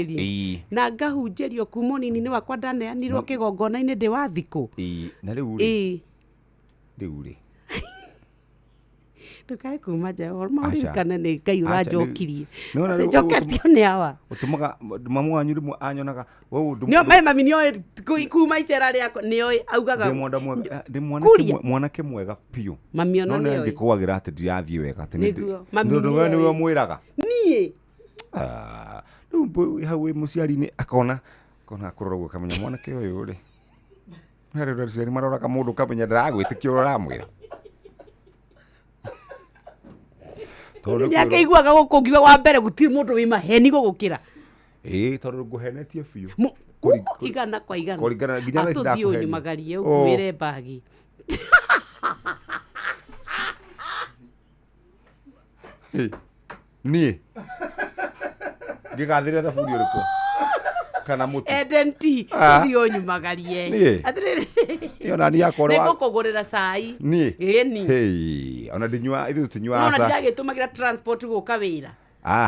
S7: na ngahunjĩrio kuma nini-inĩ wakwa ndaneanirwo kĩgongona-inĩ ndĩ wa thikũ
S6: na rĩu rĩ
S7: ndũkae kuma nja maũririkane nĩ Ngai ũranjokirie njoketio nĩ awa
S6: ũtũmaga mamu wanyu rĩmwe anyonaga
S7: nĩo mami nĩoĩ kuma icera rĩakwa nĩoĩ augaga
S6: mwanake mwega piũ
S7: mami ona nĩoĩ
S6: ngĩkũagĩra atĩ ndirathiĩ wega atĩ nĩwe mwĩraga
S7: niĩ
S6: rĩu hau mũciari-inĩ akona kũrora guo kamenya mwanake ũyũ rĩ harĩ aciari maroraga mũndũ kamenya ndaragwĩtĩkia ũramwĩra
S7: nĩakaiguaga gũkũ ngiuga wa mbere gũtirĩ mũndũ wĩ maheni gũgũkĩra
S6: tondũ ngũhenetie biũ
S7: igana kwa igana atũthiĩ ũnyumagarie ũkuĩre mbagi
S6: niĩ ngĩgathĩre thaburi ũrĩkũ kana mũtu
S7: edenti ũthiĩ ũnyumagarie
S6: ona ni yakwa
S7: nĩngũkũgũrĩra cai
S6: ĩni ona ndinyua ithuĩ tũtinyuaga
S7: ona ndiragĩtũmagĩra transport gũka wĩra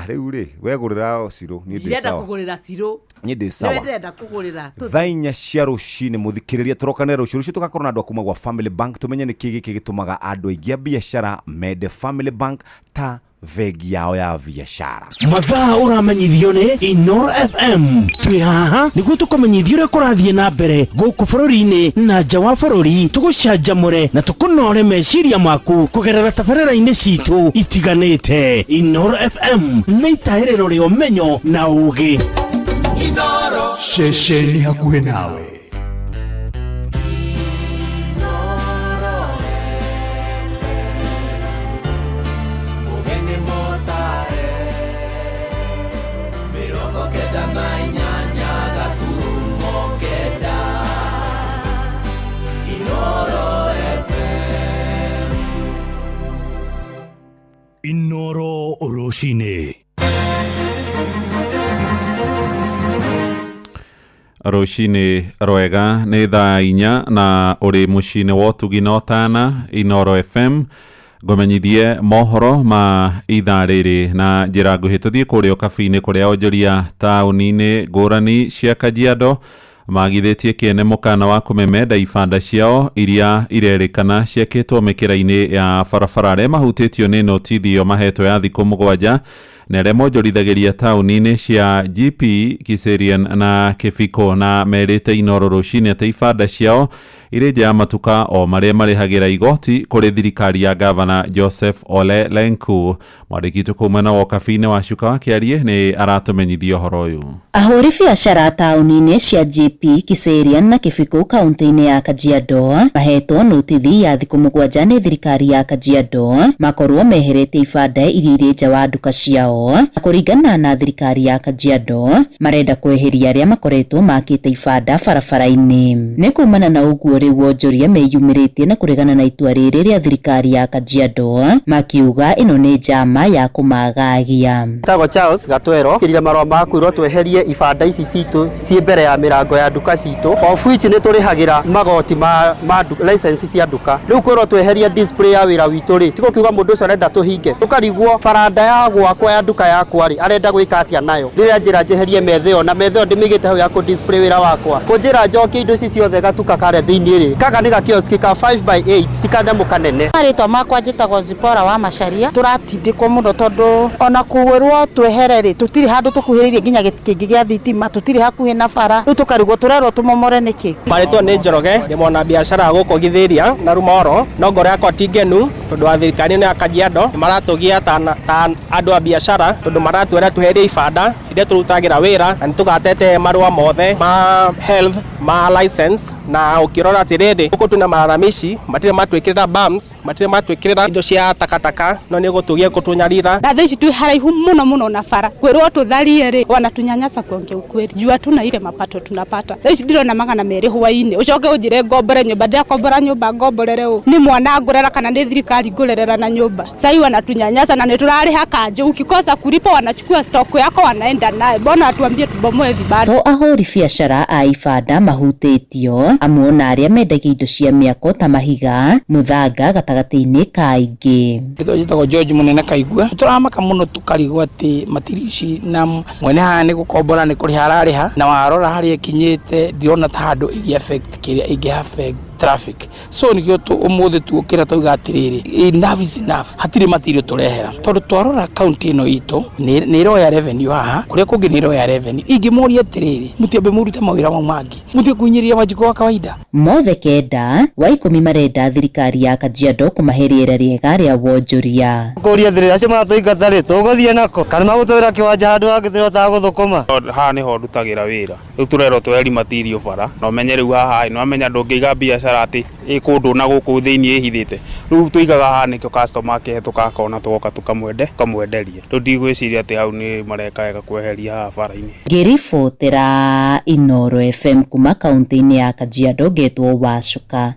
S6: rĩu rĩ wegũrĩra cirũ niĩ ndĩ sawa
S7: kũgũrĩra cirũ
S6: niĩ ndĩ sawa
S7: ndĩrenda kũgũrĩra
S6: thaa inya cia rũcinĩ mũthikĩrĩria tũrokanĩra rũciũ tũgakorwo na andũ akuma gwa Family Bank tũmenye nĩkĩ gĩkĩ gĩtũmaga andũ aingĩ a biacara mende Family Bank ta vegi yao ya biacara
S26: mathaa ũramenyithio nĩ Inoro FM twĩ haha nĩguo tũkũmenyithia ũrĩa kũrathiĩ na mbere gũkũ bũrũri-inĩ na nja wa bũrũri tũgũcanjamũre na tũkũnore meciria maku kũgerera tabarĩra-inĩ citũ itiganĩte Inoro FM nĩ itaĩrĩro rĩa ũmenyo na ũũgĩ
S11: Inoro ceceni hakuhĩ nawe Inoro Roshine
S13: Roshine rwega nĩ thaa inya na ũrĩ mũciĩ-inĩ wa ũtugi na ũtana Inoro FM ngũmenyithie mohoro ma ithaa rĩrĩ na njĩra nguhĩ tũthiĩ kũrĩa kabi-inĩ kũrĩa onjoria taũni-inĩ ngũrani cia Kajiado magithĩtie kĩene mũkana wa kũmemenda ibanda ciao iria irerĩkana ciakĩtwo mĩkĩra-inĩ ya barabara arĩa mahutĩtio nĩ notithio mahetwo ya thikũ 7 na arĩa monjorithagĩria taũni-inĩ cia GP Kiserian na Kĩbiko na merĩte Inoro rũcinĩ atĩ ibanda ciao irĩ nja ya matuka o marĩa marĩhagĩra igoti kũrĩ thirikari ya gavana Joseph Ole Lenku. Mwandĩki tukũ mwena wa kabi-inĩ wa Cuka wa Kĩarie nĩ aratũmenyithia ũhoro ũyũ.
S9: Ahũri biacara taũni-inĩ cia GP Kiserian na Kĩbiko kaunti-inĩ ya Kajiado mahetwo notithi ya thikũ 7 nĩ thirikari ya Kajiado makorwo meherete ibanda iria irĩ nja wa nduka ciao. Kũringana na thirikari ya Kajiado marenda kweheria arĩa makoretwo makĩte ibanda barabara-inĩ. Nĩ kumana na ũguo rĩu wonjoria meyumĩrĩtie na kũregana na itua rĩrĩ rĩa thirikari ya Kajiado makiuga ĩno nĩ njama ya kũmagagia.
S10: Tago Charles Gatwero kĩrĩa marũa ma kwĩrwo tweherie ibanda ici citũ ciĩ mbere ya mĩrango ya nduka citũ of which nĩ tũrĩhagĩra magoti ma license cia nduka. Rĩu kwĩrwo tweherie display ya wĩra witũ rĩ tiko kiuga mũndũ ũcio arenda tũhinge tũkarigwo baranda ya gwakwa ya nduka yakwa rĩ arenda gwĩka atĩa nayo rĩrĩa njĩra njeherie metha ĩyo na metha ĩyo ndĩmĩigĩte hau ya kũ display wĩra wakwa kũnjĩra njokie indo ici ciothe gatuka kare thĩinĩ rĩ kaka nĩ gakioski ka 5x8 tikanyamũ kanene.
S16: Marĩtwa makwa njĩtagwo Zipora wa Macharia tũratindĩkwo mũno tondũ ona kwĩrwo twehere rĩ tũtirĩ handũ tũkuhĩrĩirie nginya gĩkĩngĩ gĩa thitima tũtirĩ hakuhĩ na bara rĩu tũkarigwo tũrerwo tũmomore nĩkĩ.
S18: Marĩtwa nĩ Njoroge ndĩ mwana biacara gũkũ Githĩria na Rumoro no ngoro yakwa ti ngenu tondũ wa thirikari ya Kajiado maratũgia ta andũ a biacara biashara tondu maratwera tuherie ibanda iria turutagira wira na nitugatete marua mothe ma health ma license na ukirora atiriri guku tuna mararamici matire matwikirira bums matire matwikirira indo cia takataka no ni gutugia kutunyarira
S15: na thaici twi haraihu muno na bara kwirwo tutharie ri wanatunyanyasa kuongea ukweli jua tuna ile mapato tunapata thaici ndirona magana meri hwaini ucoke ujire ngombore nyumba ndia kombora nyumba ngomborere u ni mwana ngurera kana ni thirikari ngurerera na nyumba sai wanatunyanyasa na niturariha kanje ukikosa kulipa wanachukua stock yako wanaenda naye bona atuambie tubomoe vibanda
S9: to ahuri biacara a ibanda mahutĩtio amwe na arĩa mendagia indo cia mĩako ta mahiga mũthanga gatagati-inĩ kaingĩ
S19: gĩtho gĩtagwo George Munene Kaigua tũramaka mũno tukarigwo atĩ matiri ici na mwene haha nĩ gũkombora nĩ kũrĩha ararĩha na warora harĩa kinyĩte ndirona ta handũ ĩgĩ affect kĩrĩa ĩngĩ affect traffic so nĩkĩo ũmũthĩ tuokĩra tauga atĩrĩrĩ enough is enough hatirĩ matirio tũrehera tondũ twarora kaunti ĩno itũ nĩ iroya revenue haha kũrĩa kũngĩ nĩ iroya revenue ingĩmoria atĩrĩrĩ mũtiambe mũrute mawĩra mau mangĩ mũtige kuinyiria Wanjikũ wa kawaida
S9: mothe kenda wa 10 marenda thirikari ya Kajiado kũmahe rĩera rĩega rĩa wonjoria
S21: kũria thirikari acio maratũingata rĩ tũgũthiĩ nako kana magũtũĩra kĩwanja handũ hangĩ tũrota gũthũkũma
S22: haha nĩho ndutagĩra wĩra rĩu tũrerwo tweri material bara na ũmenye rĩu haha no amenya ndũngĩiga biacara ati ĩkũndũ na gũkũ thĩinĩ ĩhithĩte rĩu tũigaga haha nĩkĩo customer akĩhetũka akona tũgoka tũkamwenderia rĩu ndigwĩciria atĩ hau nĩ mareka wega kweheria haha bara-inĩ
S9: ngĩribotera Inoro FM kuma kaunti-inĩ ya Kajiado ngetwo Wacuka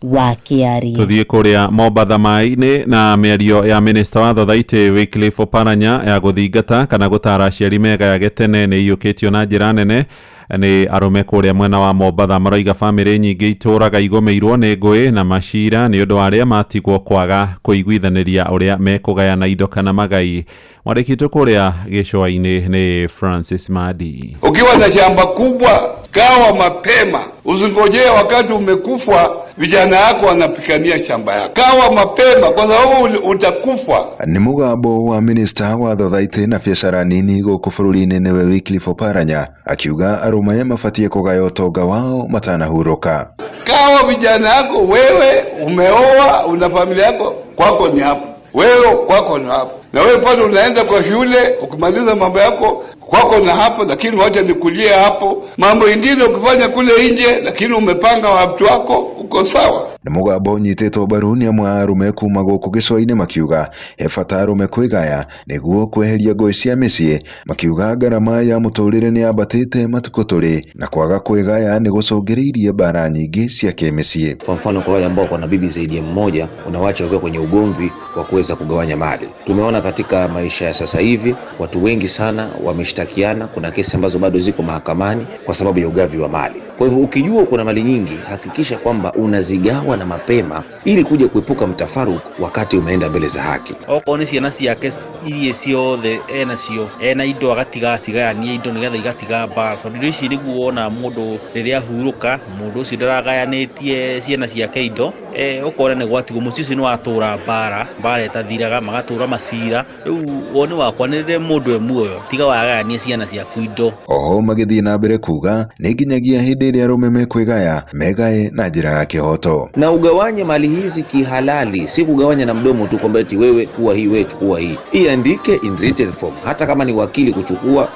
S9: wa Kiari
S13: tuthiĩ kũrĩa Mombatha mai-inĩ na mĩario ya minista wa Thothaitĩ Wycliffe Oparanya ya gũthingata kana gũtara aciari megayage tene nĩ iyũkĩtio na njĩra nene nĩ arũme kũrĩa mwena wa Mombatha maroiga bamĩrĩ nyingĩ itũraga igũmĩirwo nĩ ngũĩ na macira nĩ ũndũ wa arĩa matigwo kwaga kũiguithanĩria ũrĩa mekũgayana indo kana magai mwandĩkĩtwo kũrĩa gĩcũa-inĩ nĩ Francis Madi.
S23: Ukiwa na shamba kubwa gawa mapema, usingojee wakati umekufa vijana yako wanapigania shamba yako. Gawa mapema kwa sababu utakufa.
S24: Ni mugambo wa minista wa Thothaitĩ na biacara nini gũkũ bũrũri-inĩ nĩwe Wycliffe Oparanya akiuga arũme mabatie kũgaya ũtonga wao matanahurũka.
S23: Gawa vijana yako, wewe umeoa, una familia yako, kwako ni hapo. Wewe kwako ni hapo. Na wewe pale unaenda kwa shule, ukimaliza mambo yako kwako na hapo, lakini wacha nikulie hapo. Mambo mengine ukifanya kule nje, lakini umepanga watu wako, uko sawa.
S24: Nĩ mũgambo ũnyitĩtwo mbaru nĩ amwe a arũme kuma gũkũ gĩcũa-inĩ makiuga he bata arũme kwĩgaya nĩguo kweheria ngũĩ cia mĩciĩ, makiuga ngarama ya mũtũrĩre nĩ yambatĩte matukũ tũrĩ na kwaga kwĩgaya nĩ gũcũngĩrĩirie mbara nyingĩ cia kĩmĩciĩ.
S25: Kwa mfano kwa wale ambao wana bibi zaidi ya mmoja unawacha wakiwa kwenye ugomvi wa kuweza kugawanya mali. Tumeona katika maisha ya sasa hivi watu wengi sana wameshtakiana, kuna kesi ambazo bado ziko mahakamani kwa sababu ya ugavi wa mali. Kwa hivyo ukijua kuna mali nyingi, hakikisha kwamba unazigawa na mapema ili kuja kuepuka mtafaruku wakati umeenda mbele za haki.
S28: Okorwo nĩ ciana ciake irie ciothe enacio ena indo agatiga cigayanie indo nĩgetha igatiga mbara tondũ indo ici nĩguo wona mũndũ rĩrĩa ahurũka mũndũ ũcio ndaragayanĩtie ciana ciake indo ũkona nĩ gwatigwo mũciĩ ũcio nĩ watũra mbara ĩtathiraga magatũra macira rĩu woni wakwa nĩ rĩrĩa mũndũ e muoyo tiga wagayanie ciana ciaku indo.
S24: Oho magĩthiĩ na mbere kuga nĩ nginyagia hĩndĩ ĩrĩa arũme mekwĩgaya megae na njĩra ya kĩhoto.
S25: Na ugawanye mali hizi kihalali, si kugawanya na mdomo tu kwamba eti wewe chukua hii, wewe chukua hii. Iandike in written form. Hata kama ni wakili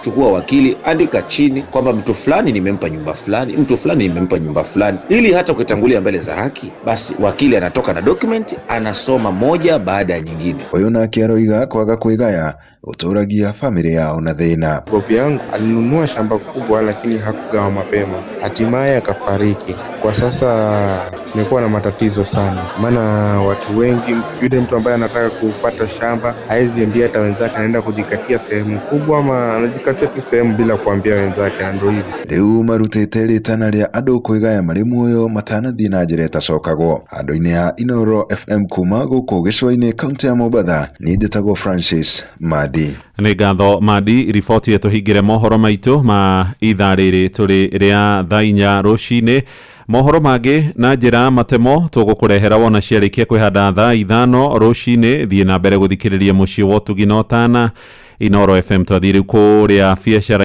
S25: chukua wakili, andika chini kwamba mtu fulani nimempa nyumba fulani, mtu fulani nimempa nyumba fulani, ili hata ukitangulia mbele za haki basi wakili anatoka na document anasoma moja baada ya nyingine.
S24: Huyo na kiaroiga kwaga kwĩgaya uturagia familia yao na thĩna.
S29: Bobi yangu alinunua shamba kubwa lakini hakugawa mapema, hatimaye akafariki. Kwa sasa nimekuwa na matatizo sana, maana watu wengi, yule mtu ambaye anataka kupata shamba haezi ambia hata wenzake, anaenda kujikatia sehemu kubwa ama anajikatia tu sehemu bila kuambia wenzake, na ndio hivi.
S24: Rĩu marutĩte rĩtana rĩa andũ kwĩgaya marĩ muoyo matanathiĩ na njĩra ĩtacokagwo. Handũ-inĩ ya Inoro FM kuma gũkũ gĩcũa-inĩ kaunti ya Mombatha, niĩ njĩtagwo Francis Madi.
S13: Nĩ ngatho Madi, riboti tũhingĩre mohoro maitũ ma ithaa rĩrĩ tũrĩ rĩa thaa 4 rũcinĩ. Mohoro mangĩ na njĩra matemo tũgũkũrehera wona ciarĩkia kwĩhanda thaa 5 rũcinĩ. Thiĩ na mbere gũthikĩrĩria mũciĩ wa ũtugi na ũtana. Inoro FM twathiĩ rĩu kũrĩa biacara